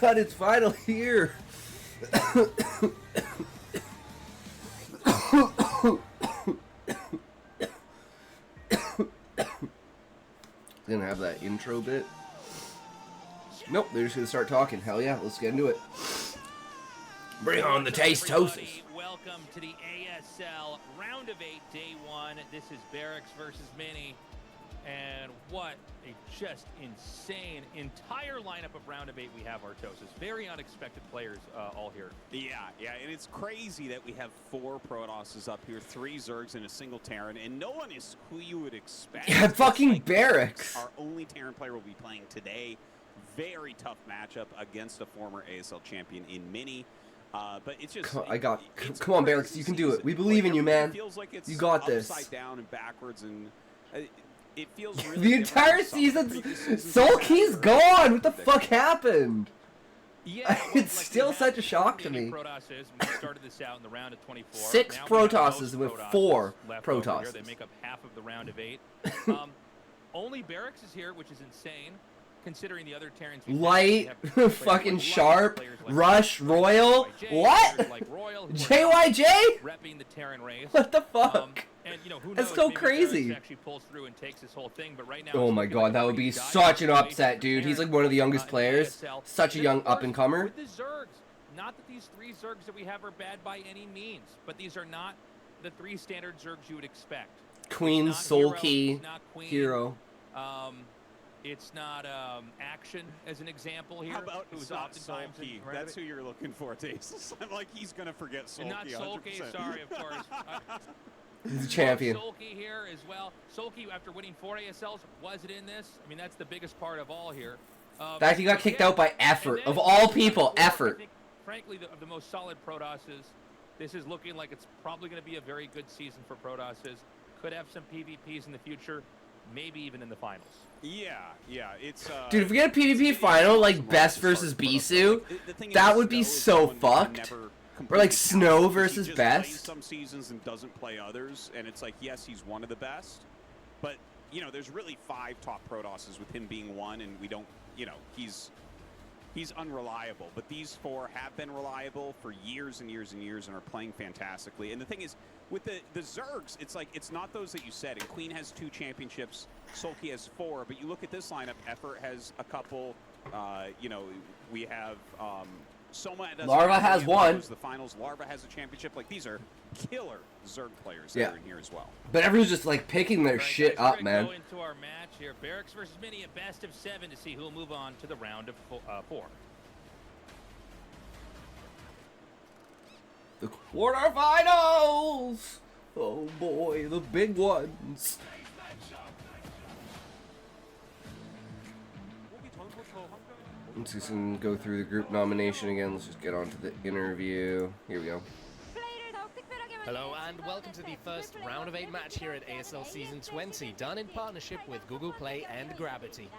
god, it's finally here. Gonna have that intro bit. Nope, they're just gonna start talking. Hell yeah, let's get into it. Bring on the taste-tosis. Welcome to the ASL Round of 8, Day 1. This is Barracks versus Mini. And what a just insane entire lineup of Round of 8 we have, Artosis. Very unexpected players all here. Yeah, and it's crazy that we have 4 Protosses up here, 3 Zergs, and a single Terran, and no one is who you would expect. Yeah, fucking Barracks. Our only Terran player will be playing today. Very tough matchup against a former ASL champion in Mini. But it's just come on, Barracks, you can do it. We believe in you, man. Feels like it's you got this. Upside down and backwards, and it feels really the entire season. Sulky's gone. What the fuck happened? Yeah, it's still such a shock to me. We started this out in the round of 24. 6 Protosses with 4 Protosses. They make up half of the round of 8. Only Barracks is here, which is insane. Considering the other Terrans, Light, fucking Sharp, Rush, Royal, what? JYJ? Repping the Terran race. What the fuck? And, you know, who That's knows, so maybe crazy. Barracks actually pulls through and takes this whole thing, but right now, oh my god, that would be such an upset, dude. He's like one of the youngest players. Such a young up-and-comer. With the Zergs, not that these 3 Zergs that we have are bad by any means, but these are not the 3 standard Zergs you would expect. Queen, Soul Key, Hero. It's not Action, as an example here. How about who's oftentimes Soul Key? That's who you're looking for, Taste. I'm like, he's going to forget Soul Key. Not Soul Key, sorry, of course. He's a champion. Soul Key here as well. Soul Key, after winning 4 ASLs, was it in this? I mean, that's the biggest part of all here. In fact, he got kicked out by Effort. Of all people, Effort. I think, frankly, the most solid Protosses. This is looking like it's probably going to be a very good season for Protosses. Could have some PvPs in the future, maybe even in the finals. Yeah, it's dude, if we get a PvP final like Best versus Bisu, that would be so fucked. Or like Snow versus Best. Some seasons and doesn't play others, and it's like, yes, he's one of the best, but you know, there's really 5 top Protosses with him being one, and we don't, you know, he's unreliable. But these 4 have been reliable for years and years and years and are playing fantastically. And the thing is, with the Zergs, it's like, it's not those that you said. And Queen has 2 championships, Sulky has 4. But you look at this lineup, Effort has a couple. You know, we have Soma. Larva has 1. The finals. Larva has a championship. Like, these are killer Zerg players that are in here as well. But everyone's just like picking their shit up, man. Go into our match here, Barracks versus Mini, a best of 7 to see who will move on to the round of 4. The quarterfinals! Oh boy, the big ones. Let's just go through the group nomination again. Let's just get on to the interview. Here we go. Hello and welcome to the first round of 8 match here at ASL Season 20, done in partnership with Google Play and Gravity.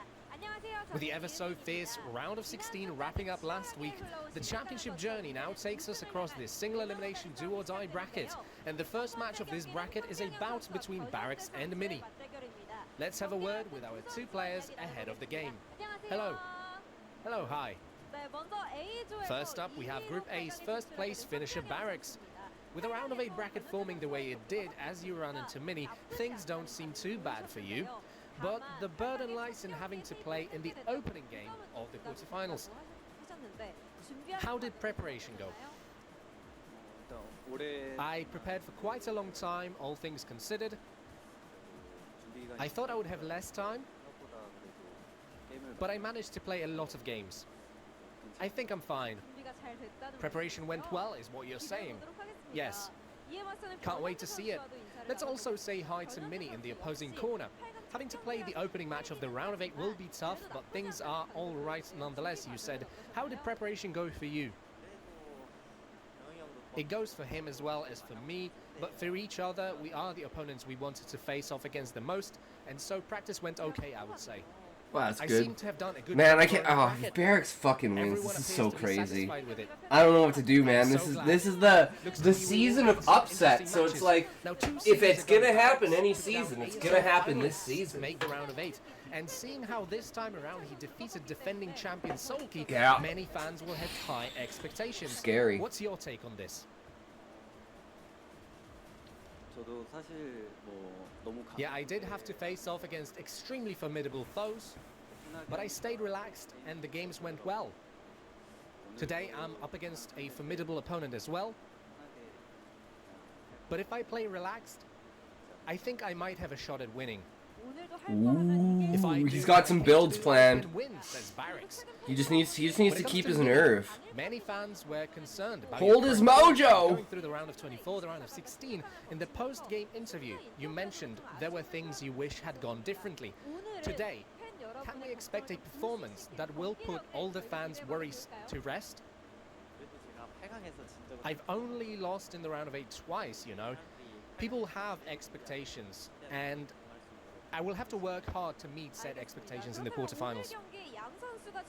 With the ever so fierce round of 16 wrapping up last week, the championship journey now takes us across this single elimination do or die bracket, and the first match of this bracket is a bout between Barracks and Mini. Let's have a word with our 2 players ahead of the game. Hello. Hello, hi. First up, we have Group A's first place finisher Barracks. With a round of 8 bracket forming the way it did as you run into Mini, things don't seem too bad for you. But the burden lies in having to play in the opening game of the quarterfinals. How did preparation go? I prepared for quite a long time, all things considered. I thought I would have less time, but I managed to play a lot of games. I think I'm fine. Preparation went well, is what you're saying. Yes. Can't wait to see it. Let's also say hi to Mini in the opposing corner. Having to play the opening match of the round of 8 will be tough, but things are all right nonetheless, you said. How did preparation go for you? It goes for him as well as for me, but for each other, we are the opponents we wanted to face off against the most, and so practice went okay, I would say. Wow, that's I good. seem to have done a good Man, job I can't. throwing Oh, the if bracket. Barracks fucking wins. Everyone This is appears so to be crazy. satisfied with it. I don't know what to do, man. I'm This so is glad. this is the Looks to the me we season will of get some upset. interesting So it's matches. like, Now, 2 if seasons it's ago, gonna happen Barracks any took down season, it's ASL gonna happen this finalists season. to make the round of 8. And seeing how this time around he defeated defending champion Sulky, Yeah. many fans will have high expectations. Scary. What's your take on this? 저도 사실 너무 Yeah, I did have to face off against extremely formidable foes, but I stayed relaxed and the games went well. Today I'm up against a formidable opponent as well, but if I play relaxed, I think I might have a shot at winning. If I Ooh, do he's got what I some came to builds do, I planned. can win, says Barracks. He just needs When to it comes keep to his Mini, nerve. Many fans were concerned about Hold your his progress mojo! going through the round of 24, the round of 16. In the post-game interview, you mentioned there were things you wish had gone differently. Today, can we expect a performance that will put all the fans' worries to rest? I've only lost in the round of 8 twice, you know. People have expectations, and I will have to work hard to meet said expectations in the quarterfinals.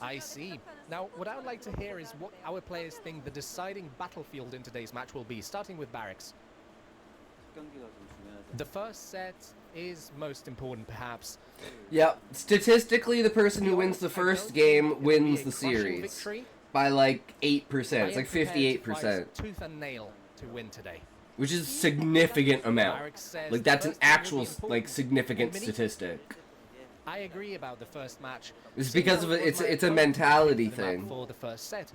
I see. Now, what I would like to hear is what our players think the deciding battlefield in today's match will be, starting with Barracks. The first set is most important, perhaps. Yep. Statistically, the person who wins the first game wins the series Victory. by like 8%. I It's am like prepared to 58%, fight tooth and nail to win today. which is a significant amount. Barracks says Like that's the an first game will be actual important. like significant And Mini, statistic. I agree about the first match. It's Seeing because how of it was my it's a opponent mentality the map thing. for the first set,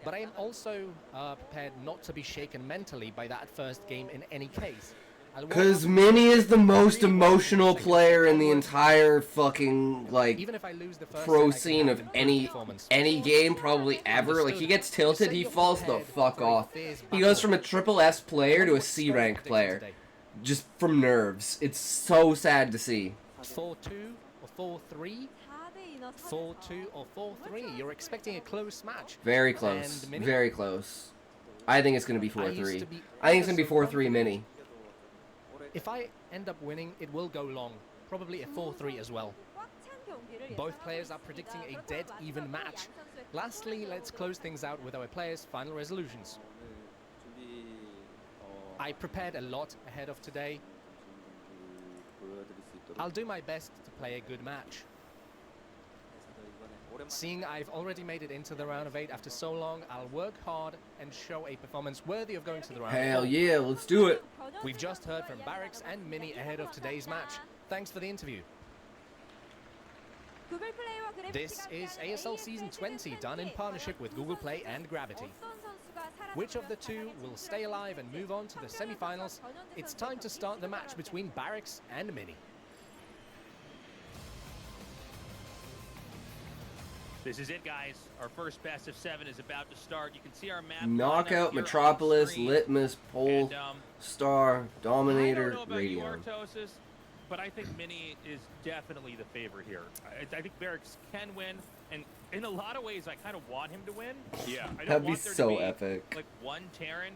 but I am also prepared not to be shaken mentally by that first game in any case. I'll work Because on Mini is the most really emotional second player in the onwards. entire fucking like Even if I lose the first pro set, I can scene have of improved any performance. game probably ever. Like he gets tilted, he falls the fuck off. He goes from a triple S player to a C rank player, just from nerves. It's so sad to see. 4-2 or 4-3? 4-2 or 4-3? You're expecting a close match. Very close, And Mini? very close. I think it's gonna be 4-3. I think it's gonna be 4-3 Mini. If I end up winning, it will go long. Probably a 4-3 as well. Both players are predicting a dead even match. Lastly, let's close things out with our players' final resolutions. I prepared a lot ahead of today. I'll do my best to play a good match. Seeing I've already made it into the round of 8 after so long, I'll work hard and show a performance worthy of going to the round of 4. Hell yeah, let's do it. We've just heard from Barracks and Mini ahead of today's match. Thanks for the interview. This is ASL Season 20, done in partnership with Google Play and Gravity. Which of the two will stay alive and move on to the semi-finals? It's time to start the match between Barracks and Mini. This is it, guys. Our first best of 7 is about to start. You can see our map. Knockout, lineup here on Metropolis, screen. Litmus, Pole, And, Star, I don't Dominator, know about you, Radio. Artosis, but I think Mini is definitely the favorite here. I think Barracks can win, and in a lot of ways, I kind of want him to win. Yeah. I don't That'd be want there so to be, epic. like, one Terran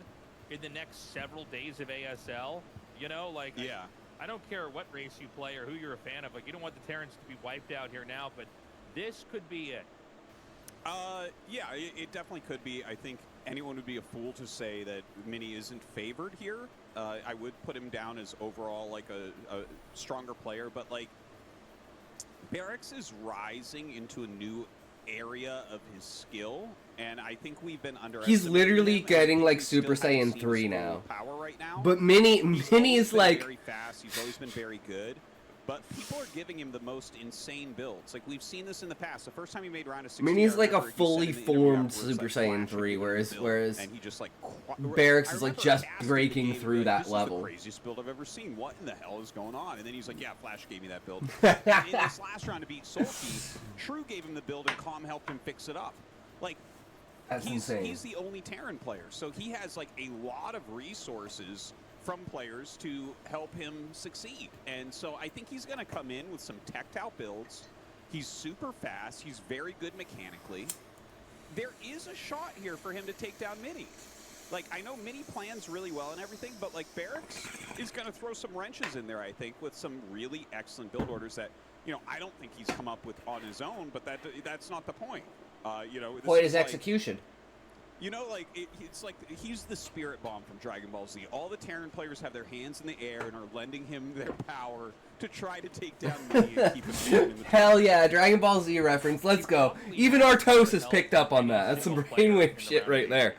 in the next several days of ASL. You know, like, Yeah. I don't care what race you play or who you're a fan of. Like, you don't want the Terrans to be wiped out here now, but this could be it. Yeah, it definitely could be. I think anyone would be a fool to say that Mini isn't favored here. I would put him down as overall like a stronger player, but like Barracks is rising into a new area of his skill, and I think we've been underestimating He's literally him. I getting think like we still Super haven't Saiyan seen 3 his now. full power right now. But Mini He's Mini always is been like very fast. He's always been very good. But people are giving him the most insane builds. Like, we've seen this in the past. The first time he made round of 16, Mini's I like a remember he said fully in the interview formed afterwards, Super like, Saiyan Flash 3, gave him whereas- the build, whereas and he just like Barracks I is like remember just asking breaking the game, through like, that this level. is the craziest build I've ever seen. What in the hell is going on? And then he's like, yeah, Flash gave me that build. And in this last round to beat Sulky, True gave him the build and Calm helped him fix it up. Like, That's he's insane. the only Terran player, so he has like a lot of resources from players to help him succeed. And so I think he's going to come in with some teched out builds. He's super fast. He's very good mechanically. There is a shot here for him to take down Mini. like, I know Mini plans really well and everything, but like Barracks is going to throw some wrenches in there, I think, with some really excellent build orders that, you know, I don't think he's come up with on his own, but that's not the point. You know, Point is like, execution. you know, like, it's like he's the spirit bomb from Dragon Ball Z. All the Terran players have their hands in the air and are lending him their power to try to take down Mini and keep him in the Hell yeah, Dragon Ball Z reference. Let's go. Even Artos has picked up on that. That's some brainwave shit right there.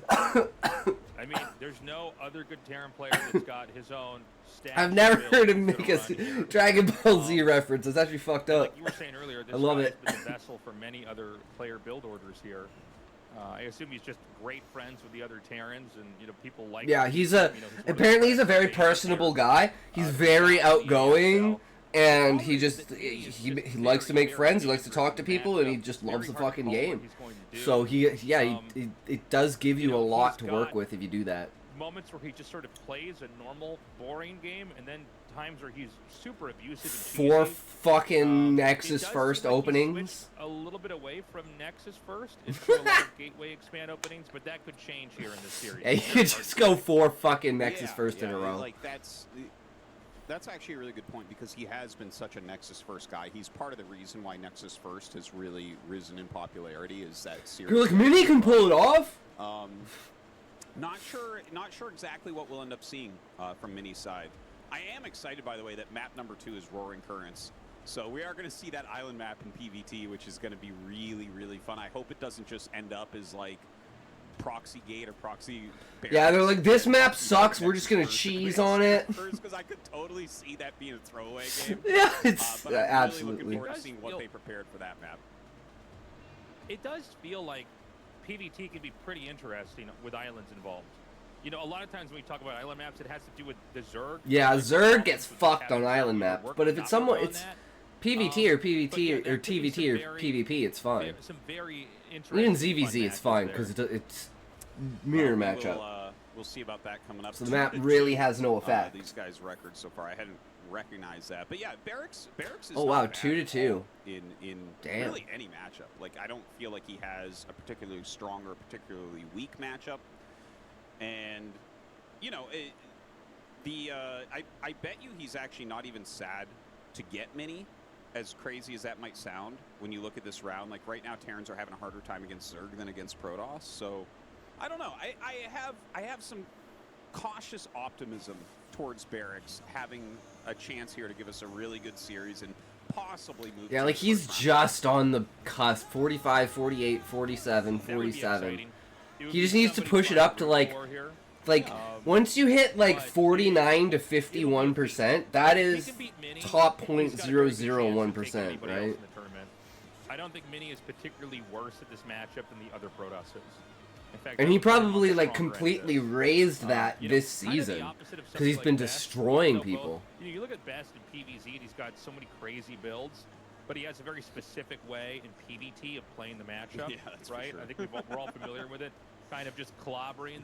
I mean, there's no other good Terran player that's got his own stats. I've never heard him make a Dragon Ball Z reference. It's actually fucked up. Like you were saying earlier, this I love guy it. has been the vessel for many other player build orders here. I assume he's just great friends with the other Terrans, and you know people like. Yeah, him. he's a. You know, Apparently, he's a very personable guy. He's very outgoing, and he just he likes to make friends. He likes to talk to people, and he just loves the fucking game. So it does give you a lot to work with if you do that. Moments where he just sort of plays a normal, boring game, and then times where he's super abusive and cheesy. 4 fucking Nexus It does first seem like he openings. switched a little bit away from Nexus first into a lot of Gateway expand openings, but that could change here in this series. Yeah, you could just go 4 fucking Nexus first in a row. Like that's actually a really good point because he has been such a Nexus first guy. He's part of the reason why Nexus first has really risen in popularity. Is that series? You're like, Mini can pull it off. Not sure exactly what we'll end up seeing from Mini's side. I am excited, by the way, that map number 2 is Roaring Currents. So we are going to see that island map in PvT, which is going to be really, really fun. I hope it doesn't just end up as like Proxy Gate or Proxy Barracks. Yeah, they're like, this map sucks. We're just gonna cheese on it. Because I could totally see that being a throwaway game. Yeah, it's but I'm absolutely. really looking forward to seeing what they prepared for that map. It does feel like PvT can be pretty interesting with islands involved. You know, a lot of times when we talk about island maps, it has to do with the Zerg. Yeah, Like, Zerg gets with fucked on having island to maps. work But if not it's someone, on it's that. PvT or But PvT yeah, or there could be TVT some or very- PvP, it's fine. Some very interesting. Even fun ZVZ, it's matches fine there. because it's mirror matchup. We'll see about that coming up. So the map really has no effect. These guys' records so far, I hadn't recognized that. But yeah, Barracks is Oh, wow, not bad 2-2. at all in Damn. really any matchup. Like, I don't feel like he has a particularly strong or particularly weak matchup. And, you know, I bet you he's actually not even sad to get Mini, as crazy as that might sound when you look at this round. Like, right now, Terrans are having a harder time against Zerg than against Protoss. So, I don't know. I have some cautious optimism towards Barracks having a chance here to give us a really good series and possibly move. Yeah, to like the he's first round. just on the cusp. 45, 48, 47, That would be 47. exciting. It would He be just needs to somebody push it fun up to like here. once you hit like but 49 to 51%, that If he is can beat Mini, top he's got a very good chance of 0.001%, taking anybody else right? in the tournament. I don't think Mini is particularly worse at this matchup than the other Protoss is. In fact, And I he think they're probably much like stronger at completely this. raised that You know, this kind of the season opposite of because he's something been like Best, destroying even though people. both- you know, you look at Best in PvZ, and he's got so many crazy builds, but he has a very specific way in PvT of playing the matchup. Yeah, that's for right. sure. I think we're all familiar with it. Kind of just clobbering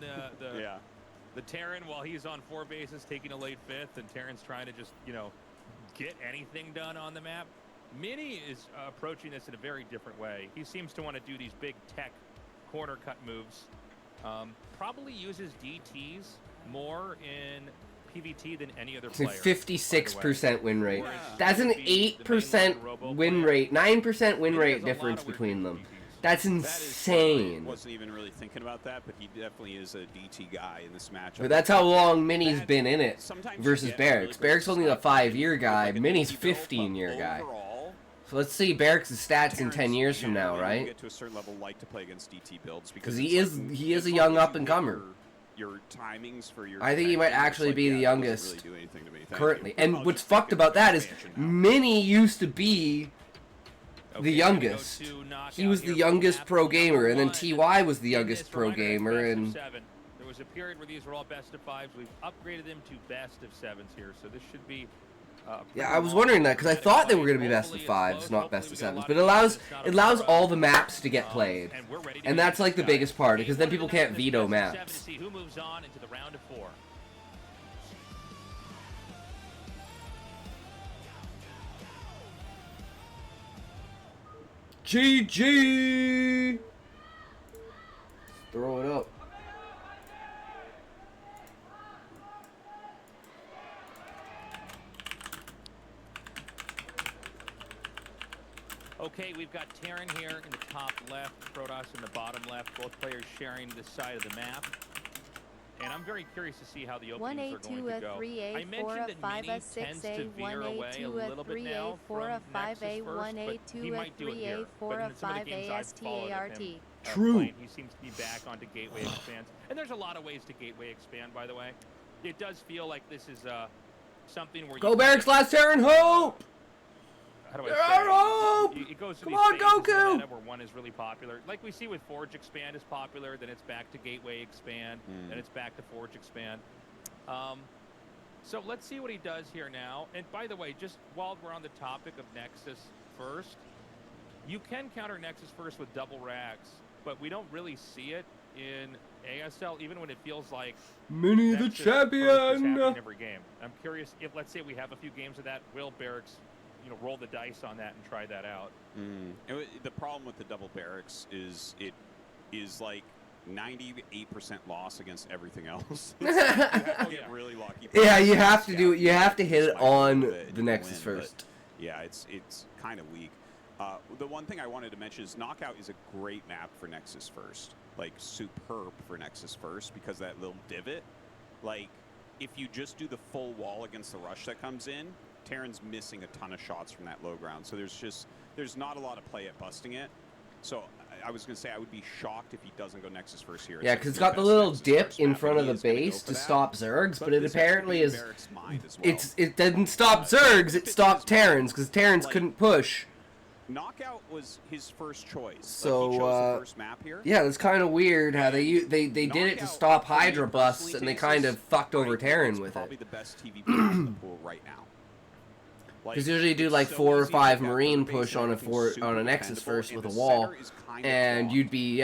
the Terran while he's on 4 bases, taking a late 5th, and Terran's trying to just, you know, get anything done on the map. Mini is approaching this in a very different way. He seems to want to do these big tech corner cut moves. Probably uses DTs more in PvT than any other It's a player. 56% win rate. Whereas That's an the main 8% Robo win player, rate, 9% win he rate has a lot difference of weird between them. DTs. That's That is insane. wasn't even really thinking about that, but he definitely is a DT guy in this matchup. But that's how long Mini's That- been in it sometimes you versus get really Barracks. great Barracks only a stuff 5-year with, guy. like, a Mini's DT build, but 15-year guy. overall, So let's see Barracks' stats in 10 Terrans, years from you know, now, when you right? get to a certain level, like to play against DT builds Because because he it's is like, he is as a long young as you up and hit comer. Your timings for your I think he might defense, it's actually like, be the yeah, it doesn't youngest really do anything to me. Thank currently. you. And I'll what's just take fucked it about for that is expansion now. Mini used to be Okay, the we're gonna go youngest. to knockout He was the here for youngest map pro number gamer, and then 1. TY was the In youngest this pro reminder, it's gamer, best of and 7. There was a period where these were all best of 5s. We've upgraded them to best of 7s here, so this should be. yeah, I was wondering that because I thought they were going to be best of 5s, not best of 7s. But it allows all the maps to get played, and that's like the biggest part because then people can't veto To maps. see who moves on into the round of 4. GG! Throw it up. Okay, we've got Terran here in the top left, Protoss in the bottom left, both players sharing this side of the map. And I'm very curious to see how the openings are going to go. I mentioned that Mini tends to veer away a little bit now from Nexus first, but he might do it here. But in some of the games I've followed of him playing, he seems to be back onto Gateway Expands. And there's a lot of ways to Gateway Expand, by the way. It does feel like this is something where Go Barracks, last Terran, hope! How do I say it? It goes to Come these on, phases in the Goku! meta where one is really popular. Like we see with Forge Expand is popular, then it's back to Gateway Expand, then it's back to Forge Expand. So let's see what he does here now. And by the way, just while we're on the topic of Nexus first, you can counter Nexus first with double racks, but we don't really see it in ASL, even when it feels like Mini the Nexus first is happening champion! every game. I'm curious if, let's say we have a few games of that, will Barracks roll the dice on that and try that out. The problem with the double barracks is it is like 98% loss against everything else. You have to get really lucky. Yeah, you have to do it. You have to hit it on the Nexus first. Yeah, it's kind of weak. The one thing I wanted to mention is Knockout is a great map for Nexus first. Like, superb for Nexus first because that little divot. Like, if you just do the full wall against the rush that comes in, Terran's missing a ton of shots from that low ground. So there's not a lot of play at busting it. So I was going to say I would be shocked if he doesn't go Nexus first here. Yeah, because it's got the little dip in front of the base to stop Zergs, but it apparently is... It didn't stop Zergs, it stopped Terrans, because Terrans couldn't push. Knockout was his first choice. So, he chose the first map here. Yeah, it's kind of weird how they did it to stop Hydra busts, and they kind of fucked over Terran with it. Probably the best TV player in the pool right now. Because usually you do like 4 or 5 Marine push on a Nexus first with a wall, and you'd need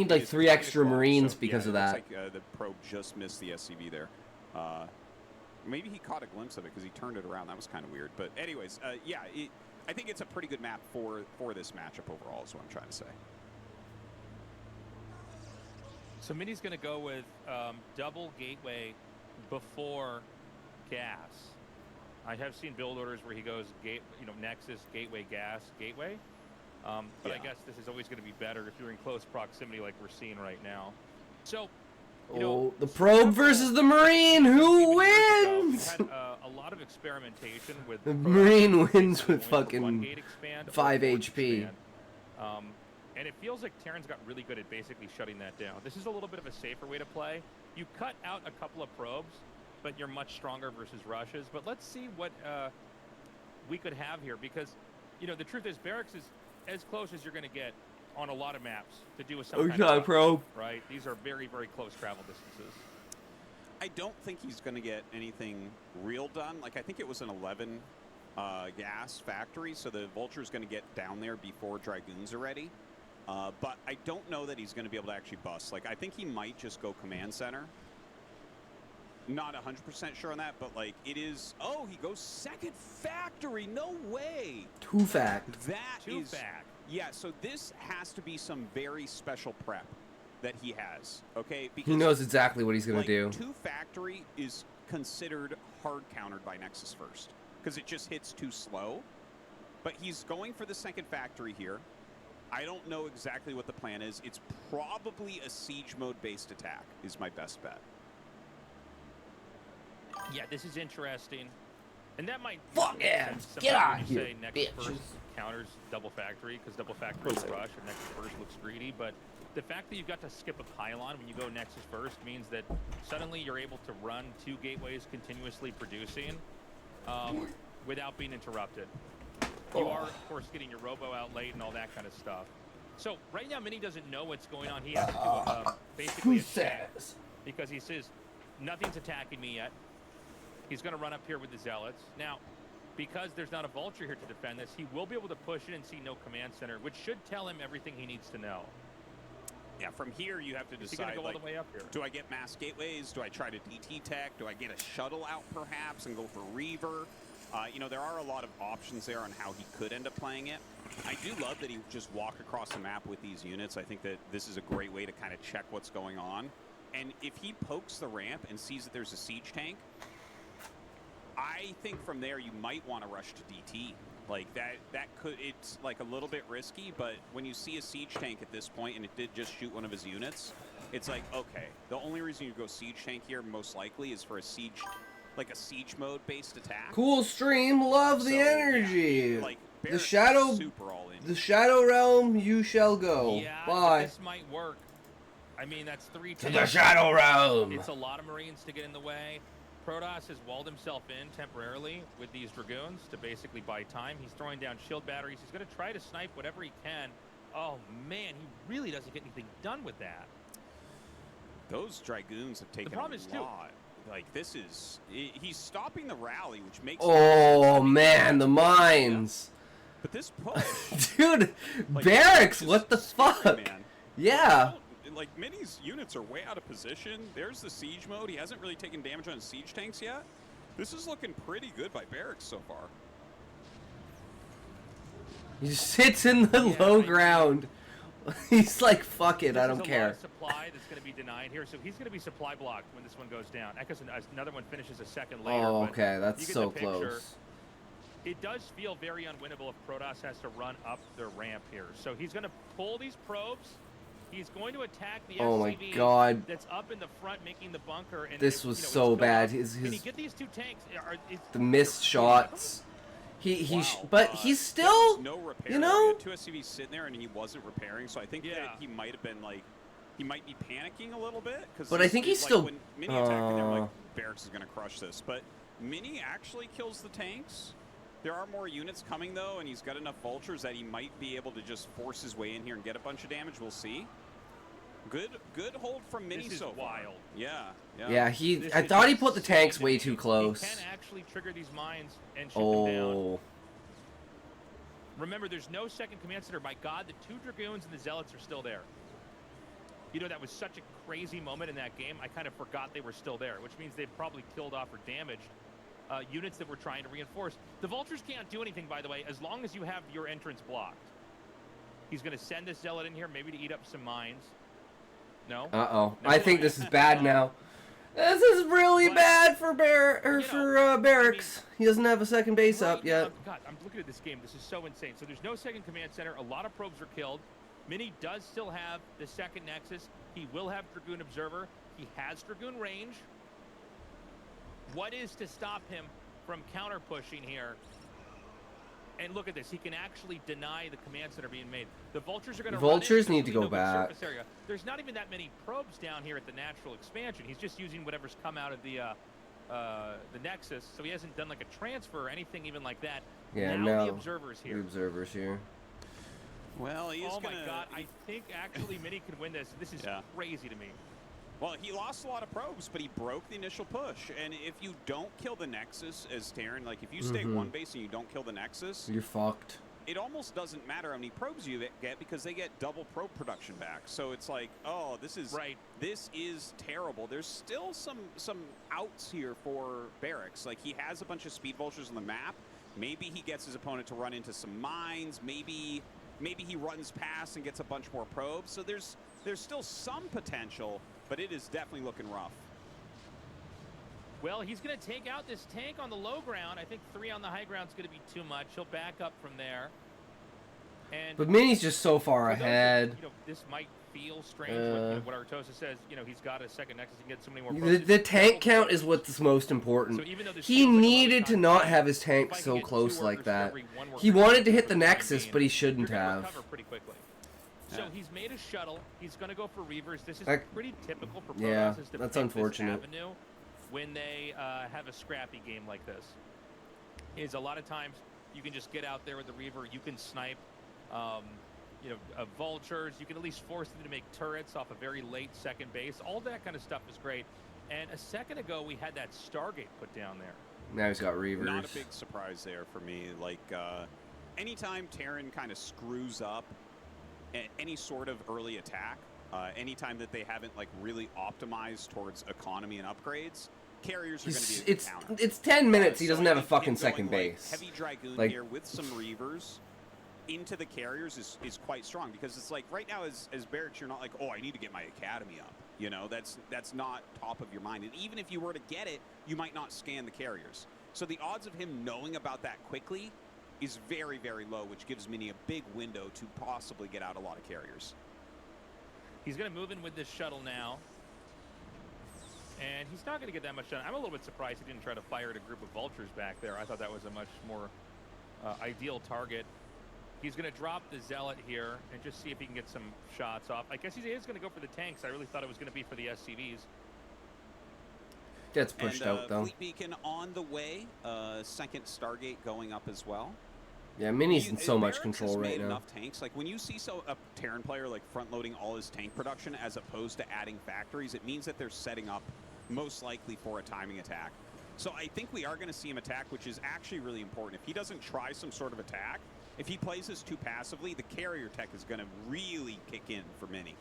like 3 extra Marines because of that. Like the probe just missed the SCV there. Maybe he caught a glimpse of it because he turned it around. That was kind of weird. But anyways, yeah, I think it's a pretty good map for this matchup overall is what I'm trying to say. So Mini's going to go with double gateway before gas. I have seen build orders where he goes Nexus, gateway, gas, gateway. But I guess this is always going to be better if you're in close proximity like we're seeing right now. So, the probe versus the Marine. Who wins? We've had a lot of experimentation with the Marine wins with fucking 5 HP. And it feels like Terran's got really good at basically shutting that down. This is a little bit of a safer way to play. You cut out a couple of probes, but you're much stronger versus rushes. But let's see what we could have here, because the truth is Barracks is as close as you're going to get on a lot of maps to do with some kind of probe. Right? These are very, very close travel distances. I don't think he's going to get anything real done. Like, I think it was an 11 gas factory, so the Vulture's going to get down there before Dragoons are ready. But I don't know that he's going to be able to actually bust. Like, I think he might just go command center. Not 100% sure on that, but like it is. Oh, he goes second factory. No way. 2 fact. That is. Yeah. So this has to be some very special prep that he has. Okay. Because he knows exactly what he's gonna do. 2 factory is considered hard countered by Nexus first because it just hits too slow. But he's going for the second factory here. I don't know exactly what the plan is. It's probably a siege mode based attack. Is my best bet. Yeah, this is interesting, and that might fuck yeah, get out of here, Nexus first counters double factory because double factory is rush and Nexus first looks greedy. But the fact that you've got to skip a pylon when you go Nexus first means that suddenly you're able to run 2 gateways continuously producing without being interrupted. You are, of course, getting your robo out late and all that kind of stuff. So right now, Mini doesn't know what's going on. He has to do basically a check because he says nothing's attacking me yet. He's going to run up here with the Zealots. Now, because there's not a Vulture here to defend this, he will be able to push it and see no command center, which should tell him everything he needs to know. Yeah, from here you have to decide. Is he going to go all the way up here? Do I get mass gateways? Do I try to DT tech? Do I get a shuttle out perhaps and go for Reaver? There are a lot of options there on how he could end up playing it. I do love that he just walk across the map with these units. I think that this is a great way to kind of check what's going on. And if he pokes the ramp and sees that there's a siege tank, I think from there you might want to rush to DT. Like that could, it's like a little bit risky, but when you see a siege tank at this point and it did just shoot one of his units, it's like, okay, the only reason you go siege tank here most likely is for a siege, like a siege mode based attack. Cool stream, love the energy. Yeah, like the shadow, super all in. The shadow realm, you shall go. Yeah, Bye. this might work. I mean, that's 3 to the shadow realm. It's a lot of Marines to get in the way. Protoss has walled himself in temporarily with these Dragoons to basically buy time. He's throwing down shield batteries. He's going to try to snipe whatever he can. Oh, man, he really doesn't get anything done with that. Those Dragoons have taken a lot. Like, this is... He's stopping the rally, which makes... Oh, man, the mines. But this push... Dude, like, Barracks, what the fuck? Man. Yeah. Like, Mini's units are way out of position. There's the siege mode. He hasn't really taken damage on his siege tanks yet. This is looking pretty good by Barracks so far. He sits in the low ground. He's like, fuck it, I don't care. Lot of supply that's going to be denied here, so he's going to be supply blocked when this one goes down. Echoes another one finishes a second later. Oh, okay, that's so close. It does feel very unwinnable if Protoss has to run up their ramp here. So he's going to pull these probes. He's going to attack the SCV that's up in the front, making the bunker. And this was so bad. Can he get these 2 tanks? The missed shots. But he's still, no repair. You know, 2 SCVs sitting there and he wasn't repairing. So I think that he might have been like, he might be panicking a little bit. But I think he's like still. When Mini attacking there, like Barracks is going to crush this. But Mini actually kills the tanks. There are more units coming though, and he's got enough vultures that he might be able to just force his way in here and get a bunch of damage. We'll see. Good hold from Mini so far. Wild. Yeah. Yeah, I thought he put the tanks way too close. He can actually trigger these mines and shoot them down. Remember, there's no second command center. My God, the 2 Dragoons and the Zealots are still there. You know, that was such a crazy moment in that game. I kind of forgot they were still there, which means they've probably killed off or damaged units that were trying to reinforce. The Vultures can't do anything, by the way, as long as you have your entrance blocked. He's going to send this Zealot in here, maybe to eat up some mines. No? Uh-oh. I think this is bad now. This is really bad for Barracks. He doesn't have a second base up yet. God, I'm looking at this game. This is so insane. So there's no second command center. A lot of probes are killed. Mini does still have the second Nexus. He will have Dragoon Observer. He has Dragoon range. What is to stop him from counter-pushing here? And look at this. He can actually deny the command center being made. The Vultures are going to Vultures need to go back. There's not even that many probes down here at the natural expansion. He's just using whatever's come out of the Nexus. So he hasn't done like a transfer or anything even like that. Yeah, now the Observer's here. The Observer's here. Well, he is my God. I think actually Mini can win this. This is crazy to me. Well, he lost a lot of probes, but he broke the initial push. And if you don't kill the Nexus as Terran, like if you stay one base and you don't kill the Nexus, you're fucked. It almost doesn't matter how many probes you get because they get double probe production back. So it's like, oh, this is this is terrible. There's still some outs here for Barracks. Like he has a bunch of speed vultures on the map. Maybe he gets his opponent to run into some mines. Maybe he runs past and gets a bunch more probes. So there's still some potential. But it is definitely looking rough. Well, he's going to take out this tank on the low ground. I think 3 on the high ground is going to be too much. He'll back up from there. But Mini's just so far ahead. This might feel strange with what Artosa says. He's got a second Nexus and get so many more. The tank count is what's most important. So he needed to not have his tank so close like that. He wanted to hit the Nexus, but he shouldn't have. So he's made a shuttle. He's going to go for Reavers. This is pretty typical for Protoss. Yeah, that's unfortunate. This avenue when they have a scrappy game like this. Is a lot of times you can just get out there with the Reaver. You can snipe, vultures. You can at least force them to make turrets off a very late second base. All that kind of stuff is great. And a second ago, we had that Stargate put down there. Now he's got Reavers. Not a big surprise there for me. Like, anytime Terran kind of screws up any sort of early attack, anytime that they haven't like really optimized towards economy and upgrades, carriers are going to be a counter. It's 10 minutes. He doesn't have a fucking second base. Heavy Dragoon here with some Reavers into the carriers is quite strong because it's like right now as Barracks, you're not like, oh, I need to get my academy up. That's not top of your mind. And even if you were to get it, you might not scan the carriers. So the odds of him knowing about that quickly is very, very low, which gives Mini a big window to possibly get out a lot of carriers. He's going to move in with this shuttle now. And he's not going to get that much done. I'm a little bit surprised he didn't try to fire at a group of vultures back there. I thought that was a much more ideal target. He's going to drop the Zealot here and just see if he can get some shots off. I guess he is going to go for the tanks. I really thought it was going to be for the SCVs. Gets pushed out, though. Fleet Beacon on the way. Second Stargate going up as well. Yeah, Mini's in so much control right now. Enough tanks. Like, when you see a Terran player, like, front-loading all his tank production as opposed to adding factories, it means that they're setting up most likely for a timing attack. So I think we are going to see him attack, which is actually really important. If he doesn't try some sort of attack, if he plays this too passively, the carrier tech is going to really kick in for Mini.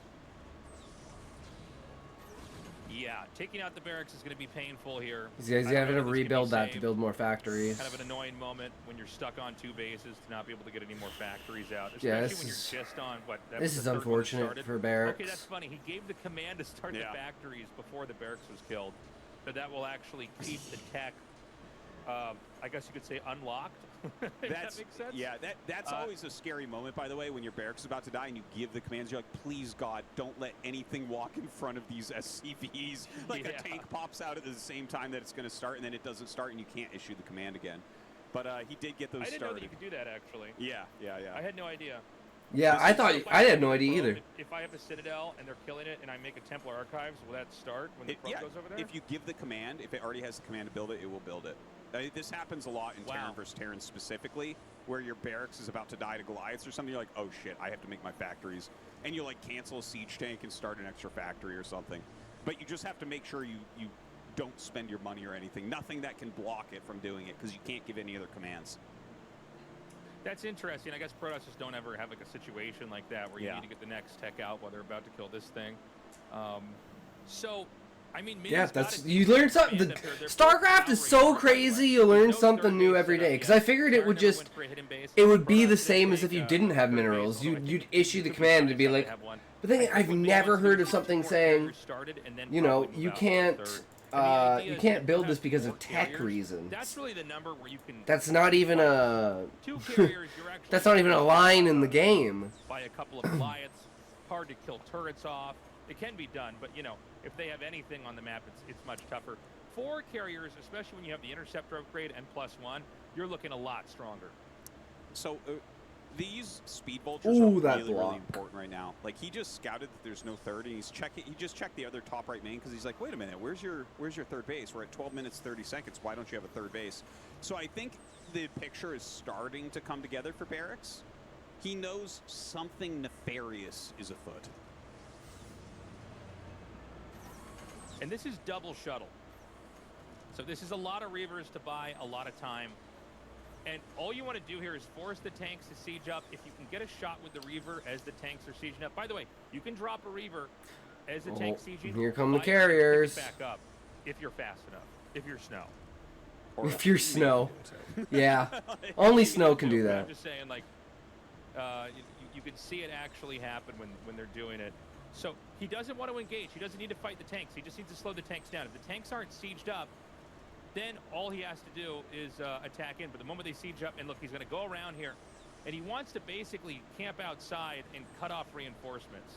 Yeah, taking out the barracks is going to be painful here. He's having to rebuild that to build more factories. Kind of an annoying moment when you're stuck on 2 bases to not be able to get any more factories out. Especially Yeah, when you're just on, what, that this was is the third one unfortunate for barracks. Okay, that's funny. He gave the command to start the factories before the barracks was killed. But that will actually keep the tech, I guess you could say, unlocked. If that makes sense? Yeah, that's always a scary moment, by the way, when your barracks is about to die and you give the commands. You're like, please, God, don't let anything walk in front of these SCVs. Like, a tank pops out at the same time that it's going to start, and then it doesn't start, and you can't issue the command again. But he did get those started. I didn't know that you could do that, actually. Yeah. I had no idea. Yeah, I thought I had no idea either. If I have a Citadel and they're killing it and I make a Templar Archives, will that start when the probe goes over there? If you give the command, if it already has the command to build it, it will build it. This happens a lot in Terran versus Terran specifically, where your barracks is about to die to Goliaths or something. You're like, oh shit, I have to make my factories. And you like cancel a siege tank and start an extra factory or something. But you just have to make sure you don't spend your money or anything. Nothing that can block it from doing it, because you can't give any other commands. That's interesting. I guess Protoss just don't ever have like a situation like that where you need to get the next tech out while they're about to kill this thing. So, I mean, yeah, you learn something. StarCraft is so crazy. You learn something new every day. Because I figured it would be the same as if you didn't have minerals. You'd issue the command to be like. But then I've never heard of something saying, you know, you can't build this because of tech reasons. That's really the number where you can. That's not even a. That's not even a line in the game. By a couple of Goliaths, hard to kill turrets off. It can be done, but you know, if they have anything on the map, it's much tougher. 4 carriers, especially when you have the interceptor upgrade and +1, you're looking a lot stronger. So. These speed vultures are really important right now. Like, he just scouted that there's no third, and he just checked the other top right main, because he's like, wait a minute, where's your third base? We're at 12 minutes 30 seconds. Why don't you have a third base? So I think the picture is starting to come together for barracks. He knows something nefarious is afoot. And this is double shuttle. So this is a lot of Reavers to buy a lot of time. And all you want to do here is force the tanks to siege up. If you can get a shot with the Reaver as the tanks are sieging up. By the way, you can drop a Reaver as the tank sieging. Here come the carriers. Back up if you're fast enough. If you're Snow. Or if you're Snow. Yeah. Only Snow can do that. I'm just saying, like, you can see it actually happen when they're doing it. So he doesn't want to engage. He doesn't need to fight the tanks. He just needs to slow the tanks down. If the tanks aren't sieged up, then all he has to do is attack in. But the moment they siege up, and look, he's going to go around here, and he wants to basically camp outside and cut off reinforcements.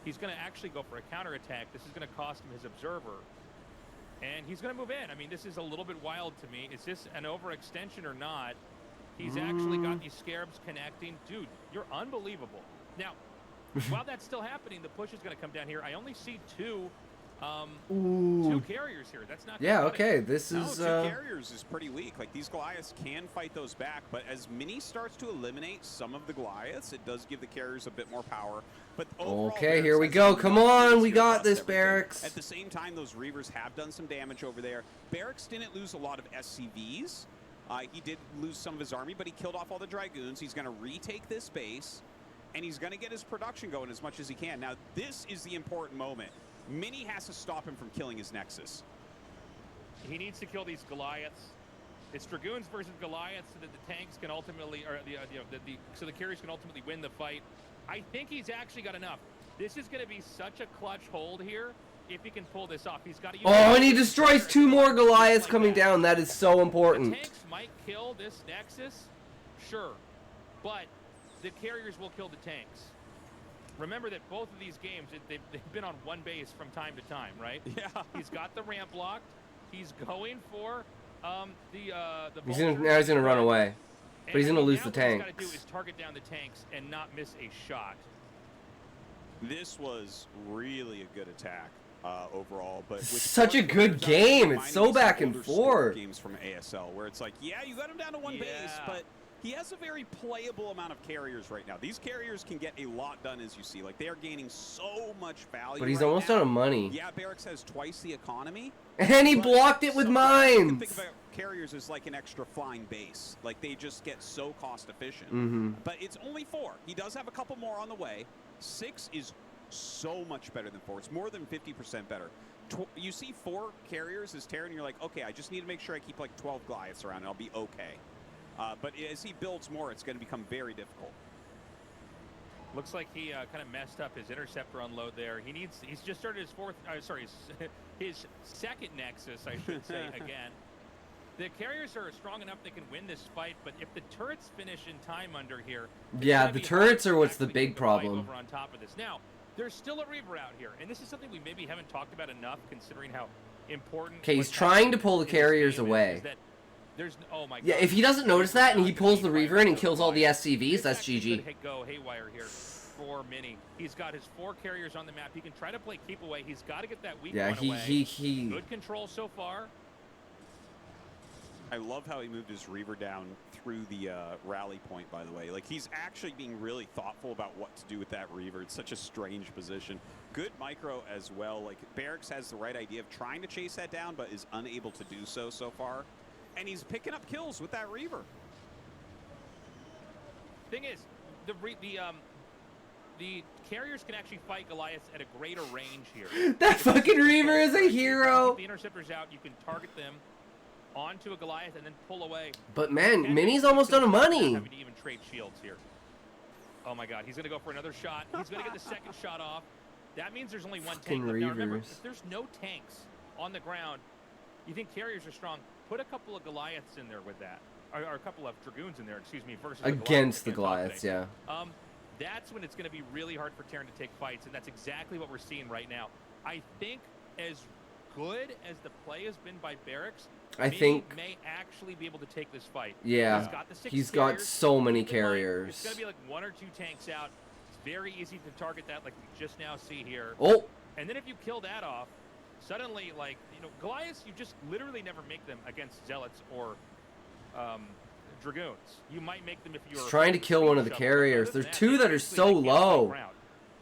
He's going to actually go for a counterattack. This is going to cost him his observer, and he's going to move in. I mean, this is a little bit wild to me. Is this an overextension or not? He's actually got these scarabs connecting. Dude, you're unbelievable. Now, while that's still happening, the push is going to come down here. I only see two carriers here. That's not. Yeah. Okay. This is. 2 carriers is pretty weak. Like, these Goliaths can fight those back, but as Mini starts to eliminate some of the Goliaths, it does give the carriers a bit more power. But overall, okay, here we go. Come on, we got this, barracks. At the same time, those Reavers have done some damage over there. Barracks didn't lose a lot of SCVs. He did lose some of his army, but he killed off all the Dragoons. He's going to retake this base, and he's going to get his production going as much as he can. Now, this is the important moment. Mini has to stop him from killing his Nexus. He needs to kill these Goliaths. It's Dragoons versus Goliaths so that the tanks can ultimately, or so the carriers can ultimately win the fight. I think he's actually got enough. This is going to be such a clutch hold here if he can pull this off. He's got to use... Oh, and he destroys 2 more Goliaths coming down. That is so important. The tanks might kill this Nexus, sure, but the carriers will kill the tanks. Remember that both of these games, they've been on one base from time to time, right? Yeah. He's got the ramp locked. He's going for the Now he's gonna run away, but he's gonna lose the tanks. What he's got to do is target down the tanks and not miss a shot. This was really a good attack overall, but with such a good game. It's so back and forth. Games from ASL where it's like, yeah, you got him down to one base, but he has a very playable amount of carriers right now. These carriers can get a lot done, as you see. Like, they are gaining so much value. But he's right almost now. out of money. Yeah, Barracks has twice the economy. And he blocked it with mines. Think about carriers as like an extra flying base. Like, they just get so cost efficient. But it's only 4. He does have a couple more on the way. 6 is so much better than 4. It's more than 50% better. You see 4 carriers as Terran, and you're like, okay, I just need to make sure I keep like 12 Goliaths around and I'll be okay. But as he builds more, it's going to become very difficult. Looks like he kind of messed up his interceptor unload there. He's just started his his second Nexus, I should say, again. The carriers are strong enough they can win this fight, but if the turrets finish in time under here... Yeah, the turrets are what's the big problem. Over on top of this. Now, there's still a Reaver out here, and this is something we maybe haven't talked about enough, considering how important... Okay, he's trying to pull the carriers away. Oh my God. Yeah, if he doesn't notice that and he pulls the Reaver in and kills all the SCVs, that's GG. Go haywire here for Mini. He's got his 4 carriers on the map. He can try to play keep away. He's got to get that weak one away. he Good control so far. I love how he moved his Reaver down through the rally point, by the way. Like, he's actually being really thoughtful about what to do with that Reaver. It's such a strange position. Good micro as well. Like, Barracks has the right idea of trying to chase that down, but is unable to do so far. And he's picking up kills with that Reaver. Thing is, the carriers can actually fight Goliaths at a greater range here. That fucking Reaver is a hero. If the interceptor's out, you can target them onto a Goliath and then pull away. But man, Mini's almost out of money. Having to even trade shields here. Oh my God, he's gonna go for another shot. He's gonna get the second shot off. That means there's only one tank left. Now remember, if there's no tanks on the ground, you think carriers are strong, put a couple of Goliaths in there with that. Or a couple of Dragoons in there, excuse me, versus against the Goliaths, yeah. That's when it's going to be really hard for Terran to take fights, and that's exactly what we're seeing right now. I think as good as the play has been by Barracks, may actually be able to take this fight. Yeah, he's got so many carriers. It's going to be like 1 or 2 tanks out. It's very easy to target that, like we just now see here. Oh! And then if you kill that off, suddenly, like, Goliaths, you just literally never make them against Zealots or Dragoons. You might make them if you're... He's trying to kill one of the carriers. There's 2 that are so low.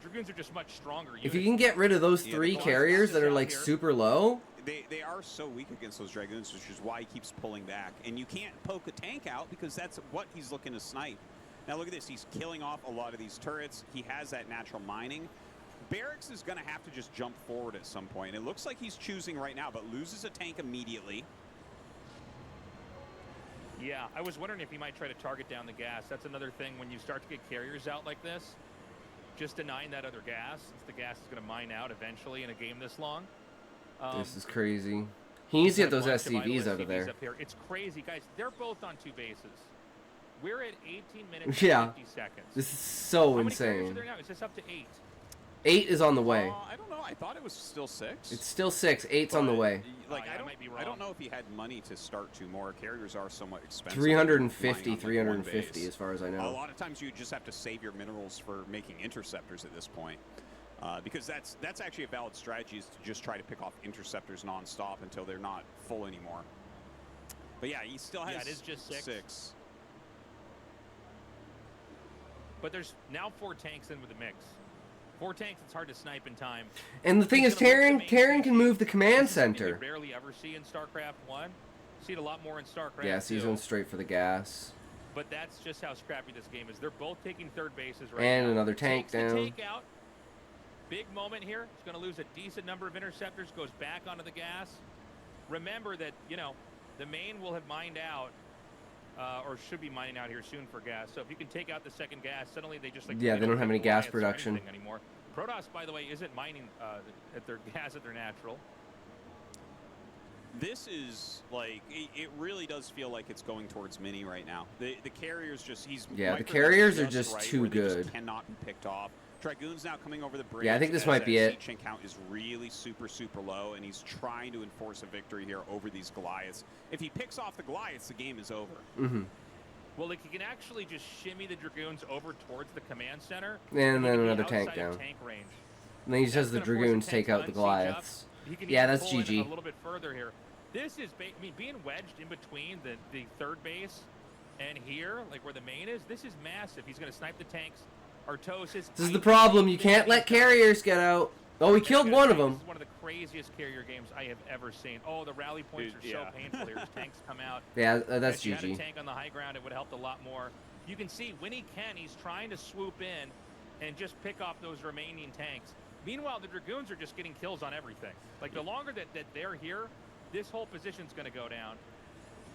Dragoons are just much stronger. If you can get rid of those 3 carriers that are, like, super low... They are so weak against those Dragoons, which is why he keeps pulling back. And you can't poke a tank out because that's what he's looking to snipe. Now look at this. He's killing off a lot of these turrets. He has that natural mining. Barracks is going to have to just jump forward at some point. It looks like he's choosing right now, but loses a tank immediately. Yeah, I was wondering if he might try to target down the gas. That's another thing when you start to get carriers out like this. Just denying that other gas, since the gas is going to mine out eventually in a game this long. This is crazy. He needs to get those SCVs out of there. It's crazy, guys. They're both on 2 bases. We're at 18 minutes and 50 seconds. This is so How insane. many carriers are there now? Is this up to 8? 8 is on the way. I don't know. I thought it was still 6. It's still 6. 8's on the way. Like, I don't know if he had money to start 2 more. Carriers are somewhat expensive. 350, 350 as far as I know. A lot of times you just have to save your minerals for making interceptors at this point. Because that's actually a valid strategy, is to just try to pick off interceptors nonstop until they're not full anymore. But yeah, he still has it is just 6. But there's now 4 tanks in with the mix. 4 tanks, it's hard to snipe in time. And the thing is, Terran can move the command center. You rarely ever see in StarCraft 1. See it a lot more in StarCraft 2. Yeah, so he's going straight for the gas. But that's just how scrappy this game is. They're both taking 3rd bases right now. And another tank down. Take out. Big moment here. He's going to lose a decent number of interceptors. Goes back onto the gas. Remember that, the main will have mined out. Or should be mining out here soon for gas. So if you can take out the second gas, suddenly they just they don't have any gas production anymore. Protoss, by the way, isn't mining at their gas at their natural. This is like it really does feel like it's going towards Mini right now. The carriers just the carriers are just right too where they good. just cannot be picked off. Dragoon's now coming over the bridge. Yeah, I think this might be it. Siege count is really super low, and he's trying to enforce a victory here over these Goliaths. If he picks off the Goliaths, the game is over. Mm-hmm. Well, like, he can actually just shimmy the Dragoons over towards the command center. And then another tank down. Tank range. And then he just has the Dragoons take out the Goliaths. Yeah, that's GG. A little bit further here. This is, I mean, being wedged in between the third base and here, like where the main is, this is massive. He's going to snipe the tanks. Artos is... This is the problem. You can't let carriers get out. Oh, he killed one of them. This is one of the craziest carrier games I have ever seen. Oh, the rally points are so painful here. His tanks come out. Yeah, that's if you had a GG. tank on the high ground, it would have helped a lot more. You can see when he can, he's trying to swoop in and just pick off those remaining tanks. Meanwhile, the Dragoons are just getting kills on everything. Like, the longer that they're here, this whole position's going to go down.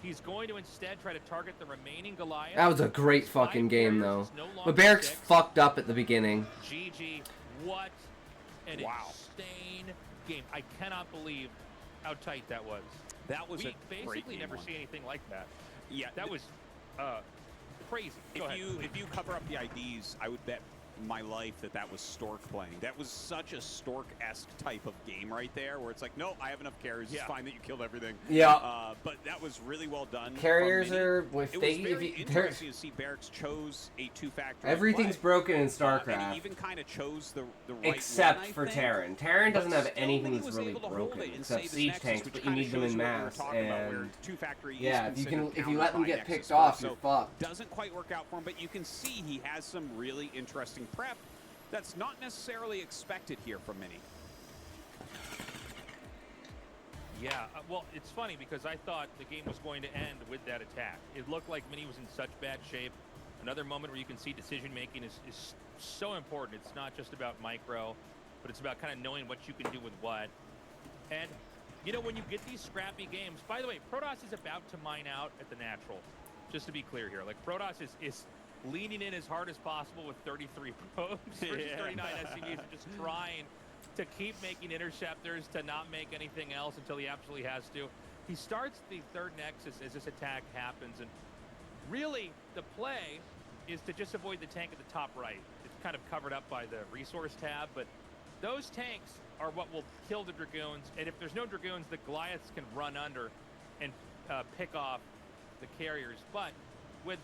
He's going to instead try to target the remaining Goliath. That was a great fucking game, though. But Barracks fucked up at the beginning. GG, what an insane game. I cannot believe how tight that was. That was we a great basically game never one. see anything like that. Yeah, that was crazy. If you cover up the IDs, I would bet my life that was Stork playing. That was such a Stork-esque type of game right there, where it's like, no, I have enough carriers. It's fine that you killed everything. Yeah. But that was really well done. Carriers are... It was very interesting to see Barracks chose a two-factor. Everything's broken in StarCraft. And he even kind of chose the right except one, for I think. Terran. Terran doesn't have Still, anything he that's was really able to hold broken it and except save his siege Nexus, tanks, which but you kinda need them shows in what we were mass. talking about, where And two-factory yeah, is if you considered let them counter get by picked Nexus off, first. you're fucked. Doesn't quite work out for him, but you can see he has some really interesting prep that's not necessarily expected here from Mini. Yeah, well, it's funny because I thought the game was going to end with that attack. It looked like Mini was in such bad shape. Another moment where you can see decision-making is so important. It's not just about micro, but it's about kind of knowing what you can do with what. And, you know, when you get these scrappy games... By the way, Protoss is about to mine out at the natural, just to be clear here. Like, Protoss is leaning in as hard as possible with 33 probes versus 39 SCVs and just trying to keep making interceptors, to not make anything else until he absolutely has to. He starts the third Nexus as this attack happens, and really the play is to just avoid the tank at the top right. It's kind of covered up by the resource tab, but those tanks are what will kill the Dragoons, and if there's no Dragoons, the Goliaths can run under and pick off the carriers. But with,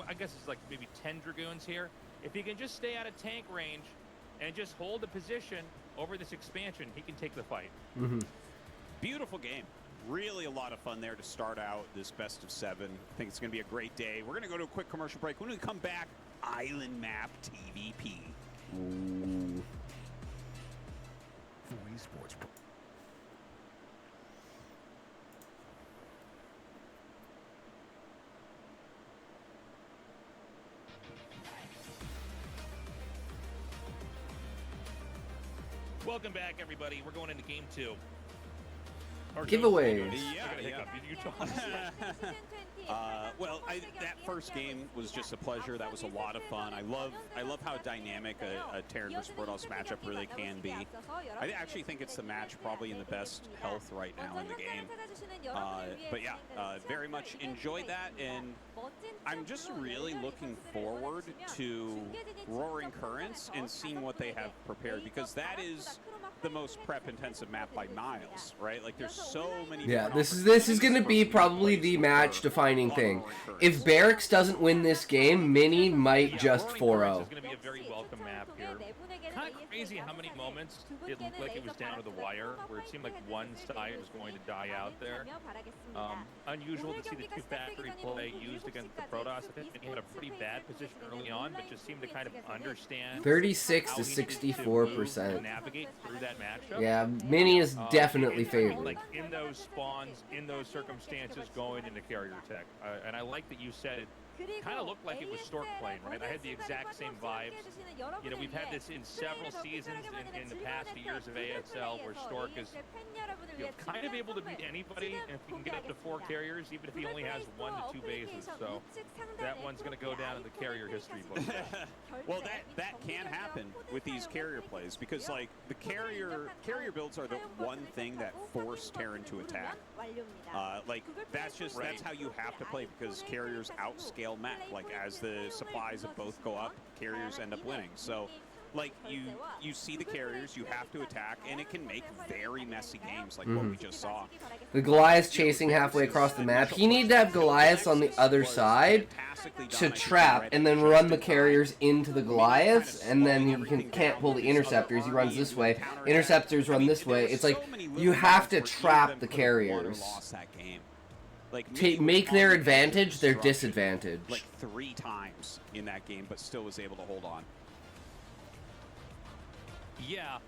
I guess it's like maybe 10 Dragoons here, if he can just stay out of tank range and just hold the position over this expansion, he can take the fight. Mm-hmm. Beautiful game. Really a lot of fun there to start out this best of 7. I think it's going to be a great day. We're going to go to a quick commercial break. When we come back, Island Map TVP. Ooh. Esports. Welcome back, everybody. We're going into game 2. Giveaways. Well, that first game was just a pleasure. That was a lot of fun. I love how dynamic a Terran vs Protoss matchup really can be. I actually think it's the match probably in the best health right now in the game. But yeah, very much enjoyed that, and I'm just really looking forward to Roaring Currents and seeing what they have prepared, because that is the most prep-intensive map by miles, right? Like, there's so many. Yeah, this is going to be probably the match-defining thing. If Barracks doesn't win this game, Mini might just 4-0. It's going to be a very welcome map here. Kind of crazy how many moments it looked like it was down to the wire, where it seemed like one side was going to die out there. Unusual to see the two-factory play used against the Protoss. I think he had a pretty bad position early on, but just seemed to kind of understand 36 to 64%. Navigate through that matchup. Yeah, Mini is definitely favored. Like in those spawns, in those circumstances, going into carrier tech. And I like that you said it. kind of looked like it was Stork playing, right? I had the exact same vibes. You know, we've had this in several seasons in the past few years of ASL where Stork is kind of able to beat anybody, and if he can get up to 4 carriers, even if he only has 1 to 2 bases. So that one's going to go down in the carrier history book. Well, that can happen with these carrier plays because, like, the carrier builds are the one thing that force Terran to attack. Like, that's how you have to play because carriers outscale mech. Like, as the supplies of both go up, carriers end up winning. So, like, you see the carriers, you have to attack, and it can make very messy games like what we just saw. The Goliath chasing halfway across the map. You need to have Goliaths on the other side to trap and then run the carriers into the Goliaths, and then you can't pull the interceptors. He runs this way. Interceptors run this way. It's like you have to trap the carriers. Make their advantage their disadvantage. Like 3 times in that game, but still was able to hold on. Yeah,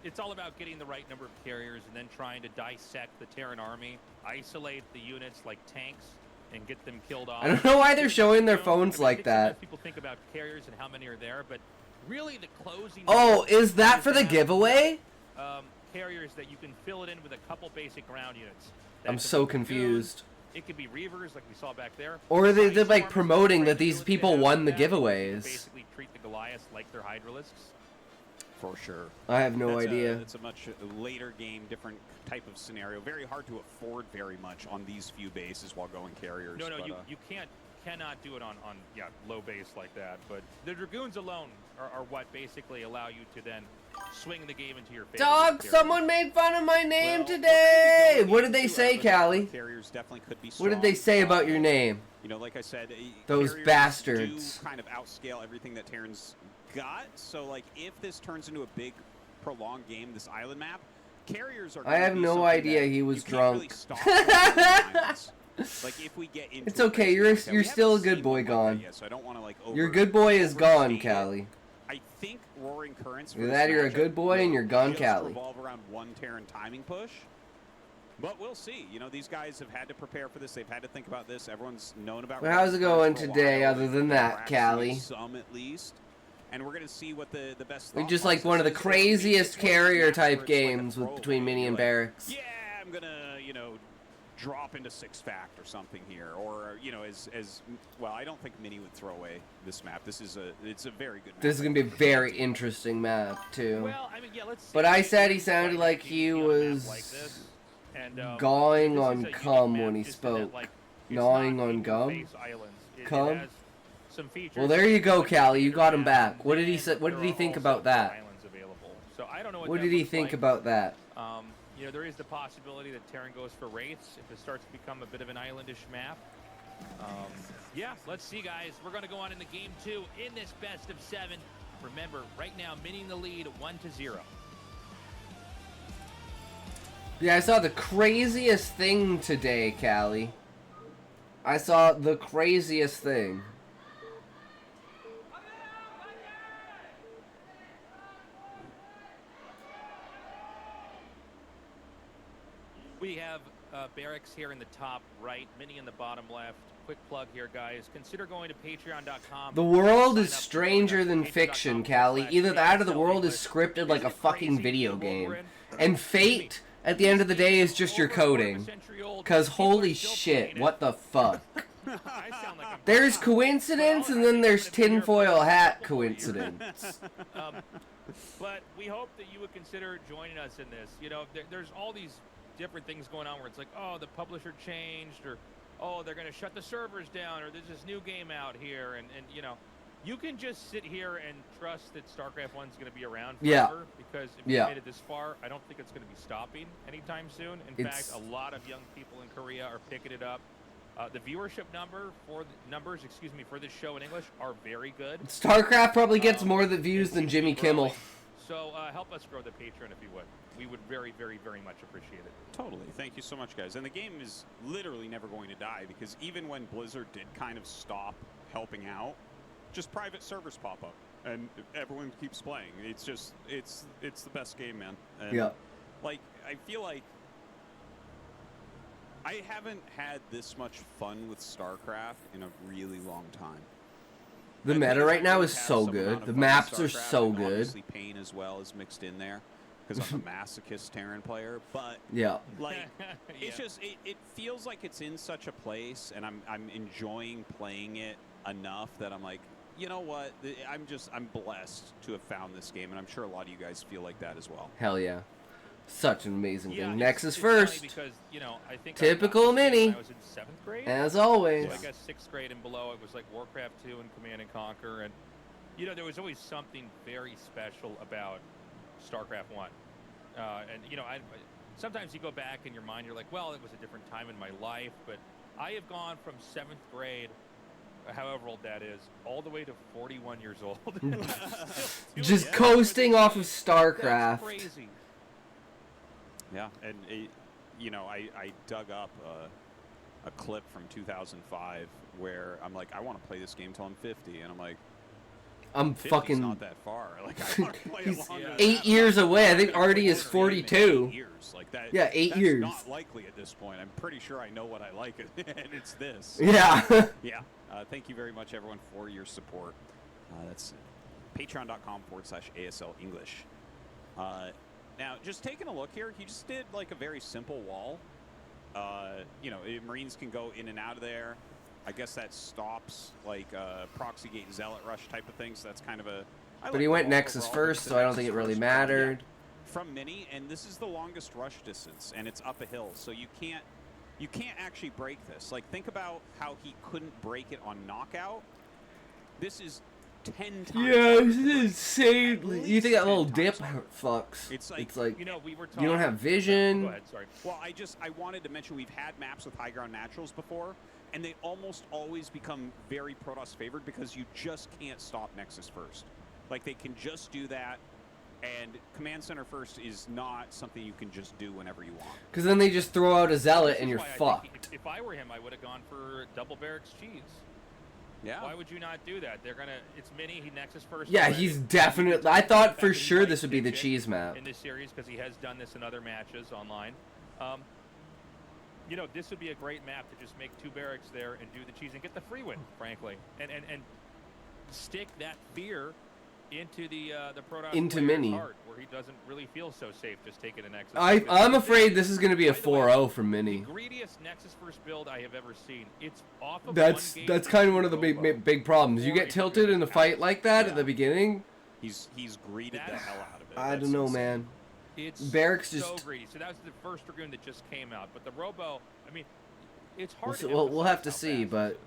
it's all about getting the right number of carriers and then trying to dissect the Terran army, isolate the units like tanks, and get them killed off. I don't know why they're showing their phones like that. People think about carriers and how many are there, but really the closing... Oh, is that for the giveaway? Carriers that you can fill it in with a couple basic ground units. I'm so confused. It could be Reavers like we saw back there. Or they're like promoting that these people won the giveaways. Basically treat the Goliaths like they're Hydralisks. For sure. I have no idea. It's a much later game, different type of scenario. Very hard to afford very much on these few bases while going carriers. No, but, you cannot do it on low base like that. But the Dragoons alone are what basically allow you to then swing the game into your favor. Dog, someone made fun of my name today. What did they say, Callie? Carriers definitely could be strong. What did they say about your name? You know, like I said, those bastards do kind of outscale everything that Terrans got. So, like, if this turns into a big, prolonged game, this island map, carriers are. I have no idea he was drunk. Like, if we get into it's okay. You're still a good boy gone. Yet, so I don't want to, like, your good boy is gone, Callie. I think Roaring Currents. Either that, you're a good boy, and you're gone, Callie. Revolve around one Terran timing push. But we'll see. You know, these guys have had to prepare for this. They've had to think about this. Everyone's known about. Well, how's it going today, other than that, Callie? Some at least. And we're going to see what the best. We just like one of the craziest carrier type games between Mini and Barracks. Yeah, I'm going to, you know, drop into 6-fact or something here, or, you know, as well. I don't think Mini would throw away this map. It's a very good map. This is going to be a very interesting map too. Well, I mean, yeah, let's see. But I said he sounded like he was gawing on cum when he spoke. Gnawing on gum? Cum? Well, there you go, Callie. You got him back. What did he say? What did he think about that? What did he think about that? You know, there is the possibility that Terran goes for Wraiths if it starts to become a bit of an islandish map. Yeah, let's see, guys. We're going to go on into Game 2 in this best of 7. Remember, right now, Mini in the lead, 1-0. Yeah, I saw the craziest thing today, Callie. I saw the craziest thing. We have Barracks here in the top right, Mini in the bottom left. Quick plug here, guys. Consider going to patreon.com. The world is stranger than fiction, Callie. Either that or the world is scripted like a fucking video game. And fate, at the end of the day, is just your coding. Because holy shit, what the fuck? There's coincidence, and then there's tinfoil hat coincidence. But we hope that you would consider joining us in this. You know, there's all these different things going on where it's like, oh, the publisher changed, or oh, they're going to shut the servers down, or there's this new game out here, and you know, you can just sit here and trust that StarCraft 1 is going to be around forever, because if you made it this far, I don't think it's going to be stopping anytime soon. In fact, a lot of young people in Korea are picking it up. The viewership numbers for this show in English are very good. StarCraft probably gets more views than Jimmy Kimmel. So help us grow the Patreon if you would. We would very, very, very much appreciate it. Totally. Thank you so much, guys. And the game is literally never going to die, because even when Blizzard did kind of stop helping out, just private servers pop up and everyone keeps playing. It's just, it's the best game, man. And like, I feel like I haven't had this much fun with StarCraft in a really long time. The meta right now is so good. The maps are so good. Obviously, pain as well is mixed in there because I'm a masochist Terran player. But Yeah. like, Yeah. it's just it feels like it's in such a place, and I'm enjoying playing it enough that I'm like, you know what? I'm blessed to have found this game, and I'm sure a lot of you guys feel like that as well. Hell yeah. Such an amazing Yeah, thing. it's Nexus funny first. because, you know, I think Typical I got this game Mini. when I was in 7th grade. As always. So I guess 6th grade and below, it was like Warcraft 2 and Command and Conquer, and you know, there was always something very special about Starcraft 1. And you know, sometimes you go back in your mind, you're like, well, it was a different time in my life, but I have gone from 7th grade, however old that is, all the way to 41 years old. Just coasting off of That's StarCraft. crazy. Yeah, and you know, I dug up a clip from 2005 where I'm like, I want to play this game till I'm 50, and I'm like, I'm 50's fucking not that far. Like, I want to play He's longer than 8 that. years away. I think I'm Artie is playing 42. 8 years. Like that. Yeah, 8 that's years. Not likely at this point. I'm pretty sure I know what I like, and it's this. Yeah. Yeah. Thank you very much, everyone, for your support. That's patreon.com/ASL English. Now, just taking a look here, he just did like a very simple wall. You know, Marines can go in and out of there. I guess that stops like proxy gate zealot rush type of thing. So that's kind of a. But he went Nexus first, so I don't think it really mattered. Yeah. From Mini, and this is the longest rush distance, and it's up a hill, so you can't actually break this. Like, think about how he couldn't break it on knockout. This is 10 times. Yeah, this is insane. You think that little dip fucks? It's It's like You know, we were talking. you don't have vision. Go ahead, sorry. Well, I wanted to mention we've had maps with high ground naturals before, and they almost always become very Protoss favored because you just can't stop Nexus first. Like, they can just do that, and Command Center first is not something you can just do whenever you want. Because then they just throw out a zealot This and is you're why I think fucked. if I were him, I would have gone for double barracks cheese. Yeah. Why would you not do that? They're gonna. It's Mini. He Nexus first. Yeah, already. he's definitely. I thought for Back in sure Fight this would be the Kitchen cheese map. in this series because he has done this in other matches online. You know, this would be a great map to just make 2 barracks there and do the cheese and get the free win, frankly, and stick that fear into the Protoss Into player's Mini. heart, where he doesn't really feel so safe just taking a Nexus. I'm afraid this is going to be a By the way, 4-0 from the Mini. greediest Nexus first build I have ever seen. It's off of That's one game kind of one of the Robo. big problems. You Or get if you're tilted doing in a this fight like that at Yeah. the beginning. He's greeted the That's- hell out of it. I That's don't know, insane. man. It's Barracks so just- greedy. So that was the first Dragoon that just came out. But the Robo, I mean, it's hard to We'll have to emphasize see, how but fast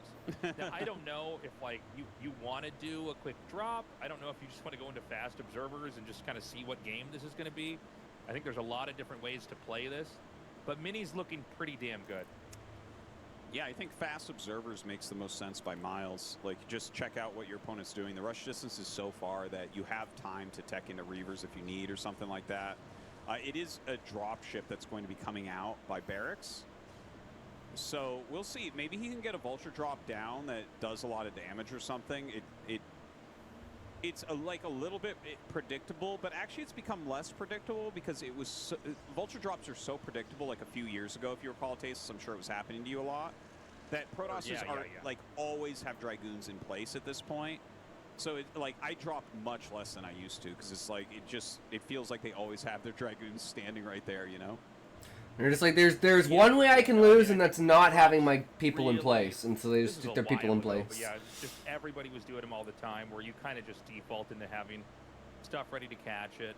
this is. Now, I don't know if, like, you want to do a quick drop. I don't know if you just want to go into fast observers and just kind of see what game this is going to be. I think there's a lot of different ways to play this. But Mini's looking pretty damn good. Yeah, I think fast observers makes the most sense by miles. Like, just check out what your opponent's doing. The rush distance is so far that you have time to tech into Reavers if you need or something like that. It is a drop ship that's going to be coming out by Barracks. So we'll see. Maybe he can get a vulture drop down that does a lot of damage or something. It's like a little bit predictable, but actually it's become less predictable because it was so, vulture drops are so predictable. Like a few years ago, if you recall, Tasis, I'm sure it was happening to you a lot. That Protosses Yeah. like always have Dragoons in place at this point. So like I drop much less than I used to because it's like it feels like they always have their Dragoons standing right there, you know. they're just like there's one way I can lose, and that's not having my people in place, and so they just This stick is their a people in while ago, place. but yeah, it's just everybody was doing them all the time, where you kind of just default into having stuff ready to catch it.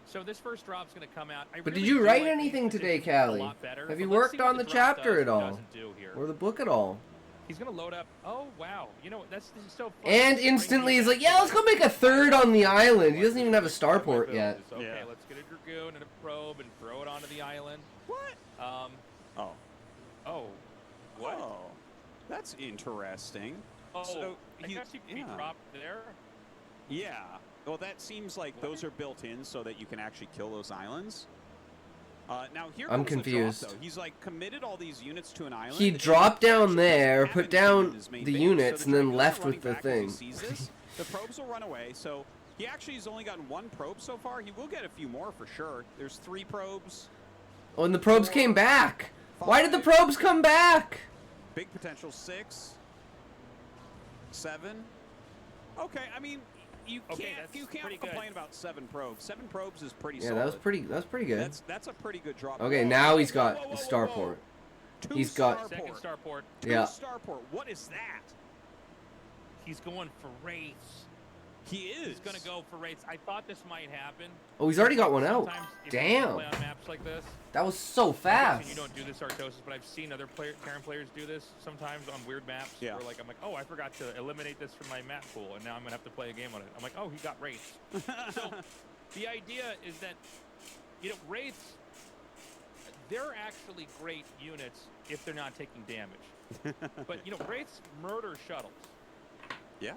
So this first drop's going to come out. But really did you do write like anything these today, positions a Callie? lot better, Have but you let's worked see what on the drop chapter does at and all? doesn't do here. Or the book at all? He's going to load up. Oh, wow. You know, this is so fun. And instantly he's like, yeah, let's go make a third on the island. He doesn't even have a starport yet. Okay, Yeah. let's get a Dragoon and a probe and throw it onto the island. What? Oh. Oh. What? Oh, that's interesting. Oh, So I guess you can be dropped there. Yeah. Well, that seems like those are built in so that you can actually kill those islands. Now here I'm comes the drop, confused. though. He's like committed all these units to an island. He and dropped down actually there, haven't put down seen his main the base. units, So and then Dragoons are left running with the back as he thing. sees this. The probes will run away, so he actually has only gotten 1 probe so far. He will get a few more for sure. There's 3 probes. Oh, and the probes came back. Why did the probes come back? Big potential 6, 7. Okay, I mean, you can't complain about 7 probes. 7 probes is pretty solid. Yeah, that was pretty good. That's a pretty good drop. Okay, now he's got the starport. He's got second starport. Yeah. Starport. What is that? He's going for Wraiths. He is. He's going to go for Wraiths. I thought this might happen. Oh, he's already got one out. Sometimes if Damn. you play on maps like this. That was so fast. You don't do this Artosis, but I've seen other Terran players do this sometimes on weird maps. Yeah. Where I'm like, oh, I forgot to eliminate this from my map pool, and now I'm gonna have to play a game on it. I'm like, oh, he got Wraiths. So the idea is that, Wraiths, they're actually great units if they're not taking damage. But Wraiths murder shuttles. Yeah.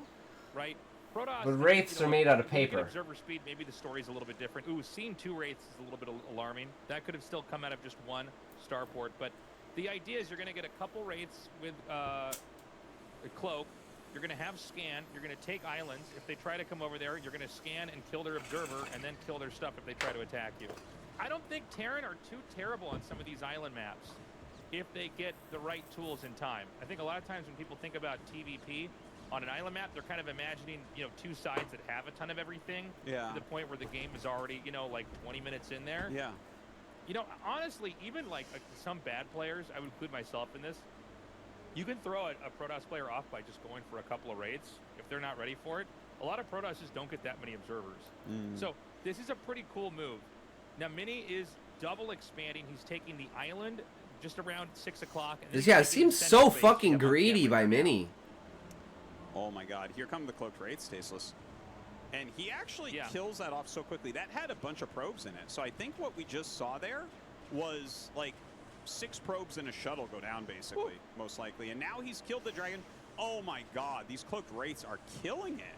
Right. Protoss, But Wraiths are made out of paper. Observer speed, maybe the story's a little bit different. Ooh, seeing 2 Wraiths is a little bit alarming. That could have still come out of just 1 starport. But the idea is you're going to get a couple Wraiths with a cloak. You're going to have scan. You're going to take islands. If they try to come over there, you're going to scan and kill their observer and then kill their stuff if they try to attack you. I don't think Terran are too terrible on some of these island maps if they get the right tools in time. I think a lot of times when people think about TVP, on an island map, they're kind of imagining, 2 sides that have a ton of everything. Yeah. To the point where the game is already, like 20 minutes in there. Yeah. Honestly, even like some bad players, I would include myself in this. You can throw a Protoss player off by just going for a couple of raids if they're not ready for it. A lot of Protoss just don't get that many observers. So this is a pretty cool move. Now Mini is double expanding. He's taking the island just around 6 o'clock. Yeah, it seems so fucking greedy by Mini. Oh my god, here come the cloaked Wraiths, Tasteless. And he actually kills that off so quickly. That had a bunch of probes in it. So I think what we just saw there was like 6 probes in a shuttle go down, basically, most likely. And now he's killed the dragon. Oh my god, these cloaked Wraiths are killing it.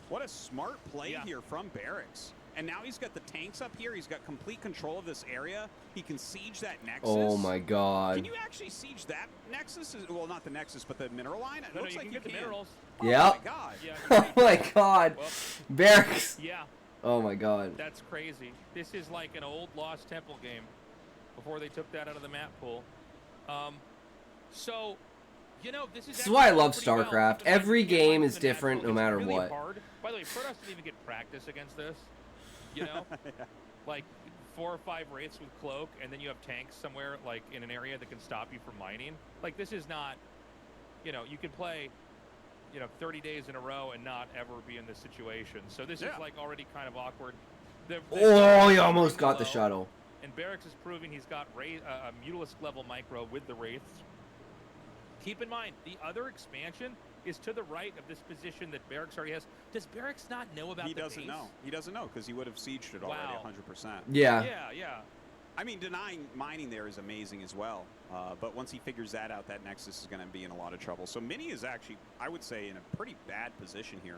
What a smart play here from Barracks. And now he's got the tanks up here. He's got complete control of this area. He can siege that Nexus. Oh my god. Can you actually siege that Nexus? Well, not the Nexus, but the mineral line? It looks like you can get the minerals. Oh yep. my god. Oh my god. Well, Barracks. Yeah. Oh my god. That's crazy. This is like an old Lost Temple game before they took that out of the map pool. So, this is why I love StarCraft. Every game is different no matter really what. Hard. By the way, Protoss didn't even get practice against this. Like 4 or 5 Wraiths with Cloak, and then you have tanks somewhere, like, in an area that can stop you from mining. Like, this is not, you can play, 30 days in a row and not ever be in this situation. So this is, like, already kind of awkward. Oh, he almost got the shuttle. And Barracks is proving he's got a Mutalisk-level micro with the Wraiths. Keep in mind, the other expansion is to the right of this position that Barracks already has. Does Barracks not know about the base? He doesn't know. He doesn't know because he would have sieged it already 100%. Yeah. Yeah. I mean, denying mining there is amazing as well. But once he figures that out, that Nexus is going to be in a lot of trouble. So Mini is actually, I would say, in a pretty bad position here.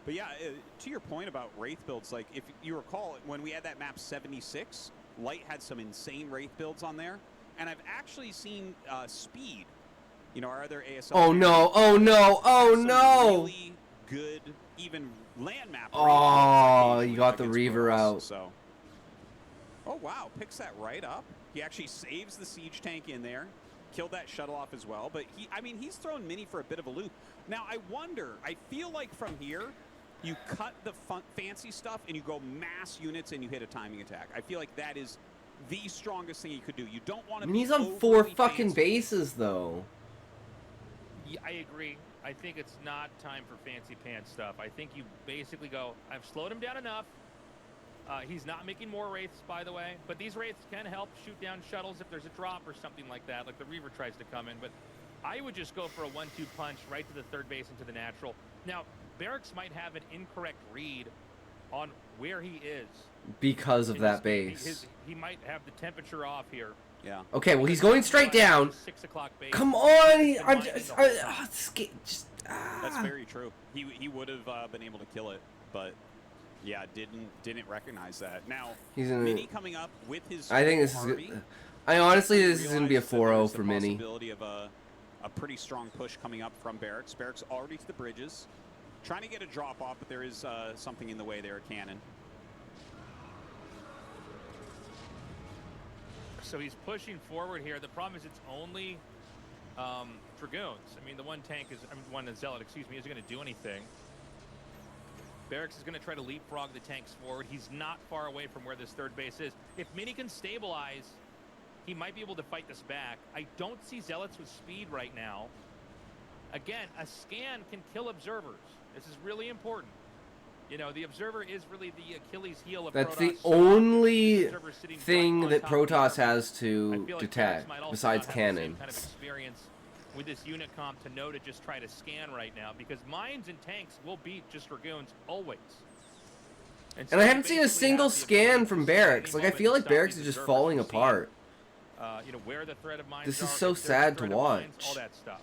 But yeah, to your point about Wraith builds, like if you recall, when we had that map 76, Light had some insane Wraith builds on there. And I've actually seen Speed, our other ASL. Oh no, oh no, oh no. Really good, even land map. Oh, you got the Reaver out. So. Oh wow, picks that right up. He actually saves the siege tank in there. Killed that shuttle off as well. But he's thrown Mini for a bit of a loop. Now I wonder, I feel like from here, you cut the fancy stuff and you go mass units and you hit a timing attack. I feel like that is the strongest thing you could do. You don't want to. I mean, he's on 4 fucking bases though. Yeah, I agree. I think it's not time for fancy pants stuff. I think you basically go, I've slowed him down enough. He's not making more Wraiths, by the way, but these Wraiths can help shoot down shuttles if there's a drop or something like that, like the Reaver tries to come in. But I would just go for a 1-2 punch right to the third base into the natural. Now, Barracks might have an incorrect read on where he is. Because of that base. He might have the temperature off here. Yeah. Okay, well, he's going straight down. 6 o'clock base. Come on! I'm That's very true. He would have been able to kill it, but yeah, didn't recognize that. Now, Mini coming up with his. I think this is good. Honestly, this is going to be a 4-0 for Mini. Possibility of a pretty strong push coming up from Barracks. Barracks already to the bridges, trying to get a drop off, but there is something in the way there, a cannon. So he's pushing forward here. The problem is it's only Dragoons. I mean, the one tank is, one Zealot, excuse me, isn't going to do anything. Barracks is going to try to leapfrog the tanks forward. He's not far away from where this third base is. If Mini can stabilize, he might be able to fight this back. I don't see Zealots with speed right now. Again, a scan can kill observers. This is really important. You know, the observer is really the Achilles heel of That's Protoss. the So only the observer sitting thing right that on top of the Protoss armor. has to I feel like detect, Barracks might also besides not have the same cannon. kind of experience with this unit comp to know to just try to scan right now, because mines and tanks will beat just Dragoons always. And so I you haven't seen a basically single have the ability scan to from see at Barracks. any Like, I moment feel to like stop Barracks these is just observers falling from seeing, apart. you know, where the threat of mines This is are, so if there's a sad to threat of mines, watch. all that stuff.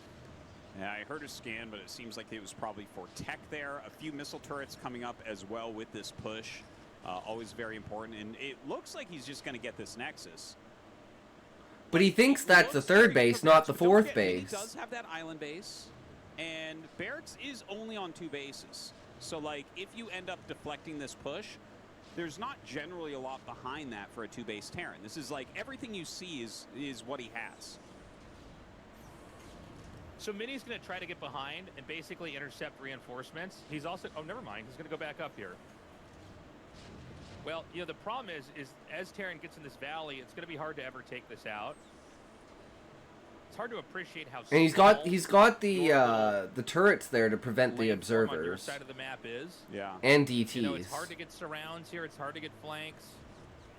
Yeah, I heard a scan, but it seems like it was probably for tech there. A few missile turrets coming up as well with this push. Always very important. And it looks like he's just going to get this Nexus. But he thinks that's the third base, not the fourth base. He does have that island base, and Barracks is only on 2 bases. So, like, if you end up deflecting this push, there's not generally a lot behind that for a 2-base Terran. This is like everything you see is what he has. So Mini's going to try to get behind and basically intercept reinforcements. He's also, oh, never mind. He's going to go back up here. Well, you know, the problem is as Terran gets in this valley, it's going to be hard to ever take this out. It's hard to appreciate how. And he's got the turrets there to prevent the On your observers side of the map is. Yeah. and DTs. You know, it's hard to get surrounds here. It's hard to get flanks.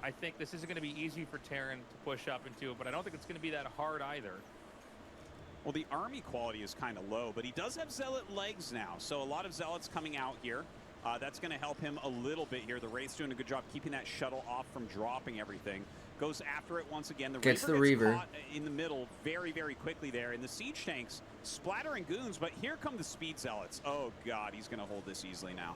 I think this isn't going to be easy for Terran to push up into, but I don't think it's going to be that hard either. Well, the army quality is kind of low, but he does have Zealot legs now, so a lot of Zealots coming out here. That's going to help him a little bit here. The Wraith's doing a good job keeping that shuttle off from dropping everything. Goes after it once again. The Gets Reaver the gets Reaver caught in the middle very, very quickly there. And the siege tanks splattering goons, but here come the speed Zealots. Oh, God, he's going to hold this easily now.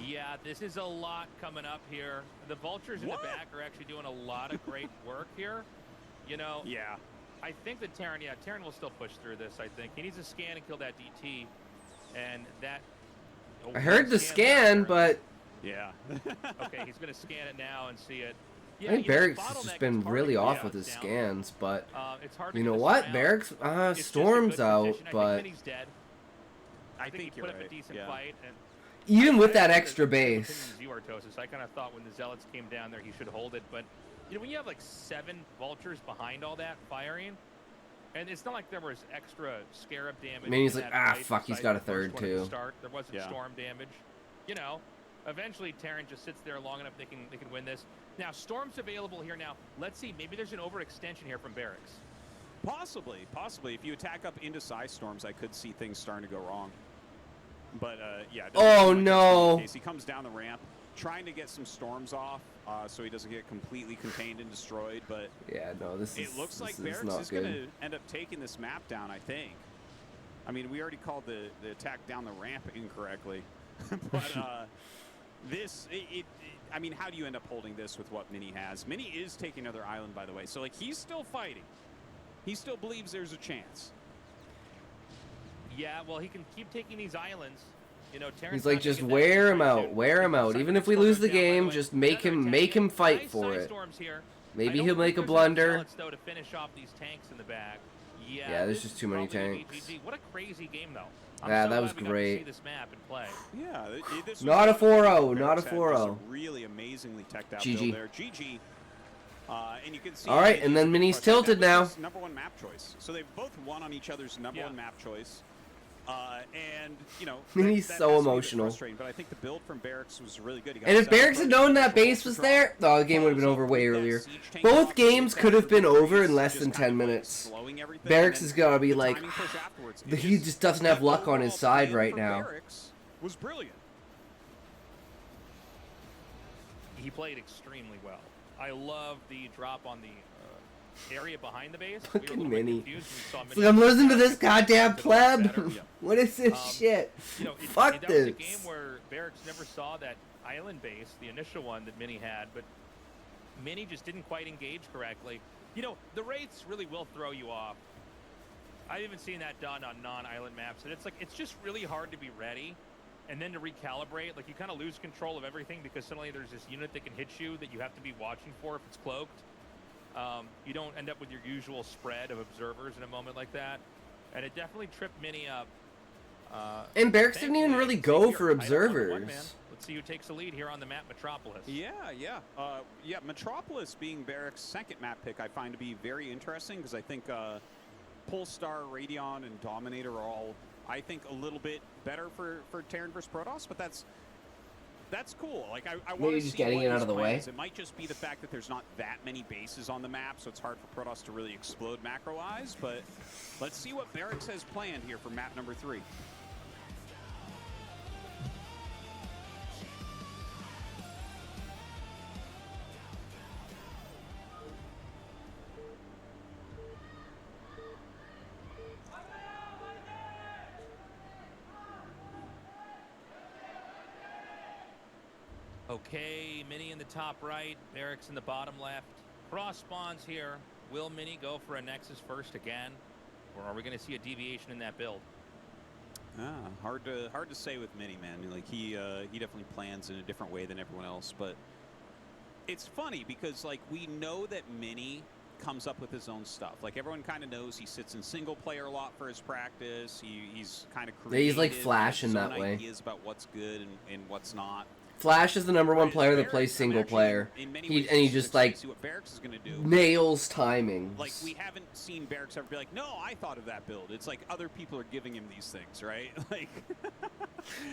Yeah, this is a lot coming up here. The vultures in the back are actually doing a lot of great work here. You know, Yeah. I think that Terran will still push through this, I think. He needs to scan and kill that DT. And that... Oh, I heard the scan, but Yeah. okay, he's going to scan it now and see it. I think you know, Barracks has bottleneck just is been hard really to off get with his down. scans, but It's hard to you get know this what? around. Barracks, It's just a Storm's good out, position. I but think Mini's dead. I think he you're put up right. a decent Yeah. fight. And even with that I extra agree base, with Artosis. I kind of thought when the Zealots came down there, he should hold it. But you know, when you have like 7 vultures behind all that firing, and it's not like there was extra scarab damage. I mean, he's in like, that fight fuck, he's besides got a the first third one at the too. start. There wasn't Yeah. storm damage. You know, eventually Terran just sits there long enough they can win this. Now Storm's available here now. Let's see, maybe there's an overextension here from Barracks. Possibly. If you attack up into size storms, I could see things starting to go wrong. But yeah. it doesn't Oh, seem like that's no. the case. He comes down the ramp, trying to get some storms off, so he doesn't get completely contained and destroyed. But yeah, no, this is it looks like this is Barracks not is going good. to end up taking this map down. I think. I mean, we already called the attack down the ramp incorrectly, but this. I mean, how do you end up holding this with what Mini has? Mini is taking another island, by the way. So like, he's still fighting. He still believes there's a chance. Yeah, well, he can keep taking these islands. You know, Terran's He's like, not gonna just get that wear him penetration. out, wear him out. Even if we lose the game, just make him fight for it. Maybe he'll make a blunder. Though, to finish off these tanks in the back. Yeah, there's just too many probably tanks. GG. What a crazy game, though. I'm Yeah, so that was glad we got to great. see this map and play. Yeah, this was Not a 4-0, not a Barracks had just 4-0. Really amazingly teched out GG. build there. GG. And you can see. All right, and then Mini's tilted now. That was his #1 map choice. So they've both won on each other's #1 map choice. And you know, Mini's that so has to be a bit emotional. frustrating, but I think the build from Barracks was really good. He got And if seven Barracks had first known that control base was control. there, the game would have been over way earlier. Both games could have been over in less than 10 minutes. Barracks has got to be like, he just doesn't have luck on his side right now. Barracks was brilliant. He played extremely well. I love the drop on the area behind the base. We were a Fucking little bit Mini. confused when we saw It's Mini like, I'm listening to drop this goddamn to the pleb. better. What is this shit? You know, Fuck that was a this. game where Barracks never saw that island base, the initial one that Mini had, but Mini just didn't quite engage correctly. You know, the Wraiths really will throw you off. I've even seen that done on non-island maps, and it's like, it's just really hard to be ready and then to recalibrate, like you kind of lose control of everything because suddenly there's this unit that can hit you that you have to be watching for if it's cloaked. You don't end up with your usual spread of observers in a moment like that, and it definitely tripped Mini up. And Barracks didn't even really go for observers. Let's see who takes the lead here on the map Metropolis. Yeah. Metropolis being Barracks' second map pick, I find to be very interesting because I think Polestar, Radeon, and Dominator are all, I think, a little bit better for Terran versus Protoss, but that's cool. Like I want to see just getting it out of the way. It might just be the fact that there's not that many bases on the map, so it's hard for Protoss to really explode macro-wise. But let's see what Barracks has planned here for map number 3. Okay, Mini in the top right, Barracks in the bottom left. Cross spawns here. Will Mini go for a Nexus first again, or are we going to see a deviation in that build? Hard to say with Mini, man. Like he definitely plans in a different way than everyone else. But it's funny because like we know that Mini comes up with his own stuff. Like everyone kind of knows he sits in single player a lot for his practice. He's kind of creative. He's like Flash in that way. Ideas about what's good and what's not. Flash is the #1 player that plays single player. He just like see what Barracks is going to do. nails timings. Like we haven't seen Barracks ever be like, no, I thought of that build. It's like other people are giving him these things, right? Like,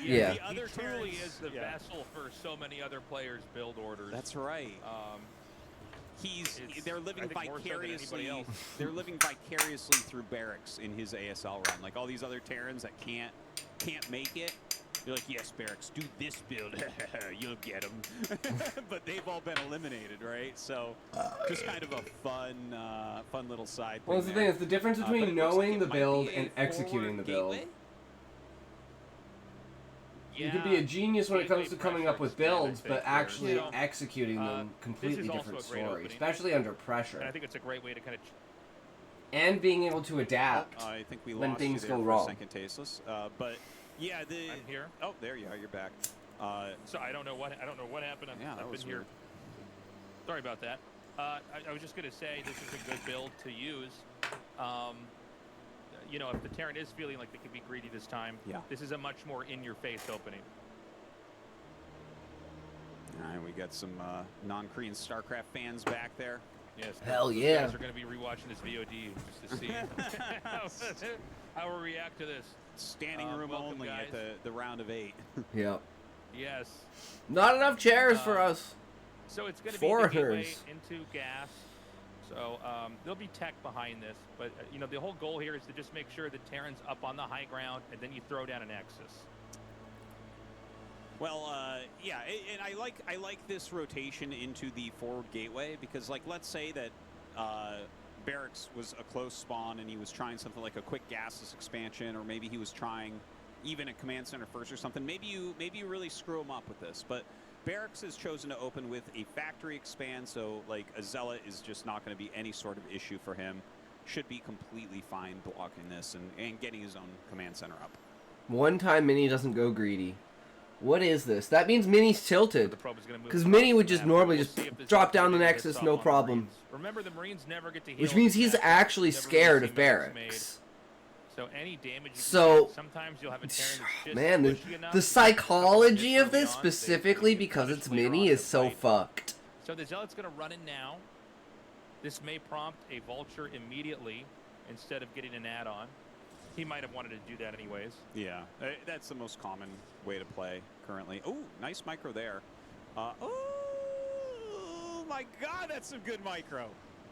yeah. The other truly is the vessel for so many other players' build orders. That's right. They're living vicariously. So they're living vicariously through Barracks in his ASL run. Like all these other Terrans that can't make it. You're like, yes, Barracks, do this build. You'll get them. But they've all been eliminated, right? So just kind of a fun little side thing. Well, that's the thing. It's the difference between knowing the build and executing the build. Yeah, you can be a genius when it comes to coming up with builds, but actually so, executing them, completely different story, especially under pressure. And I think it's a great way to kind of... And being able to adapt I think we when lost things you there go for wrong. a second, Tasteless. But yeah, I'm here. Oh, there you are. You're back. So I don't know what happened. That was been here. weird. Sorry about that. I was just going to say this is a good build to use. You know, if the Terran is feeling like they could be greedy this time, this is a much more in-your-face opening. All right, we got some non-Korean StarCraft fans back there. Yes. Hell those yeah. guys are going to be rewatching this VOD just to see how we react to this. Standing room only guys. at the round of 8. Yep. Yes. Not enough chairs for us. So it's going to be the gateway into gas. So there'll be tech behind this, but you know the whole goal here is to just make sure that Terran's up on the high ground, and then you throw down an Nexus. Well, yeah, and I like this rotation into the forward gateway because, like, let's say that Barracks was a close spawn and he was trying something like a quick gasless expansion, or maybe he was trying even a command center first or something. Maybe you really screw him up with this, but Barracks has chosen to open with a factory expand, so like a Zealot is just not going to be any sort of issue for him. Should be completely fine blocking this and getting his own command center up. One time Mini doesn't go greedy. What is this? That means Mini's tilted. Because Mini would just normally just drop down the Nexus, no problem. Remember, the Marines never get to heal. Which means he's actually scared of Barracks. So any damage sometimes you'll have a Terran that's just man, the psychology of this, specifically because it's Mini, is so fucked. So the Zealot's going to run in now. This may prompt a Vulture immediately instead of getting an add-on. He might have wanted to do that anyways. Yeah, that's the most common way to play currently. Oh, nice micro there. Oh my God, that's some good micro.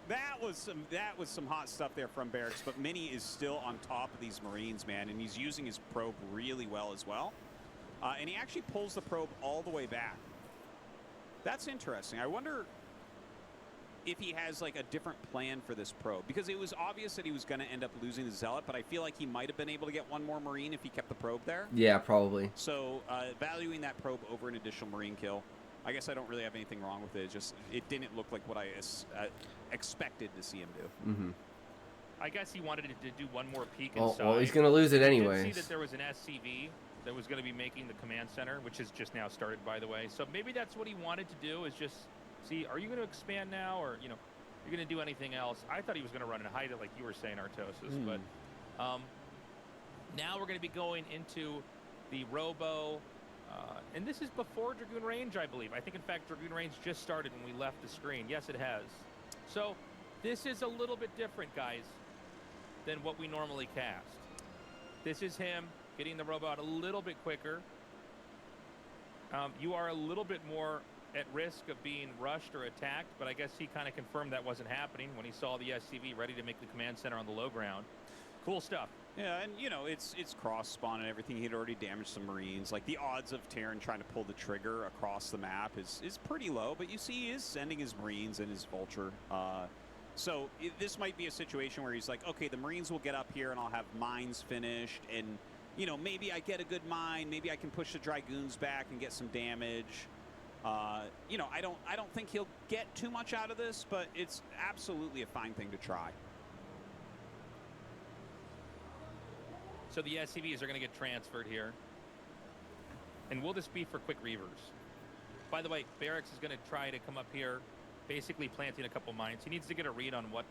That was some hot stuff there from Barracks, but Mini is still on top of these Marines, man, and he's using his probe really well as well. And he actually pulls the probe all the way back. That's interesting. I wonder if he has like a different plan for this probe, because it was obvious that he was going to end up losing the Zealot, but I feel like he might have been able to get one more Marine if he kept the probe there. Yeah, probably. So valuing that probe over an additional Marine kill, I guess I don't really have anything wrong with it. Just it didn't look like what I expected to see him do. Mm-hmm. I guess he wanted to do one more peek. Well, he's going to lose it anyway. You did see that there was an SCV that was going to be making the command center, which has just now started, by the way. So maybe that's what he wanted to do, is just see, are you going to expand now, or, you know, you're going to do anything else? I thought he was going to run and hide it like you were saying, Artosis. But now we're going to be going into the Robo, and this is before Dragoon Range, I believe. I think, in fact, Dragoon Range just started when we left the screen. Yes, it has. So this is a little bit different, guys, than what we normally cast. This is him getting the Robo out a little bit quicker. You are a little bit more at risk of being rushed or attacked, but I guess he kind of confirmed that wasn't happening when he saw the SCV ready to make the command center on the low ground. Cool stuff. Yeah, and, you know, it's cross spawn and everything. He'd already damaged some Marines. Like, the odds of Terran trying to pull the trigger across the map is pretty low, but you see he is sending his Marines and his Vulture. So this might be a situation where he's like, okay, the Marines will get up here and I'll have mines finished, and, you know, maybe I get a good mine, maybe I can push the Dragoons back and get some damage. You know, I don't think he'll get too much out of this, but it's absolutely a fine thing to try. So the SCVs are going to get transferred here. And will this be for quick reavers? By the way, Barracks is going to try to come up here, basically planting a couple mines. He needs to get a read on what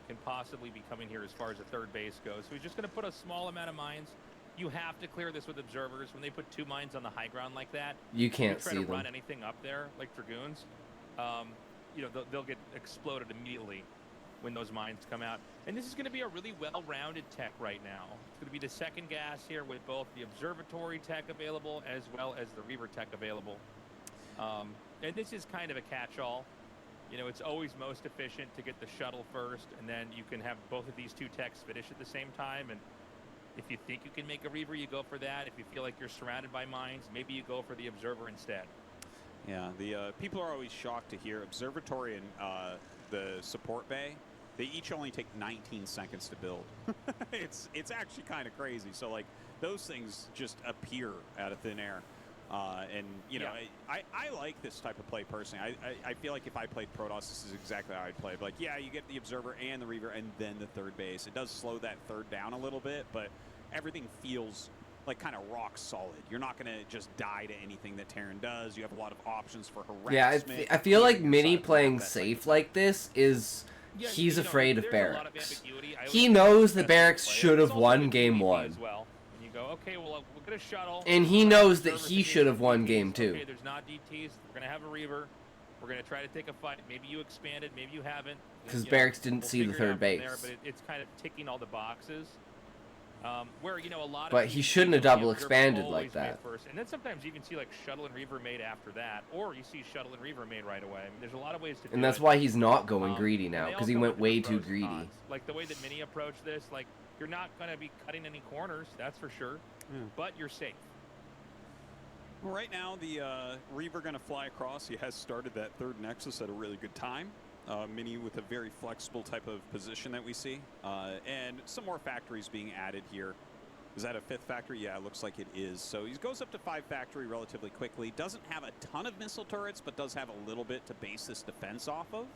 can possibly be coming here as far as the third base goes. So he's just going to put a small amount of mines. You have to clear this with observers. When they put 2 mines on the high ground like that, you can't try see to them. run anything up there like Dragoons. You know, they'll get exploded immediately when those mines come out. And this is going to be a really well-rounded tech right now. It's going to be the second gas here with both the observatory tech available as well as the reaver tech available. And this is kind of a catch-all. You know, it's always most efficient to get the shuttle first, and then you can have both of these 2 techs finish at the same time. And if you think you can make a reaver, you go for that. If you feel like you're surrounded by mines, maybe you go for the observer instead. Yeah, the people are always shocked to hear observatory and the support bay, they each only take 19 seconds to build. it's actually kind of crazy. So, like, those things just appear out of thin air. And, you know, yeah. I like this type of play personally. I feel like if I played Protoss, this is exactly how I'd play. Like, yeah, you get the observer and the reaver and then the third base. It does slow that third down a little bit, but everything feels like kind of rock solid. You're not going to just die to anything that Terran does. You have a lot of options for harassment. Yeah, I feel like Mini playing safe like this is... Yeah, he's afraid of Barracks. He knows that Barracks should have won game 1. As well. And you go, okay, well, we'll get a shuttle. And he knows that he should have won game 2. Okay, there's not DTs. We're going to have a reaver. We're going to try to take a fight. Maybe you expanded. Maybe you haven't. Because Barracks didn't see the third base. There, but it's kind of ticking all the boxes. Where, you know, a lot of... But he shouldn't have double expanded like that. First. And then sometimes you even see, like, Shuttle and Reaver made after that. Or you see Shuttle and Reaver made right away. I mean, there's a lot of ways to do it. And that's why he's not going greedy now, because he went way too greedy. Like, the way that Mini approached this, like, you're not going to be cutting any corners, that's for sure. Yeah. But you're safe. Well, right now, the Reaver going to fly across. He has started that third Nexus at a really good time. Mini with a very flexible type of position that we see. And some more factories being added here. Is that a 5th factory? Yeah, it looks like it is. So he goes up to 5 factory relatively quickly. Doesn't have a ton of missile turrets, but does have a little bit to base this defense off of.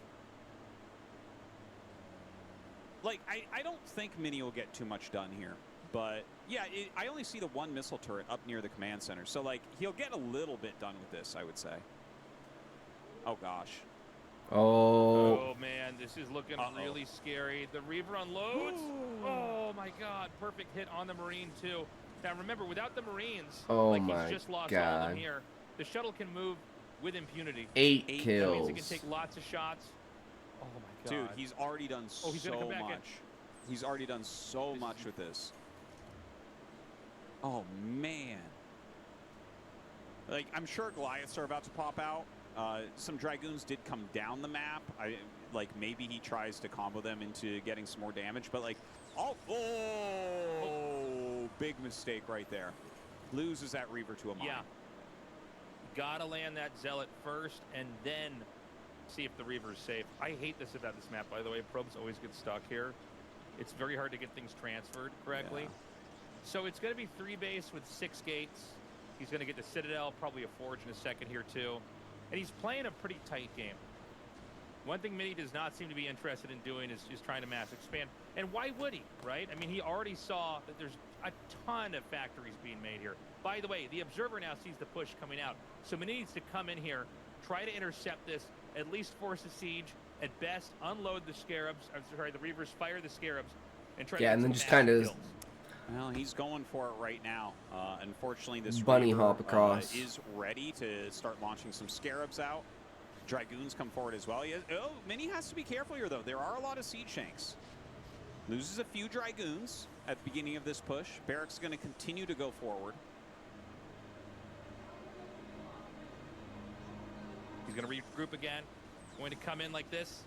Like, I don't think Mini will get too much done here. But, yeah, I only see the 1 missile turret up near the command center. So, like, he'll get a little bit done with this, I would say. Oh, gosh. Oh, man, this is looking really scary. The Reaver unloads. Oh, my God. Perfect hit on the Marine, too. Now, remember, without the Marines, he's just lost all of them here. The shuttle can move with impunity. 8 kills. That means he can take lots of shots. Oh, my God. Dude, he's already done so much. He's already done so much with this. Oh, man. Like, I'm sure Goliaths are about to pop out. Some Dragoons did come down the map. Like, maybe he tries to combo them into getting some more damage, but, like, big mistake right there. Loses that Reaver to a mine. Yeah. Gotta land that Zealot first, and then see if the Reaver's safe. I hate this about this map, by the way. Probes always get stuck here. It's very hard to get things transferred correctly. Yeah. So it's going to be 3 base with 6 gates. He's going to get the Citadel, probably a Forge in a second here, too. And he's playing a pretty tight game. One thing Mini does not seem to be interested in doing is trying to mass expand. And why would he, right? I mean, he already saw that there's a ton of factories being made here. By the way, the observer now sees the push coming out. So Mini needs to come in here, try to intercept this, at least force a siege, at best unload the Scarabs, I'm sorry, the Reavers, fire the Scarabs, and try to get and then some just kind of kills. Well, he's going for it right now. Unfortunately, this bunny Reaver, hop across. Is ready to start launching some Scarabs out. Dragoons come forward as well. Mini has to be careful here, though. There are a lot of siege tanks. Loses a few Dragoons at the beginning of this push. Barracks is going to continue to go forward. He's going to regroup again. Going to come in like this.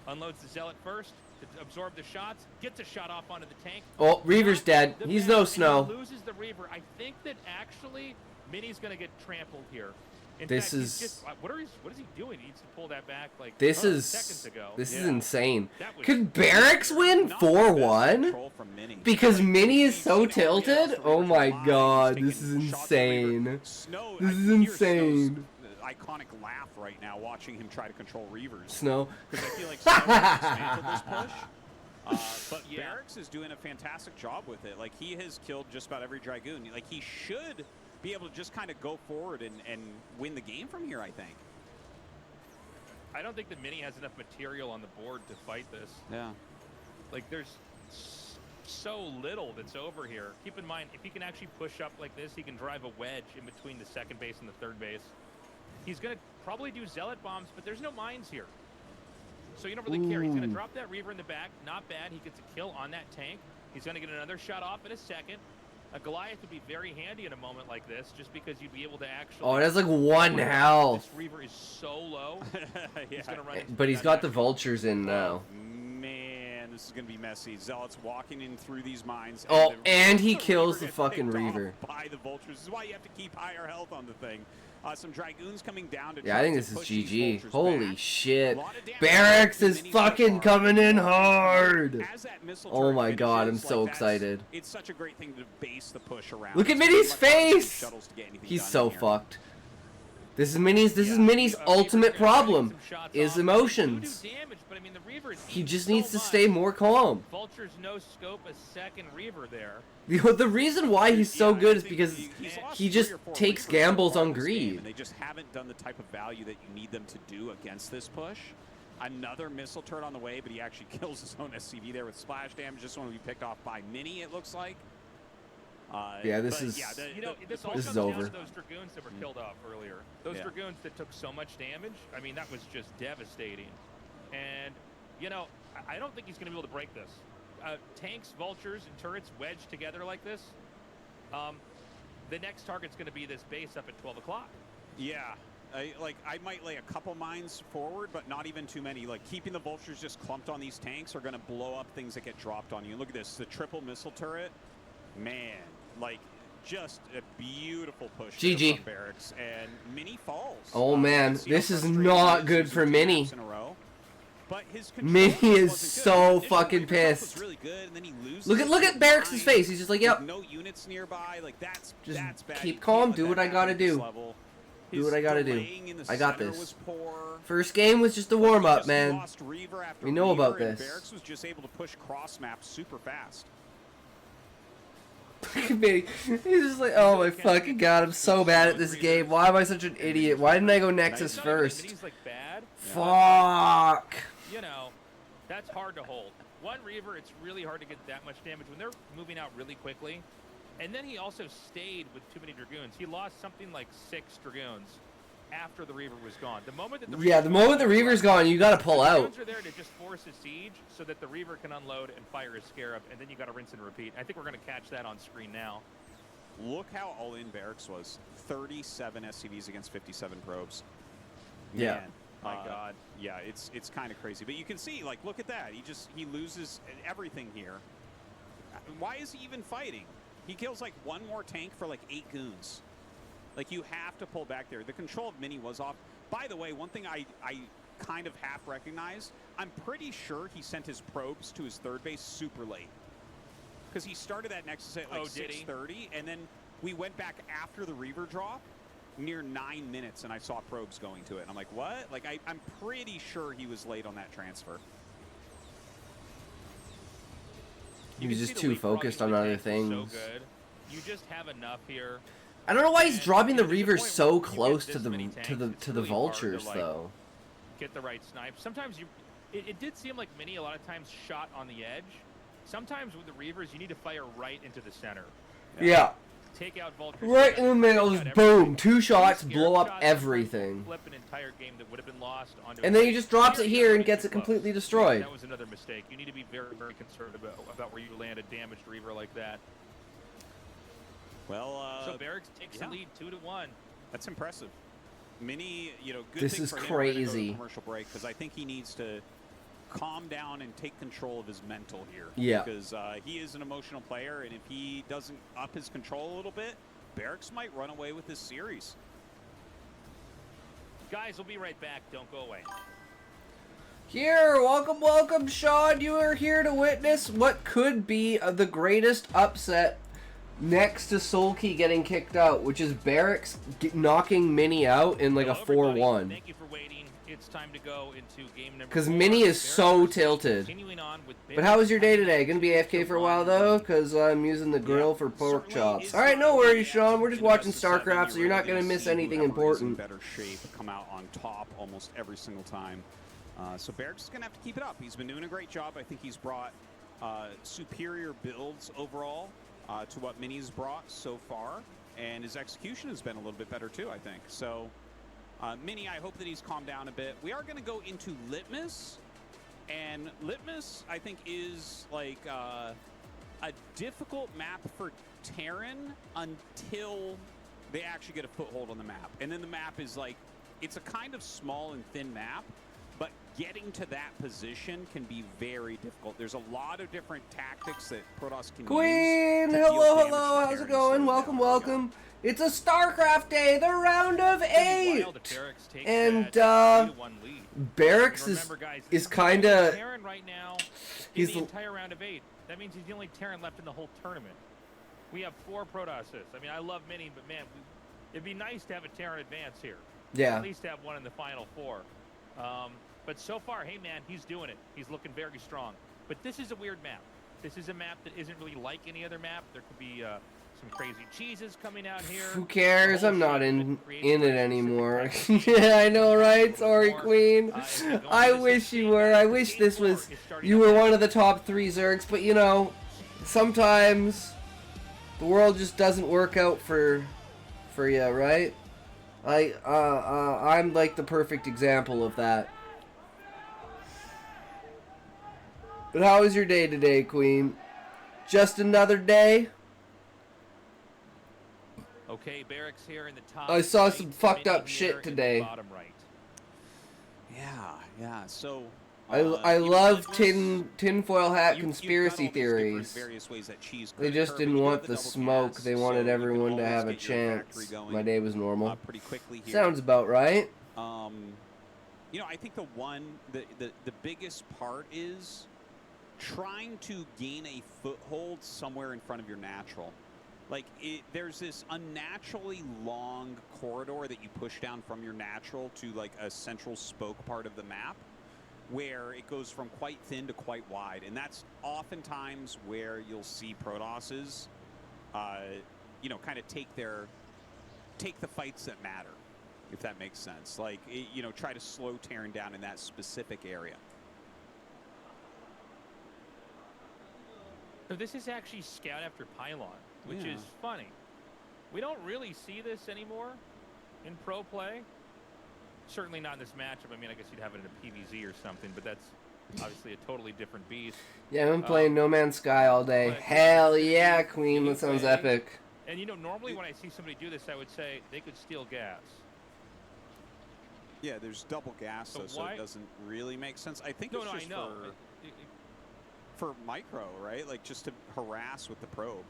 Unloads the Zealot first to absorb the shots. Gets a shot off onto the tank. Oh, Reaver's dead. He's no Snow. He loses the Reaver. I think that actually Mini's going to get trampled here. In This fact, is- he's just, what is he doing? He needs to pull that back like This is seconds ago. this is Yeah. insane. That was Could Barracks win Not the best 4-1? control from Mini. Because Mini is He's so seen all the tilted? else, the Oh Reaver's my alive, god, he's this is taking shots at the Reaver. insane. Snow, This I is hear Snow's, insane. iconic laugh right now watching him try to control Reavers. Snow. Because I feel like Snow has dismantled this push. But Yeah. Barracks is doing a fantastic job with it. Like, he has killed just about every Dragoon. Like, he should be able to just kind of go forward and win the game from here, I think. I don't think that Mini has enough material on the board to fight this. Yeah. Like, there's so little that's over here. Keep in mind, if he can actually push up like this, he can drive a wedge in between the second base and the third base. He's going to probably do Zealot bombs, but there's no mines here. So you don't really care. He's going to Ooh. drop that Reaver in the back. Not bad. He gets a kill on that tank. He's going to get another shot off in a second. A Goliath would be very handy in a moment like this, just because you'd be able to actually... Oh, it has like 1 health. This Reaver is so low. He's going to run... But he's got the vultures in now. Man, this is going to be messy. Zealots walking in through these mines. Oh, the- and he the kills the gets fucking picked off Reaver. By the vultures. This is why you have to keep higher health on the thing. Some Dragoons coming down to Yeah, I try think to this is push these GG. vultures Holy back. shit. A lot of damage Barracks to is Mini so fucking far. coming in hard. As that missile Oh turret my god, I'm finishes, so like, that's- excited. It's such a great thing to base the push around. Look at It's gonna Mini's be much harder for these face! shuttles to get anything He's done so in here. fucked. This is Mini's ultimate problem is emotions. Damage, but I mean, the Reaver is He just so needs to much. stay more calm. Vultures no scope a second Reaver there. The reason why he's so Yeah, I good is think because he's lost he 3 just or 4 takes Reavers so gambles far on this game, greed. and they just haven't done the type of value that you need them to do against this push. Another missile turret on the way, but he actually kills his own SCV there with splash damage. This one will be picked off by Mini, it looks like. Yeah, this but is- yeah, You know, this all This comes is down over. to those Dragoons that were killed off earlier. Those Yeah. Dragoons that took so much damage, I mean, that was just devastating. And, you know, I don't think he's going to be able to break this. Tanks, vultures, and turrets wedged together like this, the next target's going to be this base up at 12 o'clock. Yeah. I might lay a couple mines forward, but not even too many. Like, keeping the vultures just clumped on these tanks are going to blow up things that get dropped on you. Look at this, the triple missile turret. Man, like, just a beautiful push there GG. from Barracks, and Mini falls. Oh, man, you can see this how is frustrating not it is good losing for 2 Mini. maps in a row. But his control Mini just is wasn't good. so Initially, fucking Reaver was pissed. really good, and then he loses Look it at to Barracks' mine face. He's just like, with yep. no units nearby. Like, that's Just bad. keep You calm, can't let do that what I happen gotta at this do. level. Do His what I gotta do. delaying in the I got center this. was poor. First game was just a warm up, man. Lost Reaver after We know Reaver, about and this. Barracks was just able to push cross maps super fast. Look at me. He's just like, oh my fucking god, I'm so bad at this game. Why am I such an idiot? Why didn't I go Nexus It's not even that first? Mini's, like, bad. Fuck. You know, that's hard to hold. One Reaver, it's really hard to get that much damage when they're moving out really quickly. And then he also stayed with too many Dragoons. He lost something like 6 Dragoons after the Reaver was gone. The moment that the Yeah, the moment the Reaver's gone, you gotta pull out. Dragoons are there to just force a siege so that the Reaver can unload and fire his Scarab, and then you got to rinse and repeat. I think we're going to catch that on screen now. Look how all-in Barracks was. 37 SCVs against 57 probes. Yeah. Man, My God. Yeah, it's kind of crazy. But you can see, like, look at that. He loses everything here. Why is he even fighting? He kills, like, 1 more tank for, like, 8 goons. Like, you have to pull back there. The control of Mini was off. By the way, one thing I kind of half recognized, I'm pretty sure he sent his probes to his third base super late. Because he started that Nexus at, like, Oh, did he? 6:30, and then we went back after the Reaver drop, near 9 minutes, and I saw probes going to it. And I'm like, what? Like, I'm pretty sure he was late on that transfer. He was can just see the too focused on leapfrogging other with the tanks is things. So good. You just have enough here. I don't know why he's And, dropping the there's a Reavers point so where you get close to this the many tanks, it's the really hard vultures to, like, though. get the right snipe. Sometimes it did seem like Mini a lot of times shot on the edge. Sometimes with the Reavers, you need to fire right into the center. Yeah. Take out vultures. Right in the middle, take out just boom, everything. 2 shots, Scared blow up shots sometimes everything. Flip an entire game that would have been lost onto And a then he tank. just drops it here you're and gets too it completely close. destroyed. That was another mistake. You need to be very, very concerned about where you land a damaged Reaver like that. Well, So Barracks takes the lead 2-1. That's impressive. Mini, you know, good This thing is for him. We're gonna go to crazy. commercial break because I think he needs to calm down and take control of his mental here. Yeah. Because he is an emotional player, and if he doesn't up his control a little bit, Barracks might run away with this series. Guys, we'll be right back. Don't go away. Here, welcome, Sean. You are here to witness what could be the greatest upset next to Sulky getting kicked out, which is Barracks knocking Mini out in like Hello, a 4-1. everybody. Thank you for waiting. It's time to go into game number 4. Because Mini is so Barracks tilted. continuing on with But how was your day today? Gonna be AFK for a while though? Because I'm using the grill for pork chops. Alright, no worries, Sean. We're just watching Starcraft, so you're not gonna miss anything important. Better shape, come out on top almost every single time. So Barracks is gonna have to keep it up. He's been doing a great job. I think he's brought superior builds overall to what Mini's brought so far, and his execution has been a little bit better too, I think. So Mini, I hope that he's calmed down a bit. We are going to go into Litmus, and Litmus, I think, is like a difficult map for Terran until they actually get a foothold on the map. And then the map is like, it's a kind of small and thin map, but getting to that position can be very difficult. There's a lot of different tactics that Protoss can Queen, use. to deal damage to hello, how's Terran it and going? slow Welcome, down. welcome. It's a Starcraft day, the round of 8. Wild if Barracks takes And that 3-1 lead. Barracks And remember, guys, is he's kind the only of Terran right now in he's the entire round of 8. That means he's the only Terran left in the whole tournament. We have 4 Protosses. I mean, I love Mini, but man, it'd be nice to have a Terran advance here. yeah. At least have one in the final 4. But so far, hey man, he's doing it. He's looking very strong. But this is a weird map. This is a map that isn't really like any other map. There could be some crazy cheeses coming out here. Who cares? I'm not in it anymore. Yeah, I know, right? Sorry, Queen. I wish you were. I wish this was you were one of the top 3 Zergs, but you know, sometimes the world just doesn't work out for you, right? I'm like the perfect example of that. But how was your day today, Queen? Just another day? Okay, Barracks here in the top. I saw right, some fucked Mini up here shit in the today. bottom right. Yeah. So I you know, love Litmus- tinfoil hat You've got conspiracy all these different theories. various ways that cheese They could just occur, didn't but you want have the double smoke. gas, They so wanted you can everyone to always have a get your factory chance. going, My day was normal. pretty quickly here. Sounds about right. You know, I think the biggest part is trying to gain a foothold somewhere in front of your natural. Like, there's this unnaturally long corridor that you push down from your natural to, like, a central spoke part of the map where it goes from quite thin to quite wide. And that's oftentimes where you'll see Protosses, you know, kind of take the fights that matter, if that makes sense. Like, you know, try to slow Terran down in that specific area. So this is actually scout after pylon, which Yeah. is funny. We don't really see this anymore in pro play. Certainly not in this matchup. I mean, I guess you'd have it in a PVZ or something, but that's obviously a totally different beast. Yeah, I've been playing No Man's Sky all day. Hell yeah, Queen. That sounds epic. And you know, normally when I see somebody do this, I would say they could steal gas. Yeah, there's double gas, So though, so why- it doesn't really make sense. I think No, it's no, I just know. for micro, right? Like, just to harass with the probe.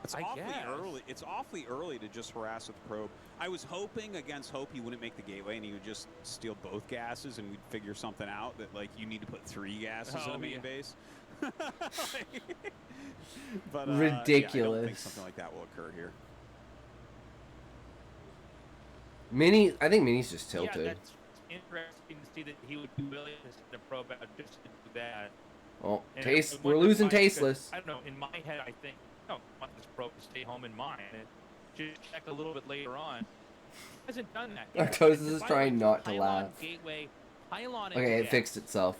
It's I awfully guess. early. It's awfully early to just harass with the probe. I was hoping against hope he wouldn't make the gateway and he would just steal both gases and we'd figure something out that, like, you need to put 3 gases in Oh, a main yeah. base. But Ridiculous. Yeah, I don't think something like that will occur here. I think Mini's just tilted. Yeah, that's interesting to see that he would be willing to send a probe out just to do that. Oh, And taste. I We're wonder losing why, because, tasteless. I don't know. In my head, I think, no, I want this probe to stay home in mine. And just check a little bit later on. He hasn't done that yet. Artosis And is by the trying way, not to pylon, laugh. gateway, pylon is Okay, it dead, fixed itself.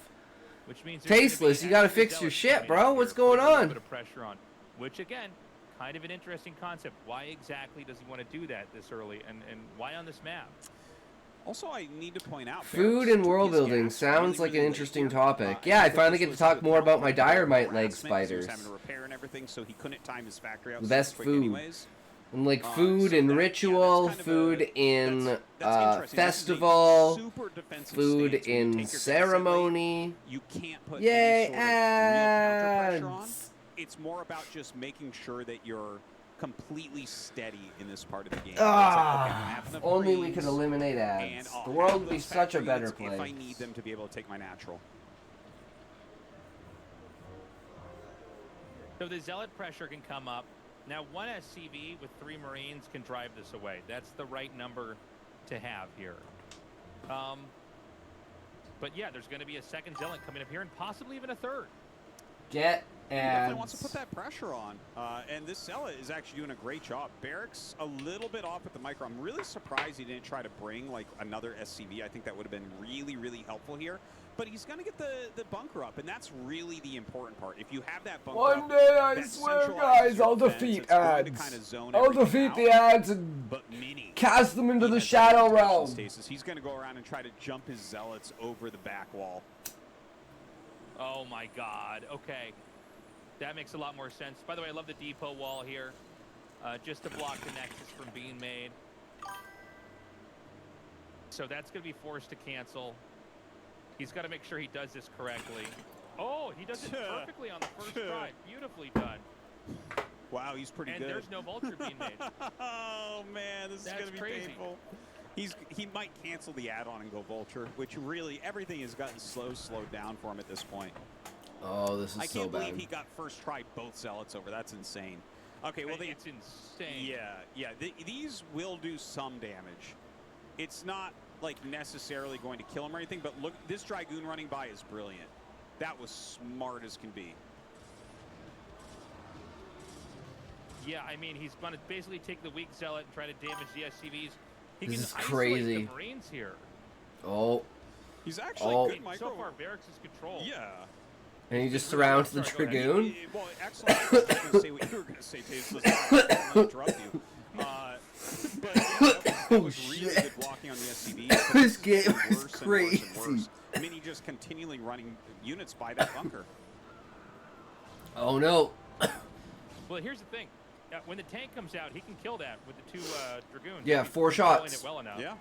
which means there's gonna be Tasteless, you gotta extra fix your zealots shit, coming bro. in What's here, going putting a little on? bit of pressure on, which again, kind of an interesting concept. Why exactly does he want to do that this early, and why on this map? Also, I need to point out, Food Barracks and took world his building gas sounds really, like really an late interesting here. topic. I Yeah, I think finally this get to was talk more account about for my the Dynamite leg harassment, 'cause he was spiders. having to repair and everything, so he couldn't time his factory out The super best quick food. anyways. And like food So in that- yeah, ritual, that's kind of food in that's interesting. This is a festival, super defensive food stance. When you in take your gas in late, ceremony. you can't put Yay, any sort of real counter pressure on. ads! It's more about just making sure that you're completely steady in this part of the game. Ah, It's like, okay, if only we freeze, could eliminate and ads. I'll The world have would be those such a factory better units place. if I need them to be able to take my natural. So the zealot pressure can come up. Now, one SCV with 3 Marines can drive this away. That's the right number to have here. But yeah, there's going to be a second zealot coming up here, and possibly even a third. Get He definitely wants to ads. put that pressure on. And this zealot is actually doing a great job. Barracks a little bit off with the micro. I'm really surprised he didn't try to bring like another SCV. I think that would have been really, really helpful here. But he's going to get the bunker up, and that's really the important part. If you have that bunker One up, day, I that swear, centralizes guys, your I'll defense, defeat it's going to ads. kinda zone I'll everything defeat out. the ads and But Mini, cast them into he the has Shadow that Realm. stasis. He's going to go around and try to jump his zealots over the back wall. Oh my God. Okay. That makes a lot more sense. By the way, I love the depot wall here. Just to block the Nexus from being made. So that's going to be forced to cancel. He's got to make sure he does this correctly. Oh, he does it perfectly on the first try. Beautifully done. Wow, he's pretty And good. there's no vulture being made. Oh man, this is That's gonna be crazy. painful. He might cancel the add-on and go vulture, which really everything has gotten slowed down for him at this point. Oh, this is I so can't believe bad. he got first try both zealots over. That's insane. Okay, well It's insane. yeah. These will do some damage. It's not like necessarily going to kill him or anything, but look, this Dragoon running by is brilliant. That was smart as can be. Yeah, I mean, he's going to basically take the weak zealot and try to damage the SCVs. He This can is isolate crazy. the Marines here. Oh, He's actually Oh. good micro. So far, Barracks is control. Yeah. and he just surrounds the Sorry, go ahead. Dragoon. Well, excellent. I was going to say what you were going to say, Tasteless. I don't wanna interrupt you. But yeah, that was really shit. good blocking on the SCV. but This is game getting is worse and worse and crazy. worse. Mini just continually running units by that bunker. Oh no. Well, here's the thing. When the tank comes out, he can kill that with the 2 Dragoons. Yeah, He's 4 controlling shots. It well enough. Yeah.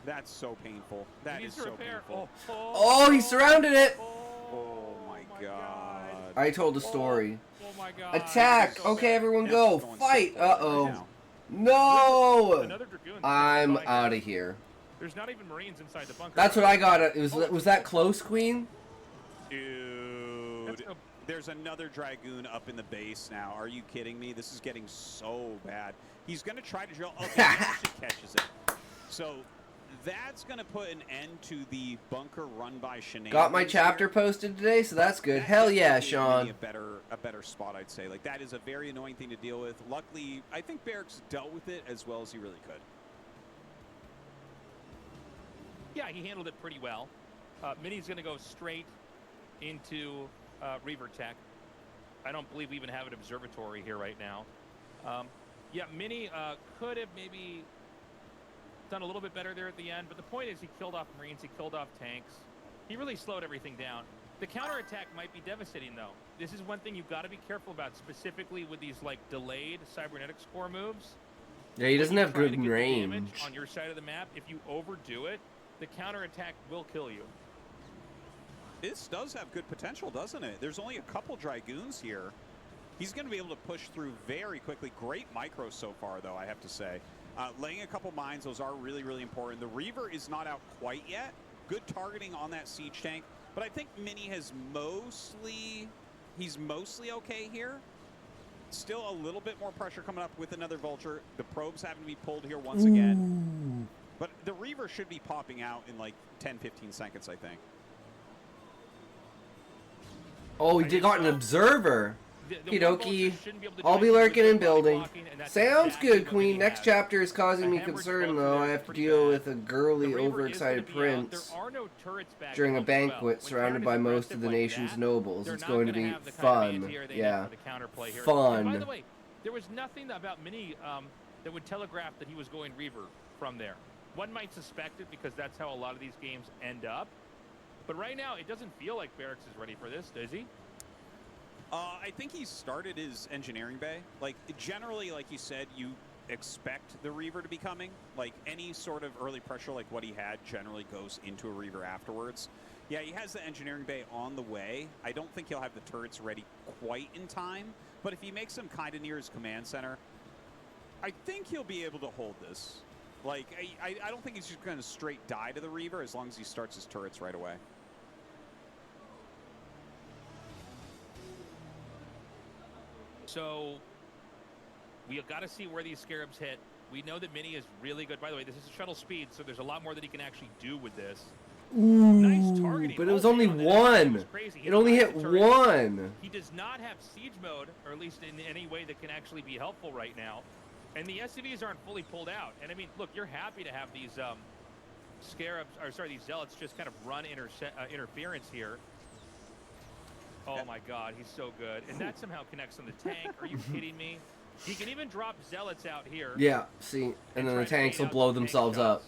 That's so painful. That He is needs to so repair. painful. Oh, he surrounded it. Oh my god. I told a story. Oh my God. Attack. So Okay, bad. everyone Yeah, go. it's going so Fight. bad right Uh-oh. now. No. Another Dragoon. I'm By here. out of here. There's not even Marines inside the bunker. That's what I got. Was that close, Queen? Dude. That's a- There's another Dragoon up in the base now. Are you kidding me? This is getting so bad. He's going to try to drill. Oh, he actually catches it. So that's going to put an end to the bunker run by shenanigans. Got my chapter here. posted today, so that's good. That Hell yeah, definitely gave me Sean. a better spot, I'd say. Like, that is a very annoying thing to deal with. Luckily, I think Barracks dealt with it as well as he really could. Yeah, he handled it pretty well. Mini's going to go straight into Reaver Tech. I don't believe we even have an observatory here right now. Yeah, Mini could have maybe done a little bit better there at the end, but the point is he killed off Marines, he killed off tanks. He really slowed everything down. The counterattack might be devastating, though. This is one thing you've got to be careful about, specifically with these like delayed cybernetics core moves. Yeah, he doesn't have Try to good get the damage range. on your side of the map. If you overdo it, the counterattack will kill you. This does have good potential, doesn't it? There's only a couple Dragoons here. He's going to be able to push through very quickly. Great micro so far, though, I have to say. Laying a couple mines, those are really, really important. The Reaver is not out quite yet. Good targeting on that siege tank. But I think Mini has he's mostly okay here. Still a little bit more pressure coming up with another Vulture. The probes having to be pulled here once again. But the Reaver should be popping out in like 10, 15 seconds, I think. Oh, he did got an observer. Okie I'll be lurking and building. Sounds good, Queen. Next chapter is causing me concern, though. I have to deal with a girly, overexcited prince during a banquet surrounded by most of the nation's nobles. It's going to be fun. Yeah. Fun. By the way, there was nothing about Mini that would telegraph that he was going Reaver from there. One might suspect it because that's how a lot of these games end up. But right now, it doesn't feel like Barracks is ready for this, does he? I think he started his engineering bay. Like, generally, like you said, you expect the Reaver to be coming. Like, any sort of early pressure like what he had generally goes into a Reaver afterwards. Yeah, he has the engineering bay on the way. I don't think he'll have the turrets ready quite in time. But if he makes them kind of near his command center, I think he'll be able to hold this. Like, I don't think he's just going to straight die to the Reaver as long as he starts his turrets right away. So we got to see where these Scarabs hit. We know that Mini is really good. By the way, this is a shuttle speed, so there's a lot more that he can actually do with this. Ooh, Nice targeting. but it was only one. It only hit one. He does not have siege mode, or at least in any way that can actually be helpful right now. And the SCVs aren't fully pulled out. And I mean, look, you're happy to have these Scarabs, or sorry, these Zealots just kind of run interference here. Oh my God, he's so good. And that somehow connects on the tank. Are you kidding me? He can even drop Zealots out here. Yeah, see, and then the tanks will blow themselves up.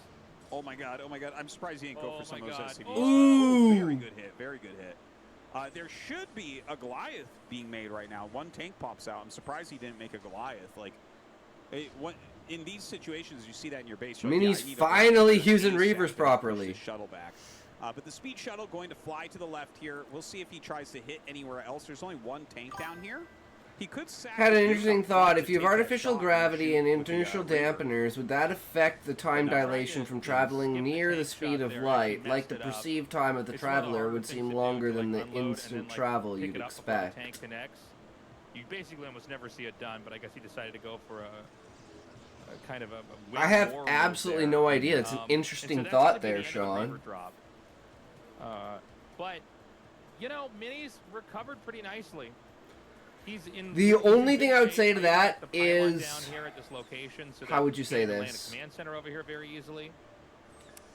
Oh my God, oh my God. I'm surprised he didn't go for some of those SCVs. Ooh. Very good hit, very good hit. There should be a Goliath being made right now. One tank pops out. I'm surprised he didn't make a Goliath. Like, in these situations, you see that in your base. Mini's finally using Reavers properly. Shuttle back. But the speed shuttle going to fly to the left here. We'll see if he tries to hit anywhere else. There's only one tank down here. He could had an interesting thought. If you have artificial gravity and inertial dampeners, would that affect the time dilation from traveling near the speed of light? Like the perceived time of the traveler would seem longer than the instant travel you'd expect. Tank connects. You basically almost never see it done, but I guess he decided to go for a kind of a I have absolutely no idea. It's an interesting thought there, Sean. But, you know, Mini's recovered pretty nicely. He's in the only thing I would say to that is, down here at this location, so how would you say land this? a command center over here very easily.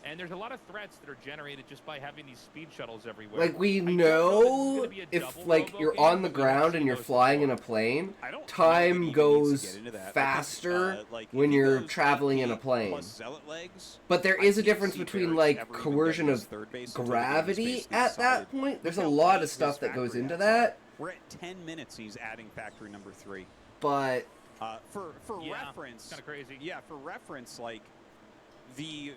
And there's a lot of threats that are generated just by having these speed shuttles everywhere. Like, we know if, like, you're on the ground and you're flying in a plane, time goes faster when you're traveling in a plane. But there is a difference between, like, coercion of gravity at that point. There's a lot of stuff that goes into that. We're at 10 minutes. He's adding factory number 3. But for reference, kind of crazy. Yeah, for reference, like the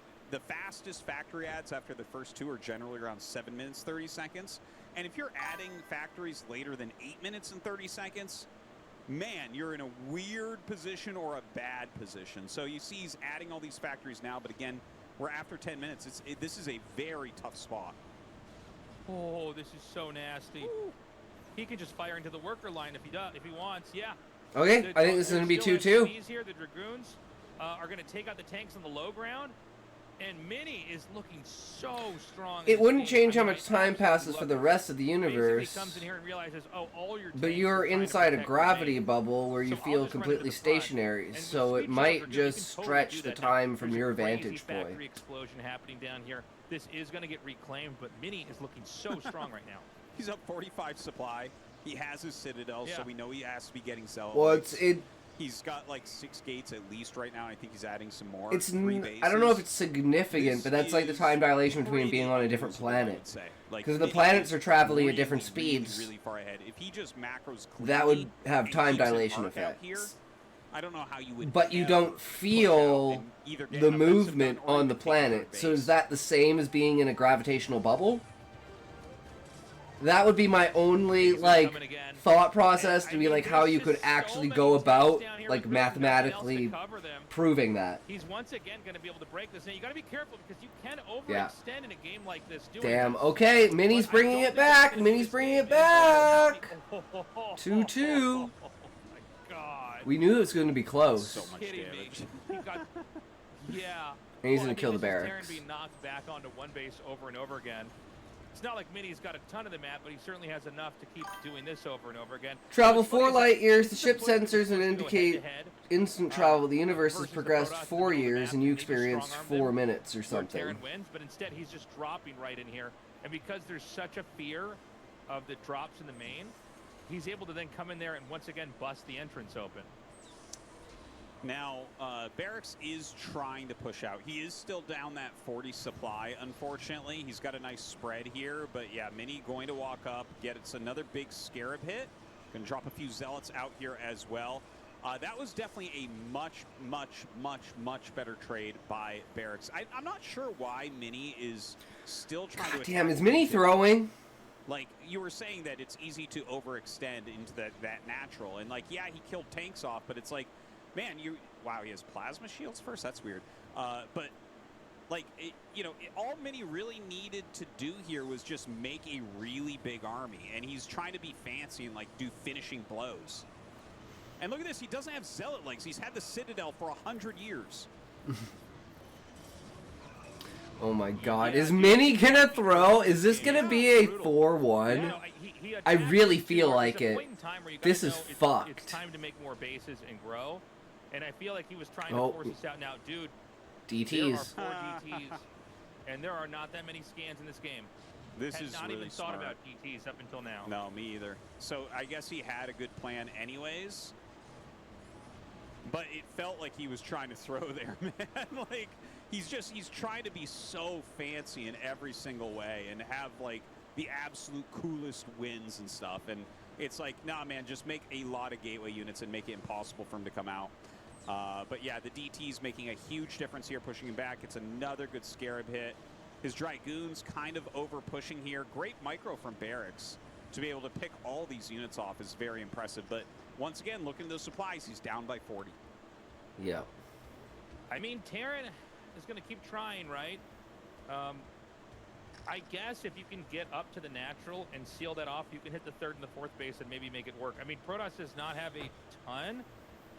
fastest factory adds after the first 2 are generally around 7 minutes 30 seconds. And if you're adding factories later than 8 minutes and 30 seconds, man, you're in a weird position or a bad position. So you see he's adding all these factories now, but again, we're after 10 minutes. This is a very tough spot. Oh, this is so nasty. Ooh. He can just fire into the worker line if he wants. Yeah. Okay, I think this is going to be 2-2. Here, the Dragoons are going to take out the tanks on the low ground. And Mini is looking so strong. It wouldn't change how much time passes for the rest of the universe. Comes in here and realizes, oh, all your but you're inside a gravity bubble where you feel completely stationary, so it might just stretch the time from your vantage point. Factory explosion happening down here. This is going to get reclaimed, but Mini is looking so strong right now. He's up 45 supply. He has his Citadel, so we know he has to be getting Zealot. Well, he's got like 6 gates at least right now. I think he's adding some more. I don't know if it's significant, but that's like the time dilation between being on a different planet. Because the planets are traveling at different speeds. Really far ahead. If he just macros cleanly, that would have time dilation effects. I don't know how you would. But you don't feel the movement on the planet. So is that the same as being in a gravitational bubble? That would be my only, like, thought process to be, like, how you could actually go about, like, mathematically proving that. He's once again going to be able to break this. And you got to be careful because you can overextend in a game like this. Damn. Okay, Mini's bringing it back. Mini's bringing it back. 2-2. Oh, my God. We knew it was going to be close. So much damage. Yeah. And he's going to kill the barracks. Terran being knocked back onto one base over and over again. It's not like Mini's got a ton of the map, but he certainly has enough to keep doing this over and over again. Travel What's funny 4 is that light years. The this is a ship push that was sensors and supposed to go indicate head-to-head, instant travel. The universe has versus the progressed Protoss in the 4 middle of the years, map, and you and he just experienced strong-armed 4 them, minutes or where something. Terran wins, but instead he's just dropping right in here. And because there's such a fear of the drops in the main, he's able to then come in there and once again bust the entrance open. Now, Barracks is trying to push out. He is still down that 40 supply, unfortunately. He's got a nice spread here, but yeah, Mini going to walk up, get it's another big Scarab hit. Going to drop a few Zealots out here as well. That was definitely a much, much, much, much better trade by Barracks. I'm not sure why Mini is still trying to Damn, attack is Mini throwing? Like, you were saying that it's easy to overextend into that natural. And, like, yeah, he killed tanks off, but it's like, man, wow, he has plasma shields first? That's weird. But, like, all Mini really needed to do here was just make a really big army. And he's trying to be fancy and, like, do finishing blows. And look at this. He doesn't have Zealot legs. He's had the Citadel for 100 years. Oh my god. Is Mini gonna throw? Is this gonna be a 4-1? I really feel like it. This is fucked. It's time to make more bases and grow. And I feel like he was trying to force us out. Now, dude, DTs. there are 4 DTs, and there are not that many scans in this game. This Had is not really even smart. thought about DTs up until now. No, me either. So I guess he had a good plan anyways. But it felt like he was trying to throw there, man. Like, he's trying to be so fancy in every single way and have, like, the absolute coolest wins and stuff. And it's like, nah, man, just make a lot of gateway units and make it impossible for him to come out. But yeah, the DT's making a huge difference here, pushing him back. It's another good Scarab hit. His Dragoons kind of over pushing here. Great micro from Barracks to be able to pick all these units off is very impressive. But once again, looking at those supplies, he's down by 40. Yeah. I mean, Terran is going to keep trying, right? I guess if you can get up to the natural and seal that off, you can hit the 3rd and the 4th base and maybe make it work. I mean, Protoss does not have a ton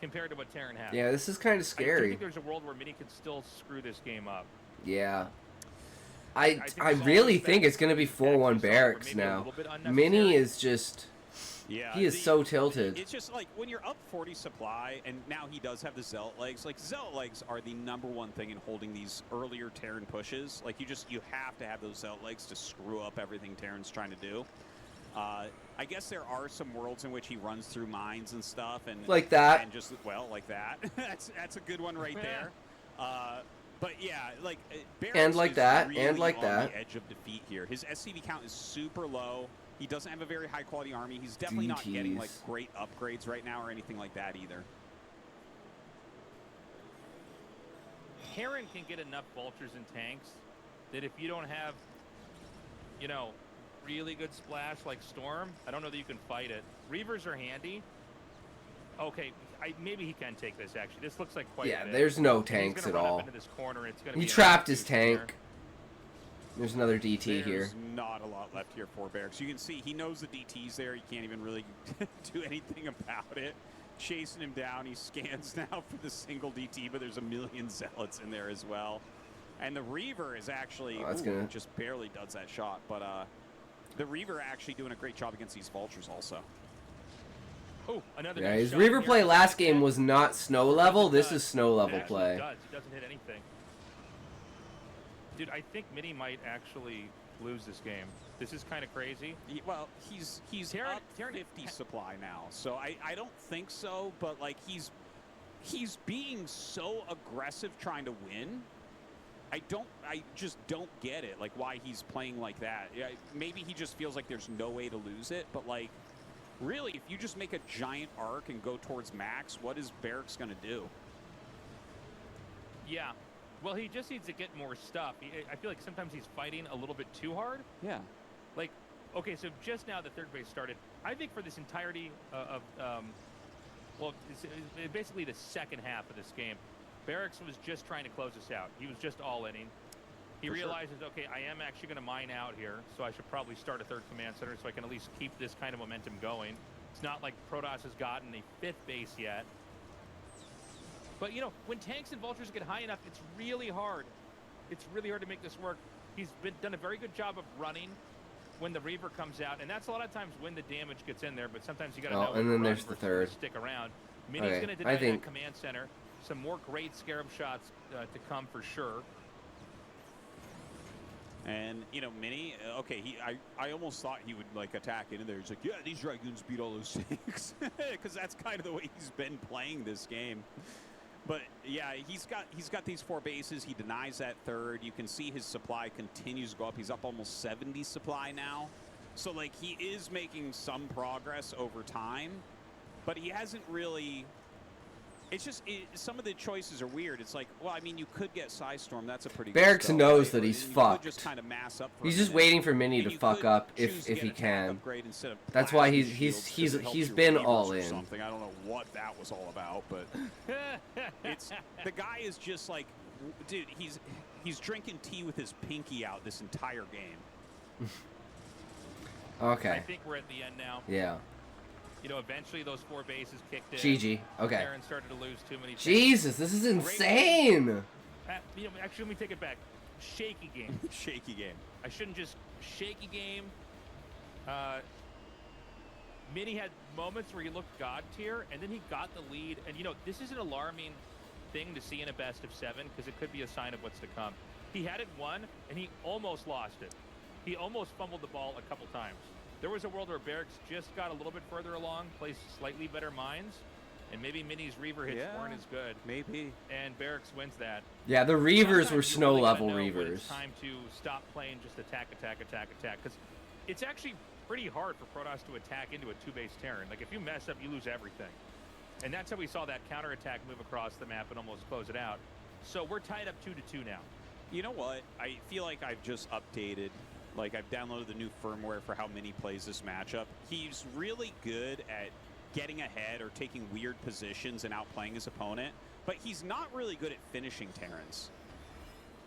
compared to what Terran has. Yeah, this is kind of I scary. think there's a world where Mini could still screw this game up. Yeah. I really think it's going to be 4-1 Barracks now. Mini is just... Yeah, he is so tilted. It's just like when you're up 40 supply, and now he does have the Zealot legs. Like, Zealot legs are the #1 thing in holding these earlier Terran pushes. Like, you have to have those Zealot legs to screw up everything Terran's trying to do. I guess there are some worlds in which he runs through mines and stuff, and like that, and just like that. that's a good one right there. But yeah, like Barracks and like that, really and like on that. The edge of defeat here. His SCV count is super low. He doesn't have a very high quality army. He's definitely not getting like great upgrades right now or anything like that either. Terran can get enough vultures and tanks that if you don't have, you know, really good splash like Storm, I don't know that you can fight it. Reavers are handy. Okay, maybe he can take this actually. This looks like quite a bit. There's no tanks at all. Into this corner. It's gonna he be trapped his tank. There's another DT here. There's not a lot left here for Barracks. You can see he knows the DT's there. He can't even really do anything about it. Chasing him down. He scans now for the single DT, but there's a million Zealots in there as well. And the Reaver is actually just barely does that shot. But the Reaver actually doing a great job against these Vultures also. Oh, another his Reaver play last game was not snow level. This is snow level play. He doesn't hit anything. Dude, I think Mini might actually lose this game. This is kind of crazy. Well, he's up 50 supply now, so I don't think so. But like he's being so aggressive trying to win. I just don't get it. Like why he's playing like that. Yeah, maybe he just feels like there's no way to lose it. But like, really, if you just make a giant arc and go towards max, what is Barracks gonna do? Yeah. Well, he just needs to get more stuff. I feel like sometimes he's fighting a little bit too hard. Yeah. Like, okay, so just now the 3rd base started. I think for this entirety of well, it's basically the second half of this game, Barracks was just trying to close us out. He was just all-inning. He realizes, okay, I am actually going to mine out here, so I should probably start a 3rd command center so I can at least keep this kind of momentum going. It's not like Protoss has gotten a 5th base yet. But, you know, when tanks and vultures get high enough, it's really hard. It's really hard to make this work. He's done a very good job of running when the Reaver comes out, and that's a lot of times when the damage gets in there, but sometimes you got to Oh, know. and when then to run there's the versus third. Stick around. Mini's Okay, going to deny I think- that command center. Some more great Scarab shots to come for sure. And, you know, Mini, okay, I almost thought he would, like, attack into there. He's like, yeah, these Dragoons beat all those things. Because that's kind of the way he's been playing this game. But, yeah, he's got these 4 bases. He denies that third. You can see his supply continues to go up. He's up almost 70 supply now. So, like, he is making some progress over time. But he hasn't really... It's just, some of the choices are weird. It's like, well, I mean, you could get Psystorm. That's a pretty good Barracks spell, knows right? that he's And you fucked. could just kind of mass up for He's a just minute. waiting for Mini And to you fuck could up choose if get he attack can. upgrade instead of That's why plasma he's shields 'cause it helps he's your been levers all or in. something. I don't know what that was all about, but it's the guy is just like, dude, he's drinking tea with his pinky out this entire game. Okay. I think we're at the end now. Yeah. You know, eventually those 4 bases kicked in. GG. Okay. Terran started to lose too many. Jesus, this is insane. You know, actually, let me take it back. Shaky game. Shaky game. I shouldn't just shaky game. Mini had moments where he looked god tier, and then he got the lead. And you know, this is an alarming thing to see in a best of 7 because it could be a sign of what's to come. He had it won, and he almost lost it. He almost fumbled the ball a couple times. There was a world where Barracks just got a little bit further along, placed slightly better mines, and maybe Mini's Reaver hits weren't as good. Maybe. And Barracks wins that. Yeah, the Reavers Sometimes were you snow really gotta level know when Reavers. It's time to stop playing just attack. Because it's actually pretty hard for Protoss to attack into a 2-base Terran. Like, if you mess up, you lose everything. And that's how we saw that counterattack move across the map and almost close it out. So we're tied up 2-2 now. You know what? I feel like I've just updated. Like, I've downloaded the new firmware for how Mini plays this matchup. He's really good at getting ahead or taking weird positions and outplaying his opponent, but he's not really good at finishing Terrans.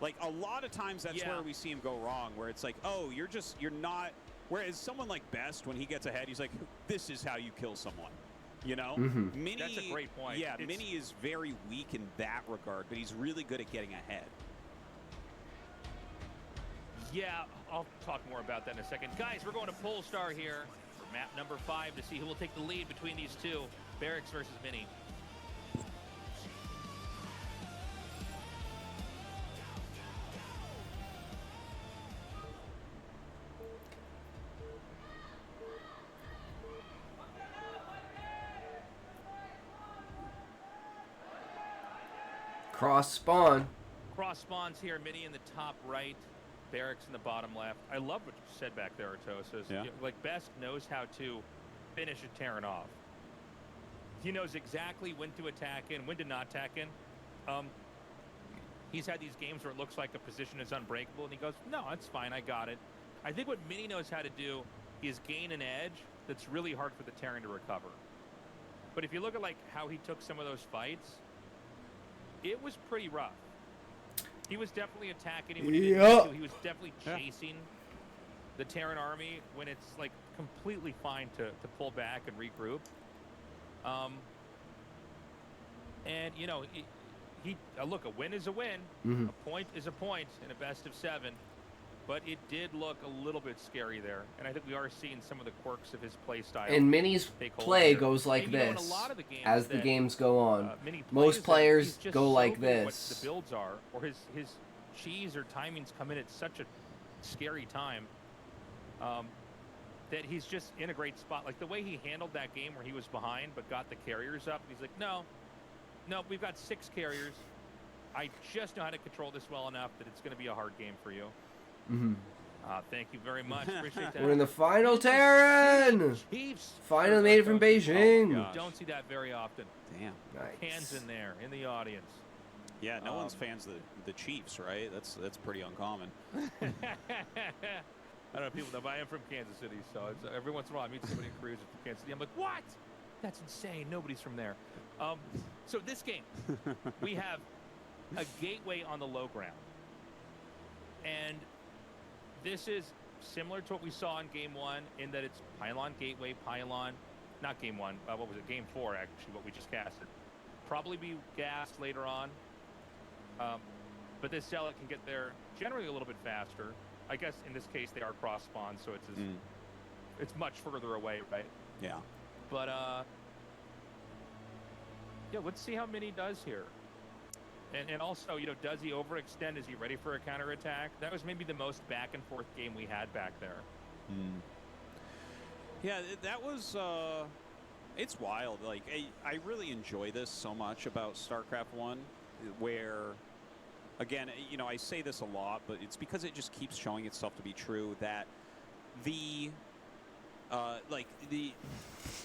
Like, a lot of times that's where we see him go wrong, where it's like, oh, you're not... Whereas someone like Best, when he gets ahead, he's like, this is how you kill someone. You know? Mini, That's a great point. Yeah, Mini is very weak in that regard, but he's really good at getting ahead. Yeah, I'll talk more about that in a second. Guys, we're going to Polestar here for map number 5 to see who will take the lead between these two. Barracks versus Mini. Cross spawn. Cross spawns here, Mini in the top right, Barracks in the bottom left. I love what you said back there, Artosis. Yeah. Like, Best knows how to finish a Terran off. He knows exactly when to attack in, when to not attack in. He's had these games where it looks like a position is unbreakable, and he goes, no, it's fine, I got it. I think what Mini knows how to do is gain an edge that's really hard for the Terran to recover. But if you look at, like, how he took some of those fights, it was pretty rough. He was definitely attacking him when he didn't need to. He was definitely chasing the Terran army when it's, like, completely fine to pull back and regroup. And, you know, look, a win is a win. A point is a point in a best of 7. But it did look a little bit scary there. And I think we are seeing some of the quirks of his play style. And Mini's play goes like and, you know, this in a lot of the games as the games go on. Mini Most plays players he's just go so like good at this. What the builds are, or his cheese or timings come in at such a scary time that he's just in a great spot. Like the way he handled that game where he was behind but got the carriers up. He's like, no, we've got 6 carriers. I just know how to control this well enough that it's going to be a hard game for you. Thank you very much. Appreciate that. We're in the final Terran! Chiefs. Finally made it from Beijing. Oh, Don't see that very often. Damn. Nice. Hands in there, in the audience. Yeah, no one's fans of the Chiefs, right? That's pretty uncommon. I don't know if people know, but I am from Kansas City, so it's, every once in a while I meet somebody who cruises from Kansas City. I'm like, what? That's insane. Nobody's from there. So this game, we have a gateway on the low ground. And this is similar to what we saw in Game 1 in that it's pylon, gateway, pylon. Not Game 1. What was it? Game 4, actually, what we just casted. Probably be gassed later on. But this zealot can get there generally a little bit faster. I guess in this case they are cross spawn, so it's much further away, right? Yeah. But yeah, let's see how Mini does here. And also, you know, does he overextend? Is he ready for a counterattack? That was maybe the most back and forth game we had back there. Yeah, that was it's wild. Like I really enjoy this so much about StarCraft 1, where again, you know, I say this a lot, but it's because it just keeps showing itself to be true that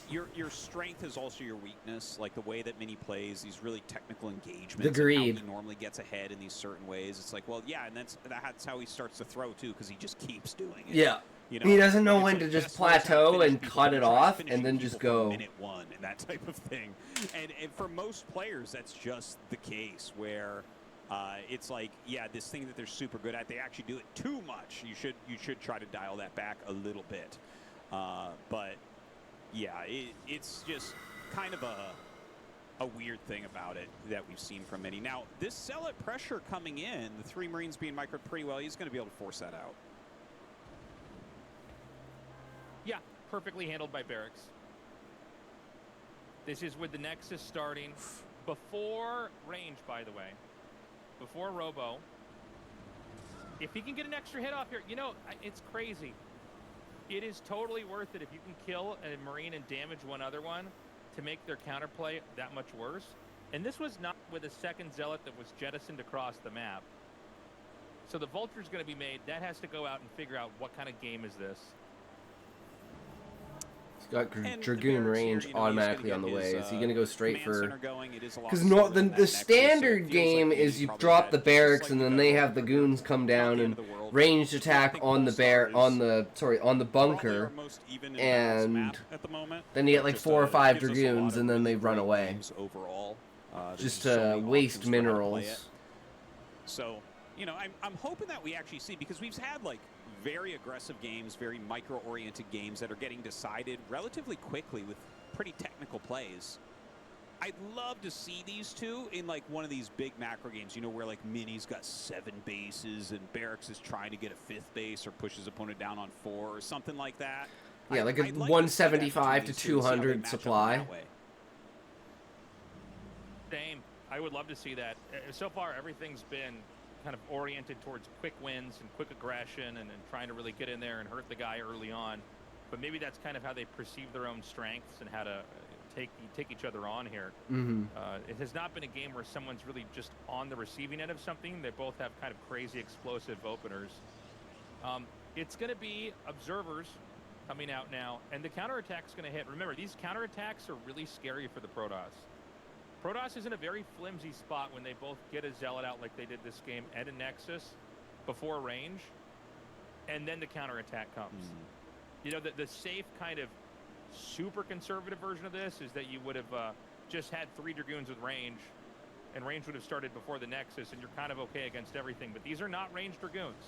your strength is also your weakness. Like the way that Mini plays, these really technical engagements. Agreed. And how he normally gets ahead in these certain ways. It's like, well, yeah, and that's how he starts to throw too, because he just keeps doing it. Yeah. You know, he doesn't know it's when like to just Jess knows how to plateau finish and people. cut He it tries off finishing and then people just from go. minute 1 and that type of thing. And for most players, that's just the case where it's like, yeah, this thing that they're super good at, they actually do it too much. You should try to dial that back a little bit. But yeah, it's just kind of a weird thing about it that we've seen from Mini. Now, this Zealot pressure coming in, the 3 Marines being microed pretty well, he's going to be able to force that out. Yeah, perfectly handled by Barracks. This is with the Nexus starting before range, by the way. Before Robo. If he can get an extra hit off here, you know, it's crazy. It is totally worth it if you can kill a Marine and damage one other one to make their counterplay that much worse. And this was not with a second Zealot that was jettisoned across the map. So the Vulture's going to be made. That has to go out and figure out what kind of game is this. He's got And Dragoon Barracks range here, you know, automatically he's on the gonna way. get Is he going to go straight command for... center going. It is a lot Because slower the than that Nexus, so it standard feels game like is Mini you probably drop had the just barracks and slightly then better they have the overview. goons come Not down the and end of the world. ranged I attack think on the Polestar is on the probably bunker, our most even and balanced and map at the moment. then you get like Just, 4 or 5 gives us a lot Dragoons of and then really they run great away. games overall. There's Just so to many waste options for how to play minerals. it. So, you know, I'm hoping that we actually see, because we've had like very aggressive games, very micro-oriented games that are getting decided relatively quickly with pretty technical plays. I'd love to see these two in like one of these big macro games, you know, where like Mini's got 7 bases and Barracks is trying to get a 5th base or push his opponent down on 4 or something like that. Yeah, like a I'd like to see that 175 to between these two and see how they 200 match up supply. that way. Same. I would love to see that. So far, everything's been kind of oriented towards quick wins and quick aggression and trying to really get in there and hurt the guy early on. But maybe that's kind of how they perceive their own strengths and how to take each other on here. It has not been a game where someone's really just on the receiving end of something. They both have kind of crazy explosive openers. It's going to be observers coming out now, and the counterattack's going to hit. Remember, these counterattacks are really scary for the Protoss. Protoss is in a very flimsy spot when they both get a Zealot out like they did this game and a Nexus before range, and then the counterattack comes. You know, the safe kind of super conservative version of this is that you would have just had 3 Dragoons with range, and range would have started before the Nexus, and you're kind of okay against everything. But these are not ranged Dragoons.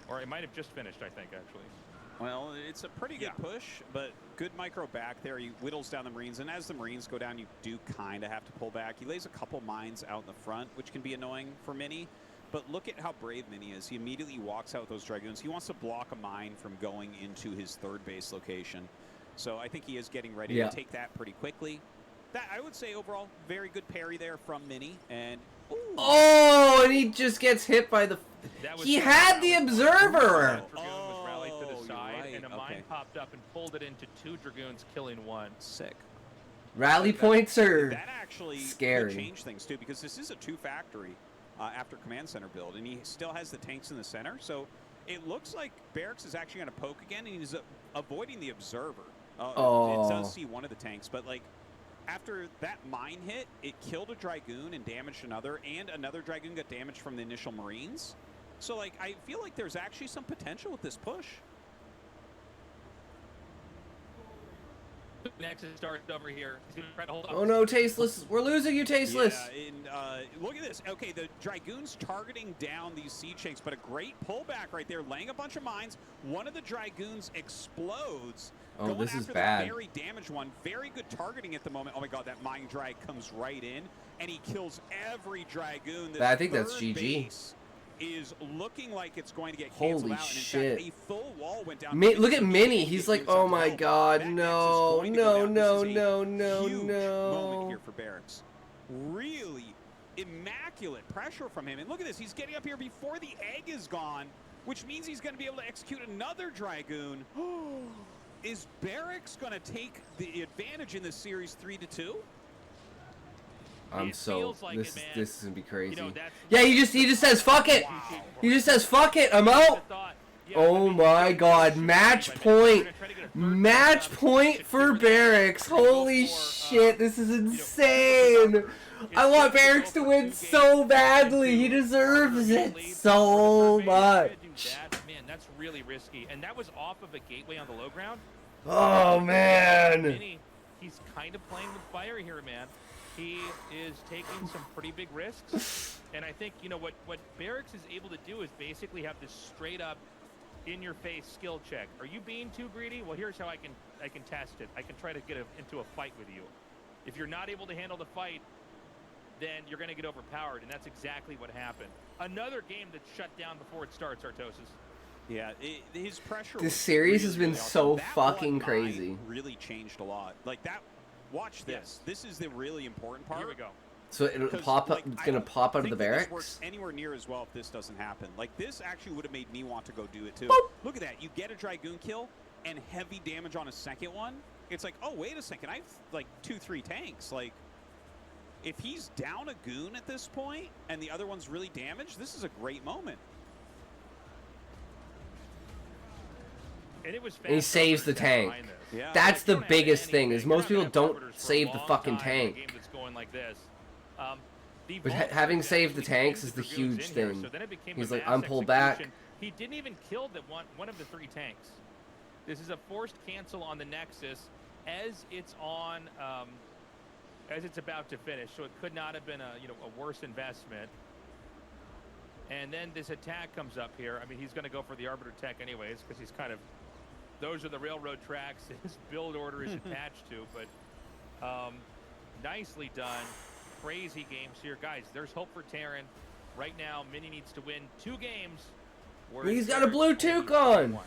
Or it might have just finished, I think, actually. Well, it's a pretty good push, but good micro back there. He whittles down the Marines, and as the Marines go down, you do kind of have to pull back. He lays a couple mines out in the front, which can be annoying for Mini. But look at how brave Mini is. He immediately walks out with those Dragoons. He wants to block a mine from going into his 3rd base location. So I think he is getting ready to take that pretty quickly. That, I would say, overall, very good parry there from Mini. And oh, and he just gets hit by the... He had the observer! Dragoon was rallied to the side, right. and a mine popped up and pulled it into 2 Dragoons, killing 1. Sick. Rally points are that actually scary. Could change things, too, because this is a 2-factory after Command Center build, and he still has the tanks in the center. So it looks like Barracks is actually going to poke again, and he's avoiding the observer. It does see one of the tanks, but, like, after that mine hit, it killed a Dragoon and damaged another, and another Dragoon got damaged from the initial Marines. So, like, I feel like there's actually some potential with this push. Nexus starts over here. He's going to try to hold up. Oh no, Tasteless. We're losing you, Tasteless. Yeah, and look at this. Okay, the Dragoons targeting down these siege tanks, but a great pullback right there, laying a bunch of mines. One of the Dragoons explodes. Oh, going this is after bad. The very damaged one. Very good targeting at the moment. Oh my god, that mine drag comes right in, and he kills every Dragoon. I think that's GG. Base is looking like it's going to get Holy canceled out. And in shit. fact, a full wall went down. Look at Minnie. He's like, oh my god, no, no, no, no, no, huge no. moment here for Barracks. Really immaculate pressure from him. And look at this. He's getting up here before the egg is gone, which means he's going to be able to execute another Dragoon. Is Barracks going to take the advantage in this series 3-2? I'm so like this is gonna be crazy. You know, yeah, he just says fuck it. He just says fuck it. I'm out. Oh my god, match point for Barracks. Holy shit, this is insane. I want Barracks to win so badly. He deserves it so much. Man, that's really risky, and that was off of a gateway on the low ground. Oh man. He's kind of playing with fire here, man. He is taking some pretty big risks, and I think, you know, what Barracks is able to do is basically have this straight up in-your-face skill check. Are you being too greedy? Well, here's how I can test it. I can try to get into a fight with you. If you're not able to handle the fight, then you're going to get overpowered, and that's exactly what happened. Another game that's shut down before it starts, Artosis. Yeah, his pressure. This series has been so that fucking one crazy. Really changed a lot. Like that. Watch this. This is the really important part. Here we go. So it'll pop up. It's gonna pop out of the Barracks. This works anywhere near as well if this doesn't happen. Like this actually would have made me want to go do it too. Boop. Look at that. You get a Dragoon kill and heavy damage on a second one. It's like, oh wait a second, I have like 2-3 tanks. Like, if he's down a goon at this point and the other one's really damaged, this is a great moment. And he saves the tank. Yeah. That's the biggest thing, is most people don't save the fucking tank. But having saved the tanks is the huge thing. He's like, I'm pulled back. He didn't even kill one of the 3 tanks. This is a forced cancel on the Nexus as it's on, as it's about to finish. So it could not have been a worse investment. And then this attack comes up here. I mean, he's going to go for the Arbiter Tech anyways, because he's kind of, those are the railroad tracks his build order is attached to. But nicely done. Crazy games here. Guys, there's hope for Terran. Right now, Mini needs to win 2 games. He's got a blue toque on.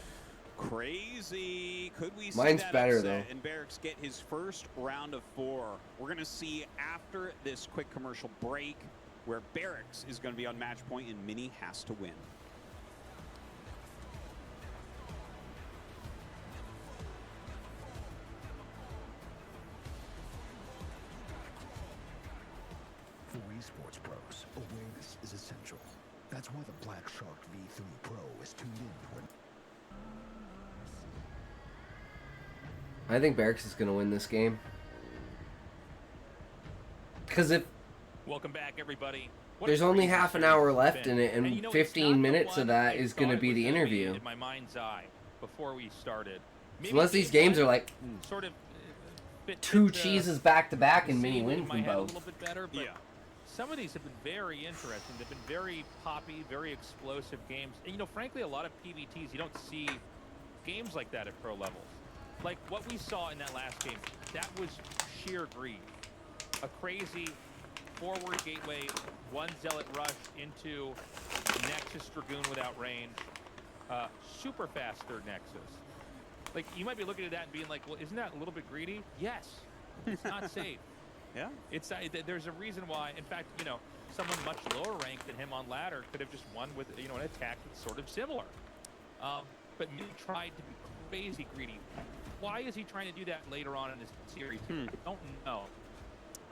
Crazy. Could we see Mine's that better, upset though. And Barracks get his first round of 4? We're going to see after this quick commercial break where Barracks is going to be on match point and Mini has to win. For esports pros, awareness is essential. That's why the Black Shark V3 Pro is tuned in when... I think Barracks is gonna win this game. Because if welcome back, everybody. there's only half an hour left in it, and 15 minutes of that is gonna be the interview. In my mind's eye, before we started. So unless these games are like sort of 2 cheeses back to back and Mini win from a both. little bit better, but some of these have been very interesting. They've been very poppy, very explosive games. And, you know, frankly, a lot of PVTs, you don't see games like that at pro levels. Like what we saw in that last game, that was sheer greed. A crazy forward gateway, 1 Zealot rush into Nexus Dragoon without range. Super fast third Nexus. Like, you might be looking at that and being like, well, isn't that a little bit greedy? Yes. It's not safe. Yeah. It's there's a reason why. In fact, you know, someone much lower ranked than him on ladder could have just won with, you know, an attack that's sort of similar. But Mini tried to be crazy greedy. Why is he trying to do that later on in this series? I don't know.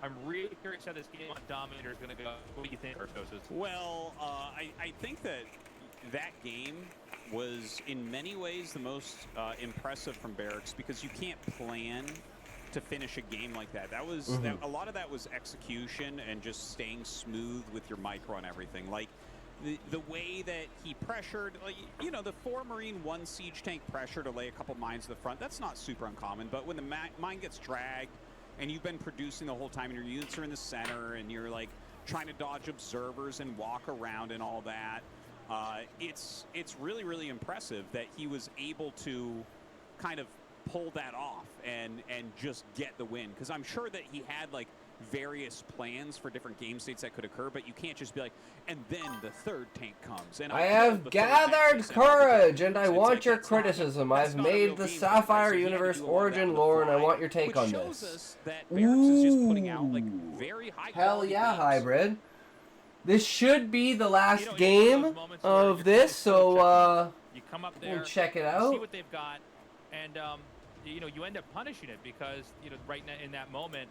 I'm really curious how this game on Dominator is going to go. What do you think, Artosis? Well, I think that game was in many ways the most impressive from Barracks, because you can't plan to finish a game like that. That was a lot of that was execution and just staying smooth with your micro and everything. Like the way that he pressured, like, you know, the 4 Marine 1 siege tank pressure to lay a couple mines to the front, that's not super uncommon. But when the mine gets dragged and you've been producing the whole time and your units are in the center and you're like trying to dodge observers and walk around and all that, it's really, really impressive that he was able to kind of pull that off and just get the win. Because I'm sure that he had like various plans for different game states that could occur, but you can't just be like, and then the third tank comes. And I have gathered courage, and I want your criticism. I've made the Sapphire Universe origin lore, and I want your take on this. Hell yeah, Hybrid. This should be the last game of this, so you come up there, we'll check it see out. what they've got, and you end up punishing it because right now in that moment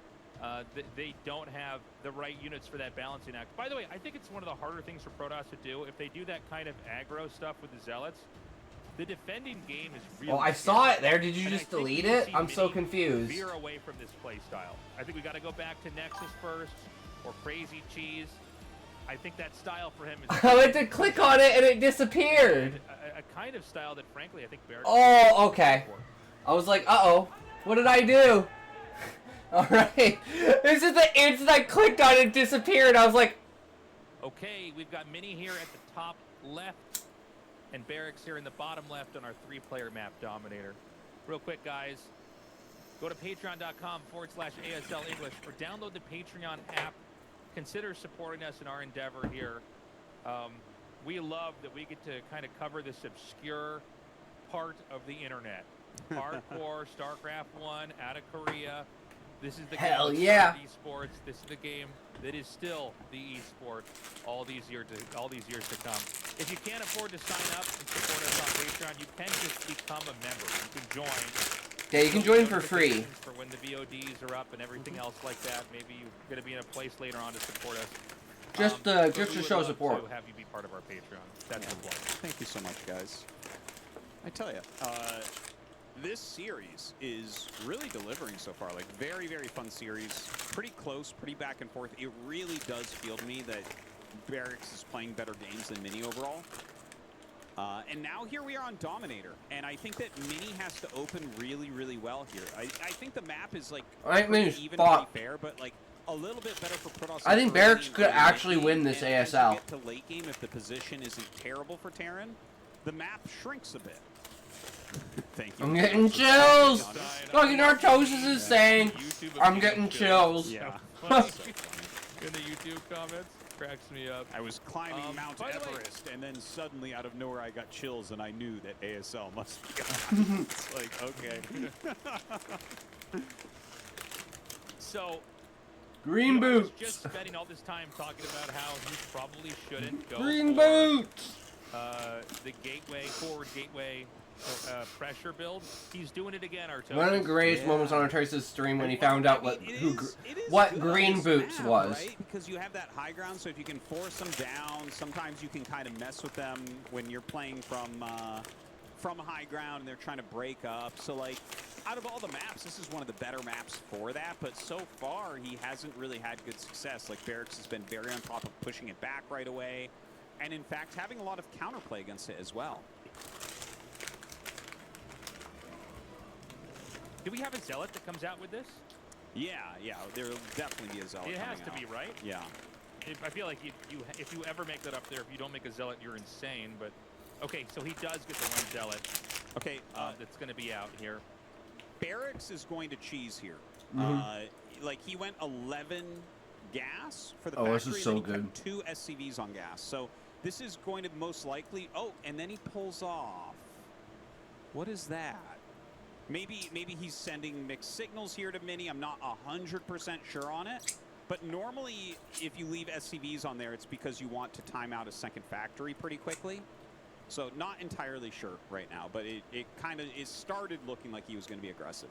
they don't have the right units for that balancing act. By the way, I think it's one of the harder things for Protoss to do. If they do that kind of aggro stuff with the Zealots, the defending game is really Oh, I saw it there. Did you just delete it? I'm so confused. Veer away from this play style. I think we got to go back to Nexus first or Crazy Cheese. I think that style for him is... I went to click on it and it disappeared. A kind of style that, frankly, I think Barrett... Oh, okay. I was like, uh-oh. What did I do? Alright. This is the instant I clicked on it, it disappeared. I was like... Okay, we've got Mini here at the top left and Barracks here in the bottom left on our 3-player map Dominator. Real quick, guys. Go to patreon.com/ASL English or download the Patreon app. Consider supporting us in our endeavor here. We love that we get to kind of cover this obscure part of the internet. Hardcore, StarCraft 1, out of Korea. This is the Hell game yeah. of esports. This is the game that is still the esport all these years to come. If you can't afford to sign up and support us on Patreon, you can just become a member. You can join. Yeah, you can join for free. For when the VODs are up and everything else like that. Maybe you're going to be in a place later on to support us. Just to show support. To have you be part of our Patreon. That's the point. Thank you so much, guys. I tell you, this series is really delivering so far. Like, very, very fun series. Pretty close, pretty back and forth. It really does feel to me that Barracks is playing better games than Mini overall. And now here we are on Dominator, and I think that Mini has to open really, really well here. I think the map is like even pretty fair, but like a little bit better for Protoss. I think Barracks could actually win this ASL. Get to late game, if the position isn't terrible for Terran, the map shrinks a bit. Thank you. I'm getting chills. Fucking Artosis is saying, I'm getting chills. Yeah. In the YouTube comments. Cracks me up. I was climbing Mount Everest, and then suddenly out of nowhere I got chills, and I knew that ASL must be gone. It's like, okay. So, Green boots. Just spending all this time talking about how he probably shouldn't go Green for, boots. The forward gateway pressure build. He's doing it again, Artosis. One of the greatest moments on Artosis' stream when he found out what Green Boots was. Right? Because you have that high ground, so if you can force them down, sometimes you can kind of mess with them when you're playing from high ground and they're trying to break up. So, like, out of all the maps, this is one of the better maps for that. But so far, he hasn't really had good success. Like, Barracks has been very on top of pushing it back right away. And, in fact, having a lot of counterplay against it as well. Do we have a Zealot that comes out with this? Yeah, there'll definitely be a Zealot. It has to be, right? Yeah. I feel like if you ever make that up there, if you don't make a Zealot, you're insane. But okay, so he does get the one Zealot. Okay, that's going to be out here. Barracks is going to cheese here. Like, he went 11 gas for the factory. This is so good. 2 SCVs on gas. So this is going to most likely. Oh, and then he pulls off. What is that? Maybe he's sending mixed signals here to Mini. I'm not 100% sure on it. But normally, if you leave SCVs on there, it's because you want to time out a second factory pretty quickly. So not entirely sure right now, but it kind of started looking like he was going to be aggressive.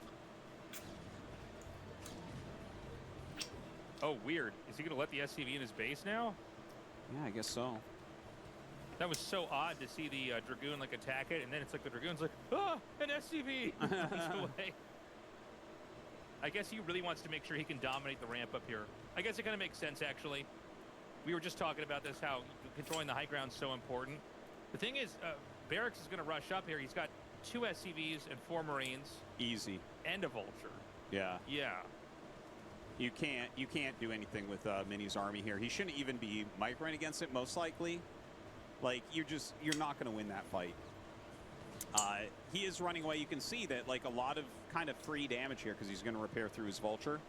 Oh, weird. Is he going to let the SCV in his base now? Yeah, I guess so. That was so odd to see the Dragoon like attack it, and then it's like the Dragoon's like, ah, an SCV! Away. I guess he really wants to make sure he can dominate the ramp up here. I guess it kind of makes sense, actually. We were just talking about this, how controlling the high ground is so important. The thing is, Barracks is going to rush up here. He's got 2 SCVs and 4 Marines. Easy. And a Vulture. Yeah. Yeah. You can't do anything with Mini's army here. He shouldn't even be microing against it, most likely. Like, you're not going to win that fight. He is running away. You can see that, like, a lot of kind of free damage here because he's going to repair through his Vulture.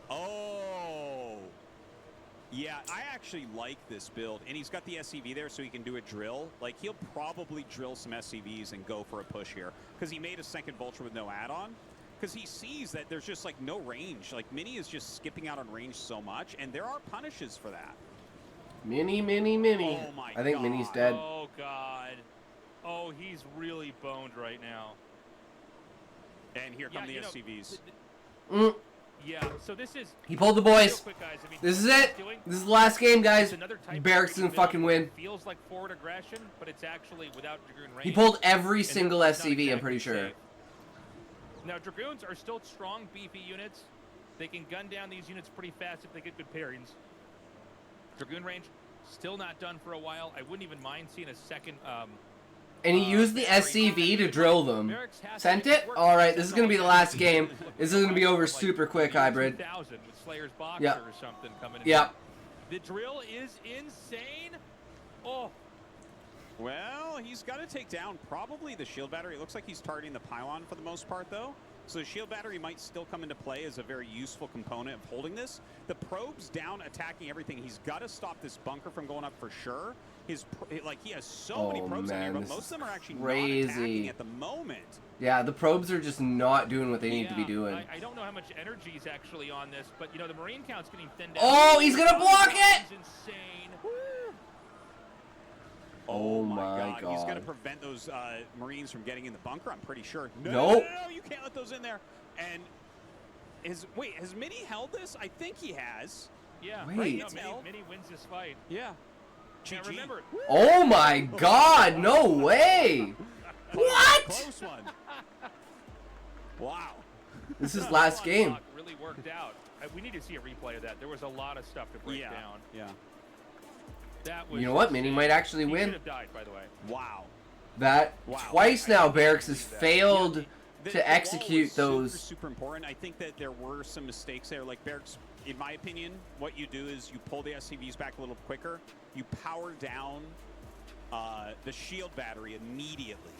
Oh, Yeah, I actually like this build, and he's got the SCV there so he can do a drill. Like, he'll probably drill some SCVs and go for a push here, because he made a second Vulture with no add-on, because he sees that there's just, like, no range. Like, Mini is just skipping out on range so much, and there are punishes for that. Mini. Oh, my I think God. Mini's dead. Oh, God. Oh, he's really boned right now. And here come the SCVs. Yeah, so this is... He pulled the boys. Quick, guys, I mean, This is it. This is the last game, guys. Barracks didn't fucking win. It feels like forward aggression, but it's actually without Dragoon range. He pulled every single SCV, I'm pretty sure. Safe. Now, Dragoons are still strong, beefy units. They can gun down these units pretty fast if they get good pairings. Dragoon range, still not done for a while. I wouldn't even mind seeing a second... And he used the SCV to drill them. Sent it? Alright, this is going to be the last game. This is going to be over super quick, Hybrid. Yep. Yep. The drill is insane. Oh. Well, he's got to take down probably the shield battery. It looks like he's targeting the pylon for the most part, though. So the shield battery might still come into play as a very useful component of holding this. The probe's down, attacking everything. He's got to stop this bunker from going up for sure. He has so many probes on here, but most of them are actually not attacking at the moment. Yeah, the probes are just not doing what they need to be doing. I don't know how much energy is actually on this, but you know the Marine count's getting thinned down. Oh, he's gonna block it! Insane. Oh my God. He's gonna prevent those Marines from getting in the bunker. I'm pretty sure. No, you can't let those in there. And has Mini held this? I think he has. Yeah. Wait. No, Mini wins this fight. Yeah. Now remember. Oh my God! No way! What? Close one. Wow. This is last game. Really worked out. We need to see a replay of that. There was a lot of stuff to break down. Yeah. That was You know what? Mini might actually win. He should have died, by the way. Wow. Twice now, Barracks has failed to execute those. Super important. I think that there were some mistakes there. Like Barracks, in my opinion, what you do is you pull the SCVs back a little quicker. You power down the shield battery immediately.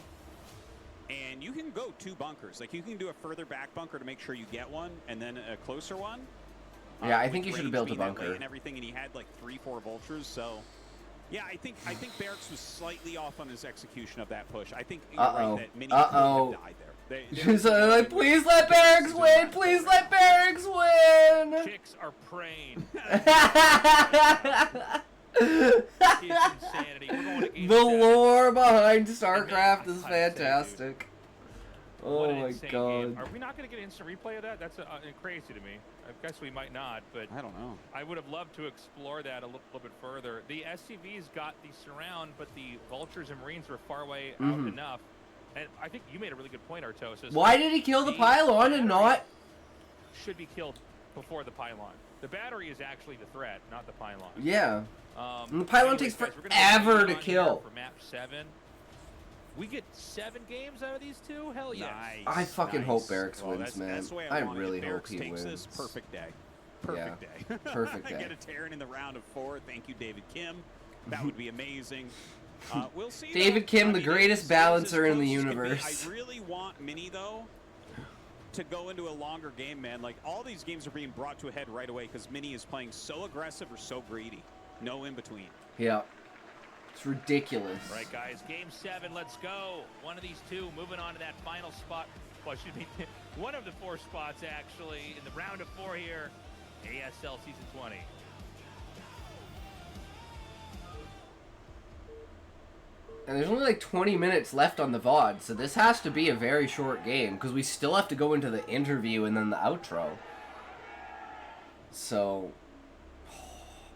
And you can go 2 bunkers. Like, you can do a further back bunker to make sure you get one, and then a closer one. Yeah, I think you should have built a bunker. And everything, and he had like 3-4 vultures. So, yeah, I think Barracks was slightly off on his execution of that push. I think you're right that Mini could have died there. Like, please let Barracks win! Please let Barracks win! Chicks are praying. The lore behind StarCraft is fantastic. Oh my God. Game. Are we not going to get instant replay of that? That's crazy to me. I guess we might not, but I don't know. I would have loved to explore that a little bit further. The SCVs got the surround, but the Vultures and Marines were far away out enough. And I think you made a really good point, Artosis. Why did he kill the pylon and not? Should be killed before the pylon. The battery is actually the threat, not the pylon. Yeah. And the pylon takes forever to kill. For map 7. We get 7 games out of these 2? Hell yes. Nice, I fucking hope Barracks wins, man. That's the way I want really it. hope he takes wins. This perfect day. Perfect day. Perfect day. Get a Terran in the round of 4. Thank you, David Kim. That would be amazing. We'll see. David Kim, the greatest balancer in the universe. I really want Mini, though, to go into a longer game, man. Like, all these games are being brought to a head right away because Mini is playing so aggressive or so greedy. No in between. Yeah. It's ridiculous. All right, guys. Game 7. Let's go. One of these 2 moving on to that final spot. Well, excuse me. One of the 4 spots, actually, in the round of 4 here. ASL Season 20. And there's only like 20 minutes left on the VOD, so this has to be a very short game, because we still have to go into the interview and then the outro. So, oh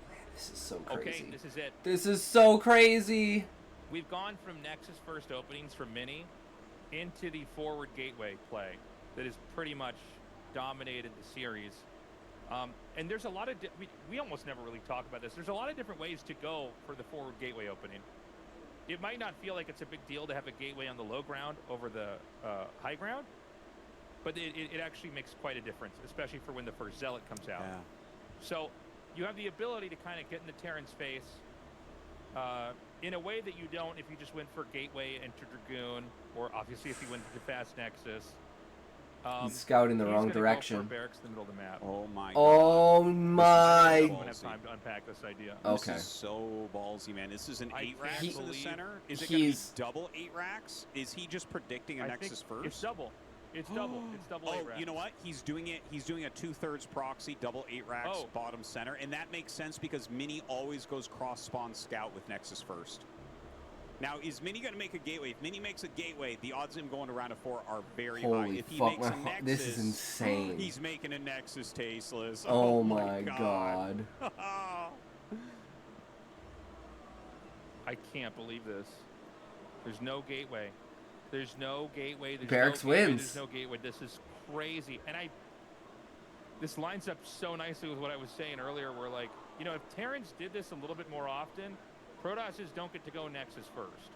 man, this is so crazy. Okay, this is it. This is so crazy. We've gone from Nexus first openings for Mini into the forward gateway play that has pretty much dominated the series. And there's a lot of, we almost never really talk about this. There's a lot of different ways to go for the forward gateway opening. It might not feel like it's a big deal to have a gateway on the low ground over the high ground, but it actually makes quite a difference, especially for when the first Zealot comes out. Yeah. So you have the ability to kind of get in the Terran's face in a way that you don't if you just went for gateway into Dragoon, or obviously if you went to Fast Nexus. He's scouting the He's wrong gonna go direction. for Barracks in the middle of the map. Oh my Oh god. I my. don't have time to unpack this idea. Okay. This is so ballsy, man. This is an I 8 can't racks in the believe center. Is it going to be he's- double 8 racks? Is he just predicting a I Nexus think first? It's double. It's double. It's double. Oh, 8 racks. you know what? He's doing it. He's doing a 2/3 proxy, double 8 racks, Oh. bottom center, and that makes sense because Mini always goes cross spawn scout with Nexus first. Now, is Mini going to make a gateway? If Mini makes a gateway, the odds of him going to round of 4 are very high. Holy If he fuck! makes a Nexus, This is insane. he's making a Nexus tasteless. Oh my god. I can't believe this. There's no gateway. There's no gateway. There's Barracks no gateway. wins. There's no gateway. This is crazy. And this lines up so nicely with what I was saying earlier, where, like, you know, if Terrans did this a little bit more often, Protosses don't get to go Nexus first.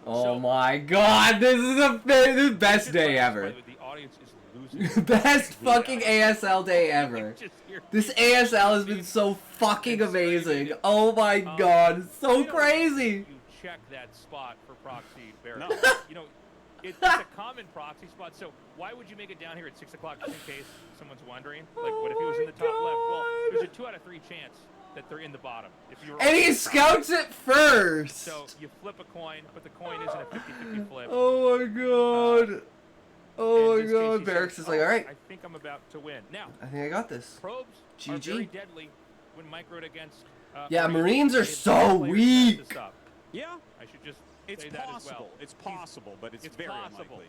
Oh So- my god, this is the best day ever. The audience is losing. Best fucking ASL day ever. Just hear This people ASL has been so fucking amazing. Oh my god, it's so you know, crazy. You check that spot for proxy barracks. No. You know, it's a common proxy spot. So why would you make it down here at 6 o'clock just in case someone's wondering? Like, what if he was in the top left? Well, there's a 2 out of 3 chance that they're in the bottom. If you were And he scouts it first. So you flip a coin, but the coin isn't a 50-50 flip. Oh my god. Oh In my this case, god. he Barracks says, is like, "Oh, alright, I think I'm about to win. Now, I think I got this. probes are GG. very deadly when microed against. Yeah, Marines. Marines are They have so players weak. mess this up. Yeah, I should just it's say that possible. as well. It's possible, but it's very possible. unlikely.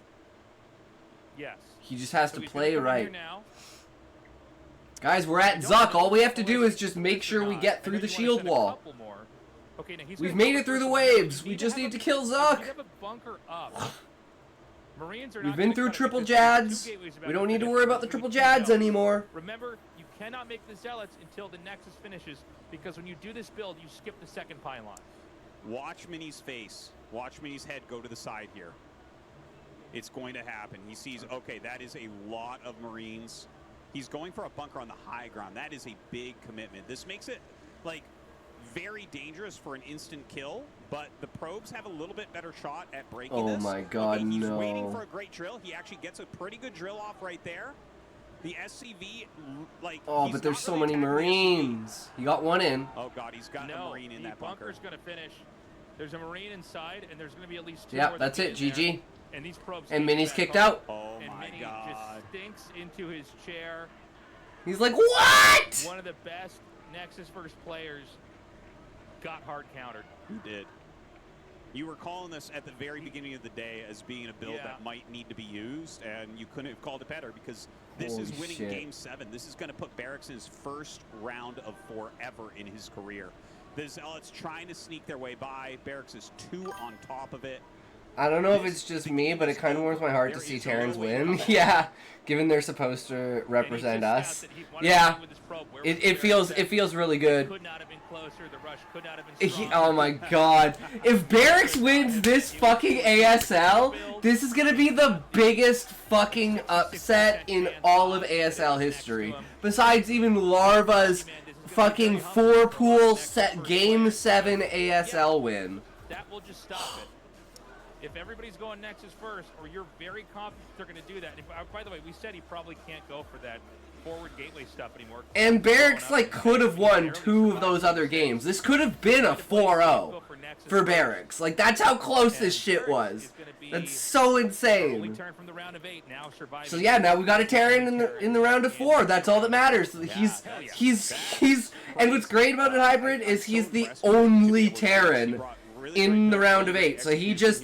Yes. He just has So to he's play gonna come in here right. now. Guys, we're at Zuck. All we have to do is just make sure we get through the shield wall. Okay, now he's We've gonna made go it through the first. waves. You We need just have need a- to kill you Zuck. need to have a bunker up. Marines are We've not been gonna through cut it triple because there's jads. two gateways about We to don't need to finish. worry about the There's triple gonna be jads two anymore. Remember, you cannot make the zealots until the Nexus finishes, because when you do this build, you skip the second pylon. Watch Mini's face. Watch Mini's head go to the side here. It's going to happen. He sees, okay, that is a lot of Marines. He's going for a bunker on the high ground. That is a big commitment. This makes it, like, very dangerous for an instant kill, but the probes have a little bit better shot at breaking Oh this. my god, okay, he's waiting no. for a great drill. He actually gets a pretty good drill off right there. The SCV, like, Oh, he's but there's not so really many attacking the SCV. Marines. He got one in. Oh god, he's got a No, Marine in the that bunker. bunker's going to finish. There's a Marine inside, and there's going to be at least 2 Yeah, more that's that it. get in there. GG. And these probes And keep Mini's back kicked home. out. Oh And my Mini god. just stinks into his chair. He's like, what? One of the best Nexus first players got hard countered. Who did? You were calling this at the very beginning of the day as being a build Yeah. that might need to be used, and you couldn't have called it better because this is Holy winning shit. Game 7. This is going to put Barracks in his first round of 4 ever in his career. The Zealots trying to sneak their way by. Barracks is 2 on top of it. I don't know if it's just me, but it kind of warms my heart to see Terrans win. Yeah, given they're supposed to represent us. Yeah, it feels really good. Could not have been closer. The rush could not have been stronger. Oh my god. If Barracks wins this fucking ASL, this is gonna be the biggest fucking upset in all of ASL history. Besides even Larva's fucking 4-pool set Game 7 ASL win. That will just stop it. If everybody's going Nexus first, or you're very confident they're going to do that. If, by the way, we said he probably can't go for that forward gateway stuff anymore. And Barracks like could have won 2 of those other games. This could have been a 4-0 for Barracks. Like that's how close this shit was. That's so insane. So yeah, now we got a Terran in the round of 4. That's all that matters. He's and what's great about it, Hybrid, is he's the only Terran in the round of 8. So he just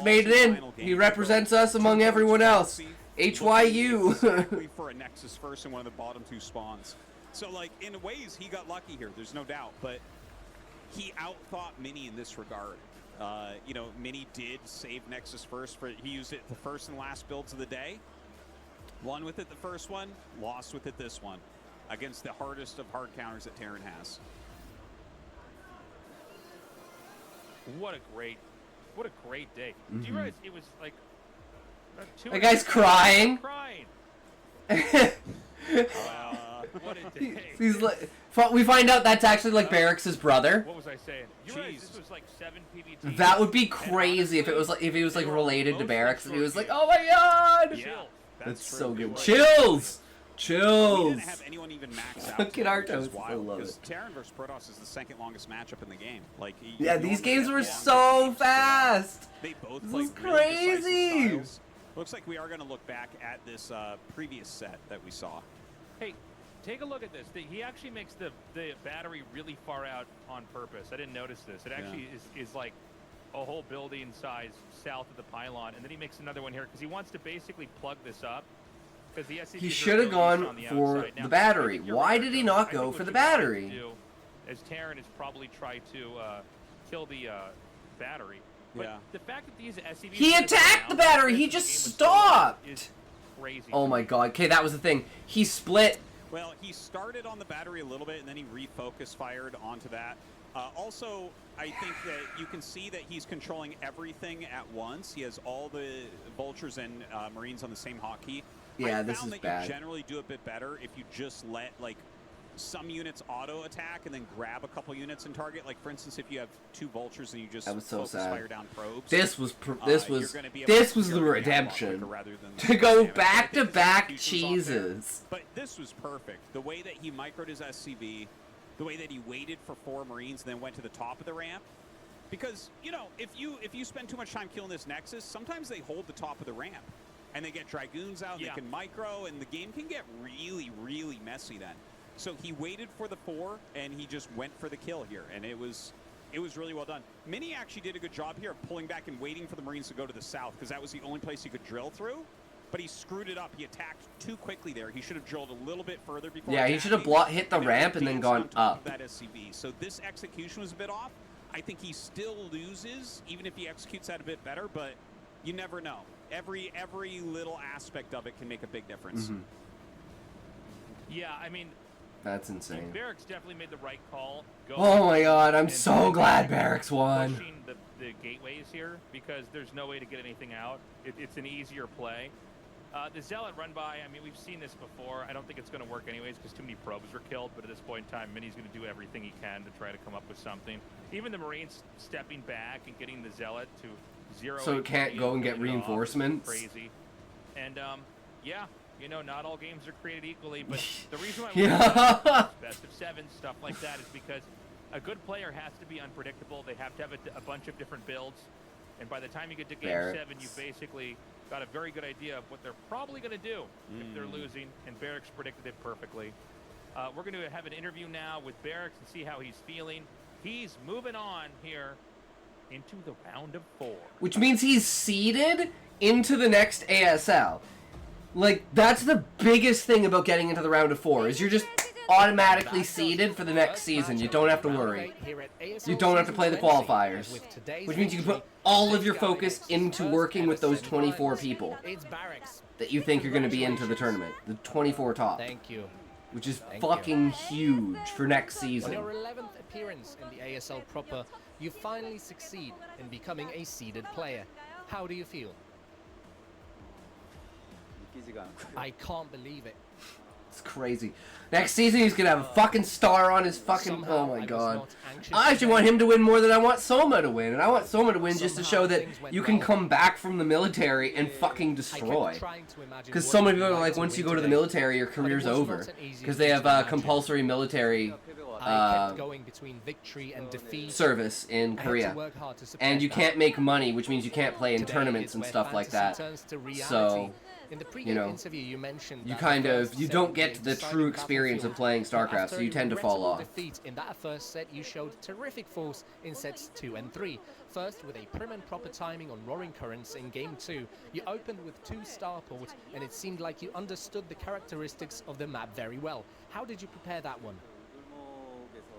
made it in. He represents us among everyone else. HYU. For a Nexus first in one of the bottom 2 spawns. So like in ways he got lucky here, there's no doubt, but he outthought Mini in this regard. You know, Mini did save Nexus first. He used it the first and last builds of the day. Won with it the first one, lost with it this one. Against the hardest of hard counters that Terran has. What a great day. Do you realize it was like... That guy's crying. Crying. What a day. He's like, we find out that's actually like Barracks' brother. What was I saying? You realize this was like 7 PBTs. That would be crazy if it was like he was like related to Barracks and he was like, oh my god. Yeah, That's true. so good. It was- Chills. We Chills. didn't have anyone even max out. Fucking which is Artos, I wild, love because it. Terran versus Protoss is the second longest matchup in the game. Like, Yeah, these normally games have were longer so games. fast. They both This play is really decisive crazy. styles. Looks like we are going to look back at this previous set that we saw. Hey, take a look at this. He actually makes the battery really far out on purpose. I didn't notice this. It actually is like a whole building size south of the pylon, and then he makes another one here because he wants to basically plug this up. Because the SCVs He are should have so gone used on the for outside. Now, the battery. I think you're Why right, did he though. not I think go what for the you wanted to battery? do, as Terran has probably tried to kill the battery. But Yeah. the fact that these SCVs He attacked the battery. He just stopped. Is crazy. Oh my god. Okay, that was the thing. He split. Well, he started on the battery a little bit, and then he refocus fired onto that. Also, I think that you can see that he's controlling everything at once. He has all the Vultures and Marines on the same hotkey. Yeah, I this found is that bad. You generally do a bit better if you just let, like, some units auto attack and then grab a couple units and target. Like, for instance, if you have 2 Vultures and you just That was so focus sad. fire down probes. This was you're gonna be able this to was the carry it out a lot redemption. quicker rather than To go damage. I back to think his back execution was off there. cheeses. But this was perfect. The way that he microed his SCV, the way that he waited for 4 Marines and then went to the top of the ramp. Because, you know, if you spend too much time killing this Nexus, sometimes they hold the top of the ramp. And they get Dragoons out, and Yeah. they can micro, and the game can get really, really messy then. So he waited for the 4, and he just went for the kill here. And it was really well done. Mini actually did a good job here of pulling back and waiting for the Marines to go to the south, because that was the only place he could drill through. But he screwed it up. He attacked too quickly there. He should have drilled a little bit further before Yeah, he should have attacking, hit the and ramp and then danced gone on top up. of that SCV. So this execution was a bit off. I think he still loses, even if he executes that a bit better, but you never know. Every little aspect of it can make a big difference. Mhm. Yeah, I mean, That's insane. Barracks definitely made the right call. Oh my god, I'm and so glad Barracks won. Pushing the gateways here because there's no way to get anything out. It's an easier play. The Zealot run by, I mean, we've seen this before. I don't think it's going to work anyways because too many probes were killed, but at this point in time, Mini's going to do everything he can to try to come up with something. Even the Marines stepping back and getting the Zealot to 0. So it can't go and get reinforcements? Crazy. And, yeah, you know, not all games are created equally, but the reason why Yeah. best of 7, stuff like that, is because a good player has to be unpredictable. They have to have a bunch of different builds. And by the time you get to game Barracks. 7, you've basically got a very good idea of what they're probably going to do if they're losing. And Barracks predicted it perfectly. We're going to have an interview now with Barracks and see how he's feeling. He's moving on here into the round of 4. Which means he's seeded into the next ASL. Like, that's the biggest thing about getting into the round of 4, is you're just automatically seeded for the next season. You don't have to worry. You don't have to play the qualifiers. Which means you can put all of your focus into working with those 24 people that you think you're going to be into the tournament. The 24 top. Thank you. Which is fucking huge for next On season. your 11th appearance in the ASL proper, you finally succeed in becoming a seeded player. How do you feel? 믿기지가 않고요. I can't believe it. It's crazy. Next season he's going to have a fucking star on his fucking... Somehow, Oh I my was god. not anxious I actually today. want him to win more than I want Soma to win. And I want Soma to win just to show Somehow that things went you can wrong. come back from the military and fucking I destroy. kept trying to imagine Because what so it many would people be are like like, to once win you go to the today. military, your But it career's was over. not an easy Because they feat have to imagine. compulsory military I kept going between victory and defeat. service in I had to Korea. work hard to And you suppress can't make money, which means you can't play in Today tournaments is and where stuff like fantasy that. turns to reality. So, in the pre-game you know, interview, you mentioned you that kind the of, first you set don't would get be a to the deciding true experience of battlefield. playing But StarCraft, after so you a tend to fall regrettable off. defeat in that first set, you showed terrific force in sets 2 and 3. First, with a prim and proper timing on Roaring Currents in game 2, you opened with 2 starport, and it seemed like you understood the characteristics of the map very well. How did you prepare that one? 골목에서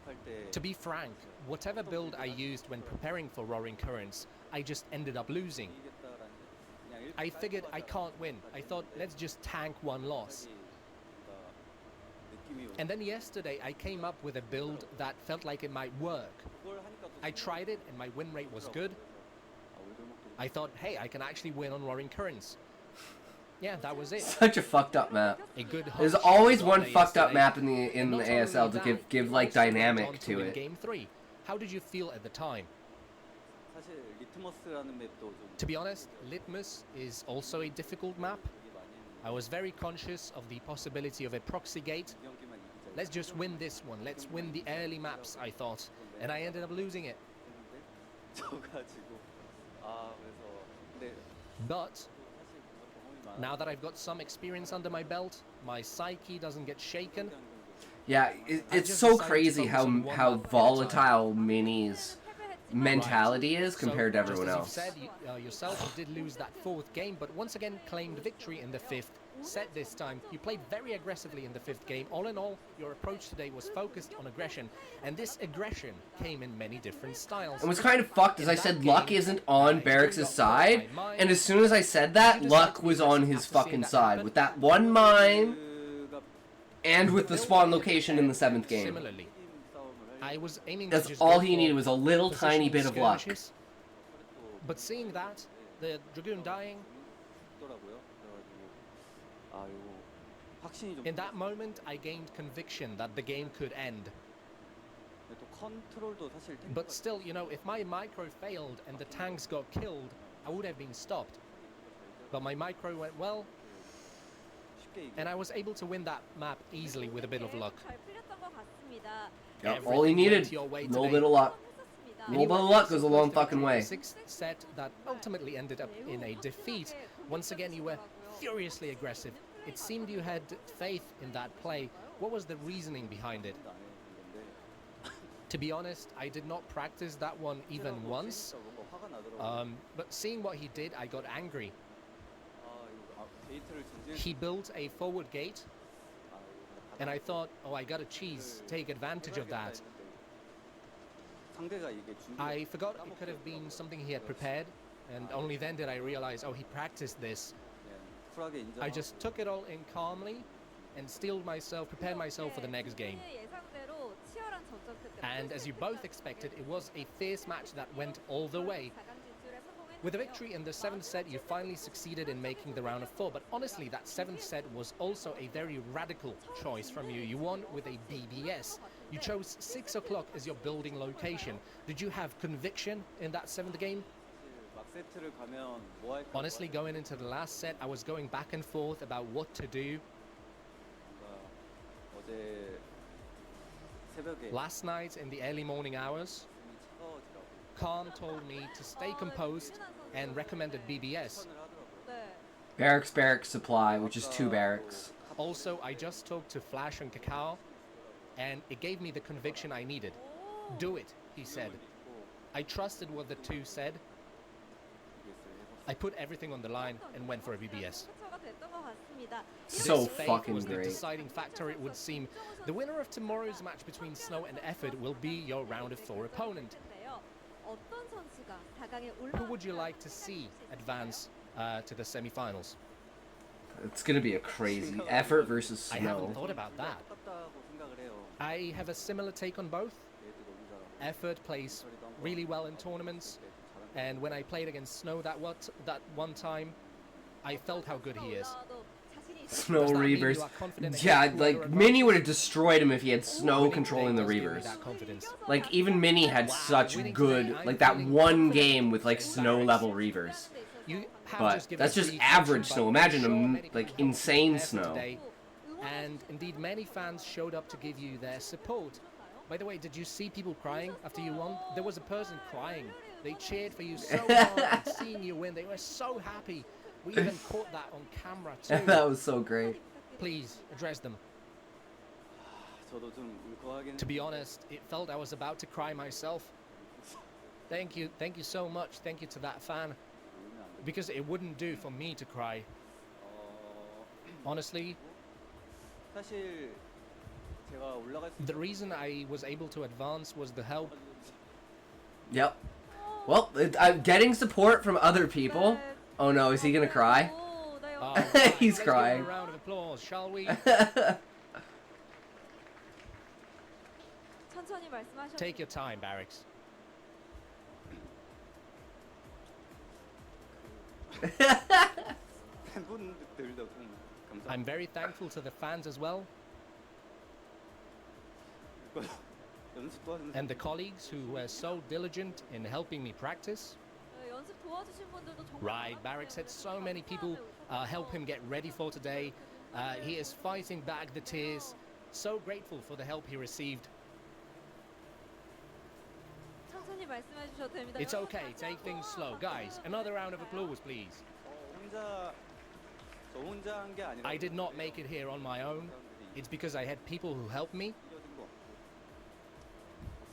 연습할 때 To be frank, whatever build I used when preparing for Roaring Currents, I just ended up losing. 이기겠다라는 그냥 I figured I can't win. I thought, let's just tank one loss. 느낌이 And then yesterday, I came up with a build that felt like it might work. 그걸 하니까 또 I tried it, and my win rate was good. 아, 올골목도 I thought, hey, I can actually win on Roaring Currents. yeah, that was it. Such a fucked up map. A good There's hunch always on one day fucked up yesterday. map in And the not ASL only to that, give you like also went dynamic on to win it. Game 3. How did you feel at the time? 사실 리트머스라는 맵도 좀 To be honest, Litmus is also a difficult map. I was very conscious of the possibility of a proxy gate. 경기만 이기자. Let's just win this one. Let's win the early maps, I thought. And I ended up losing it. 했는데 져가지고 그래서 근데 But 사실 뭔가 경험이 now that I've got some experience under my belt, my psyche doesn't get shaken. Yeah, it's so crazy how volatile Mini's mentality is compared to So, everyone just as else. you've said, yourself, you did lose that 4th game, but once again claimed victory in the 5th set this time. You played very aggressively in the 5th game. All in all, your approach today was focused on aggression, and this aggression came in many different styles. And what's kind of fucked is I said luck isn't on Barracks' side, and as soon as I said that, luck was on his fucking side. With that one mine, and with the spawn location in the 7th game. Similarly, I was aiming to That's just all go he for needed was a little tiny positional bit of luck. skirmishes. But seeing that, the Dragoon dying, 있더라고요. 그래가지고 이거 확신이 좀. in that moment, I gained conviction that the game could end. 근데 또 컨트롤도 사실 But still, you know, if my micro failed and the tanks got killed, I would have been stopped. But my micro went well, 쉽게 and I was able to win that map easily with a bit of luck. 잘 풀렸던 것 같습니다. Yep, all he needed, a little bit of luck. A little bit of luck goes a long fucking way. 6th set that ultimately ended up in a defeat. Once again, you were furiously aggressive. It seemed you had faith in that play. What was the reasoning behind it? 안 했는 건데. To be honest, I did not practice that one even once. 뭔가 화가 나더라고요. But seeing what he did, I got angry. 이거 게이트를 전진. He built a forward gate, 이거 and I thought, oh, I gotta cheese, take advantage of that. 상대가 이게 준비. I forgot it could have been something he had prepared, and only then did I realize, oh, he practiced this. 쿨하게 인정. I just took it all in calmly and steeled myself, prepared myself for the next game. 예상대로 치열한 전적 끝. And as you both expected, it was a fierce match that went all the way. With a victory in the 7th set, you finally succeeded in making the round of 4, but honestly, that 7th set was also a very radical choice from you. You won with a BBS. You chose 6 o'clock as your building location. Did you have conviction in that 7th game? 막 세트를 가면 뭐 할까? Honestly, going into the last set, I was going back and forth about what to do. 어제 새벽에 Last night, in the early morning hours, 숨이 차가워지라고 Khan told me to stay composed and recommended BBS. 추천을 하더라고요. 네. Barracks supply, which is 2 barracks. Also, I just talked to Flash and Kakao, and it gave me the conviction I needed. Do it, he said. I trusted what the two said. I put everything on the line and went for a BBS. 대처가 됐던 것 같습니다. So This faith fucking was the great. deciding factor, it would seem. The winner of tomorrow's match between Snow and Effort will be your round of 4 opponent. 어떤 선수가 4강에 Who would you like to see advance to the semi-finals? It's gonna be a crazy effort versus I haven't Snow. thought about that. 아깝다고 생각을 해요. I have a similar take on both. 얘도 너무 잘하고. Effort plays really well in tournaments, and when I played against Snow that one time, I felt how good he is. Snow Does that mean Reavers. you are confident Yeah, against like whoever Mini would have destroyed him if he had Snow Winning controlling the today does give me Reavers. that confidence. Like even Mini had such winning good, today, I'm like that feeling one confident game with like against Snow Barracks. level Reavers. You have But given that's us just the average instruction, Snow. but Imagine I'm sure him, many like, people hope insane effort Snow. today. And indeed, many fans showed up to give you their support. By the way, did you see people crying after you won? There was a person crying. They cheered for you so hard, seeing you win. They were so happy. We even caught that on camera too. That was so great. Please address them. 저도 좀 울컥하긴 To be honest, it felt I was about to cry myself. Thank you so much. Thank you to that fan, 울면 안 돼. because it wouldn't do for me to cry. Honestly, 사실 제가 올라갈 수 the reason I was able to advance was the help. Yep. Well, I'm getting support from other people. Oh no, is he gonna cry? Oh, right, He's let's give him crying. a round of applause, shall we? 천천히 말씀하셔도 Take your time, Barracks. 팬분들도 좀 감사합니다. I'm very thankful to the fans as well, 연습도 하는 and the colleagues who were so diligent in helping me practice. 연습 도와주신 분들도 정말 Right, 많았기 Barrick said 때문에 so many people help him get ready for today. He is fighting back the tears. So grateful for the help he received. 천천히 말씀해 주셔도 됩니다. It's 여러분, okay, 다시 take things 한번 slow. Guys, 박수 another round of 부탁드릴까요? applause, please. 저 혼자 한 게 아니라 I did not make it here on my own. It's because I had people who helped me.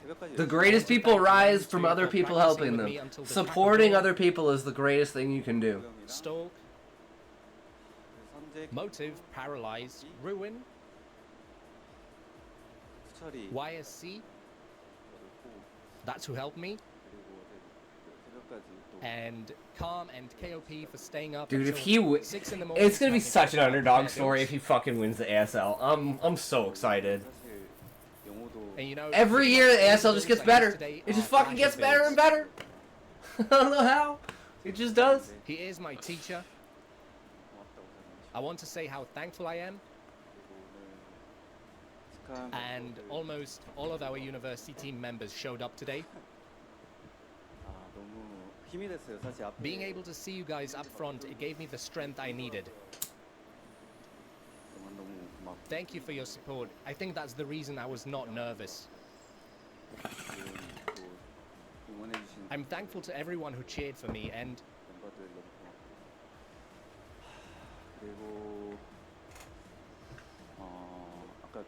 새벽까지 The greatest people rise from other people helping them. Supporting other people is the greatest thing you can do. Stalk, 선제 motive, paralyze, ruin, 수철이 YSC. That's who helped me. 그리고 새벽까지 또 And Calm and KOP for staying up. Dude, if until he 6 in the morning. it's gonna be smacking such an out underdog battles. story if he fucking wins the ASL. I'm so excited. 사실 영호도 And you know, Every year the ASL just gets better. It just fucking gets better and better. I don't know how. It just does. He is my teacher. 고맙다고 생각하시고 I want to say how thankful I am. 그리고 오늘 And 축하한 almost all of our university team members showed up today. 아 너무 힘이 됐어요. 사실 앞에 Being able to see you guys up front, it gave me the strength I needed. 너무 고맙고 Thank you for your support. I think that's the reason I was not nervous. 지금 또 응원해주신 I'm thankful to everyone who cheered for me, and 멤버들 너무 고맙고 그리고 아까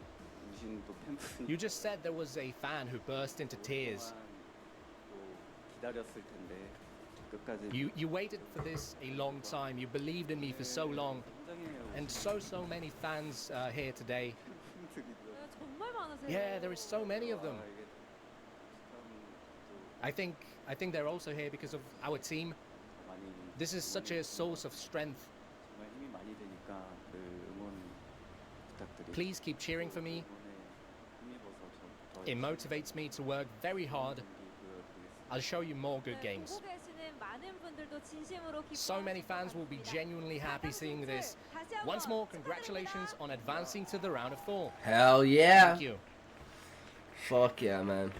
우신 또 팬분이 you just said there was a fan who burst into tears. 또 기다렸을 텐데 끝까지 You waited for this a long time. You believed in me for so long, 굉장히 and so many fans here today. 팬분들이 네, 정말 많으세요. Yeah, there is so many of them. 이게 참 I think they're also here because of our team. 많이 This is such a source of strength. 정말 힘이 많이 되니까 그 응원 부탁드립니다. Please keep cheering for me. 응원에 힘입어서 더 It motivates me to work very hard. 경기 보여드리겠습니다. I'll show you more good 네, games. 보고 계시는 많은 분들도 진심으로 So many fans will be genuinely happy seeing this. Once more, congratulations on advancing to the round of 4. Hell yeah. Thank you. Fuck yeah, man.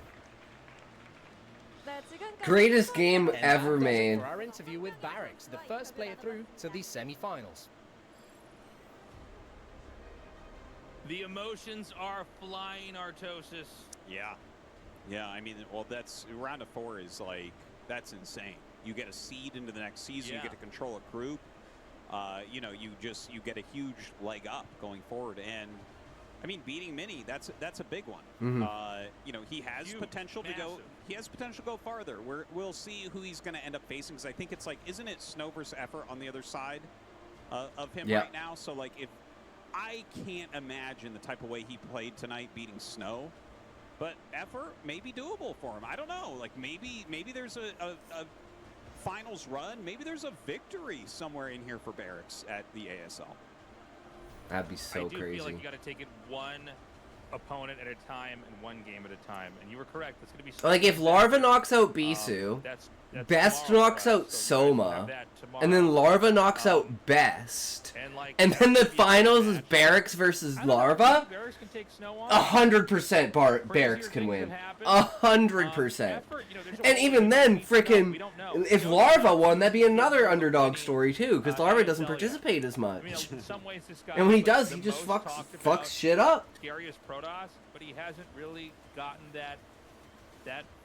네, 지금까지 Greatest game And that ever does it made. for our interview with Barracks, the first player through to the semi-finals. The emotions are flying, Artosis. Yeah. Yeah, I mean, well, that's round of 4 is like, that's insane. You get a seed into the next season, you Yeah. get to control a group. You know, you get a huge leg up going forward. And I mean, beating Mini, that's a big one. You know, he has Huge, potential to go. massive. He has potential to go farther. We'll see who he's going to end up facing. Because I think it's like, isn't it Snow versus Effort on the other side of him Yeah. right now? So like, if I can't imagine the type of way he played tonight beating Snow. But effort may be doable for him. I don't know. Like maybe there's a finals run. Maybe there's a victory somewhere in here for Barracks at the ASL. That'd be I so do crazy. feel like you got to take it one opponent at a time and one game at a time. And you were correct. That's going to be Like if Larva knocks out Bisu, that's Best tomorrow knocks for us, out so you guys will Soma, have that tomorrow. and then Larva knocks out Best, And, like, and then the that'd be a finals is match. Barracks versus I don't know, Larva. Barracks can take Snow on. 100% Crazier Barracks can things win. have happened. 100%. Effort, you know, there's a And whole even bunch of then, things we freaking, don't know. if We don't Larva know. won, that'd be another Yeah, underdog winning, story too, because Larva doesn't ASL, yeah. participate as I much. mean, in some ways, this guy And when he is does, the he just most fucks talked about, shit up. Scariest Protoss, but he hasn't really gotten that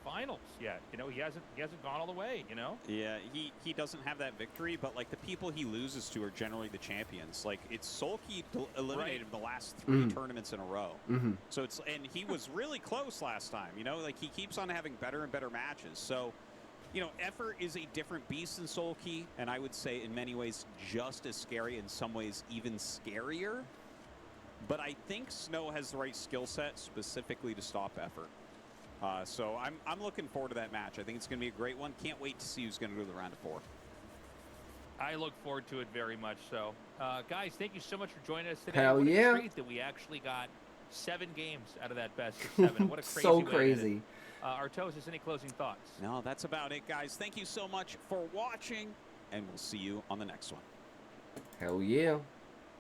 finals yet. You know, he hasn't gone all the way. You know. Yeah, he doesn't have that victory, but like the people he loses to are generally the champions. Like it's Sulky eliminated him the last 3 tournaments in a row. So it's and he was really close last time. You know, like he keeps on having better and better matches. So, you know, Effort is a different beast than Sulky, and I would say in many ways just as scary, in some ways even scarier. But I think Snow has the right skill set specifically to stop Effort. So I'm looking forward to that match. I think it's going to be a great one. Can't wait to see who's going to go to the round of 4. I look forward to it very much. So, guys, thank you so much for joining us today. Hell what yeah. a treat that we actually got 7 games out of that best of 7. What a crazy So way to end it. crazy. Artosis, any closing thoughts? No, that's about it, guys. Thank you so much for watching, and we'll see you on the next one. Hell yeah.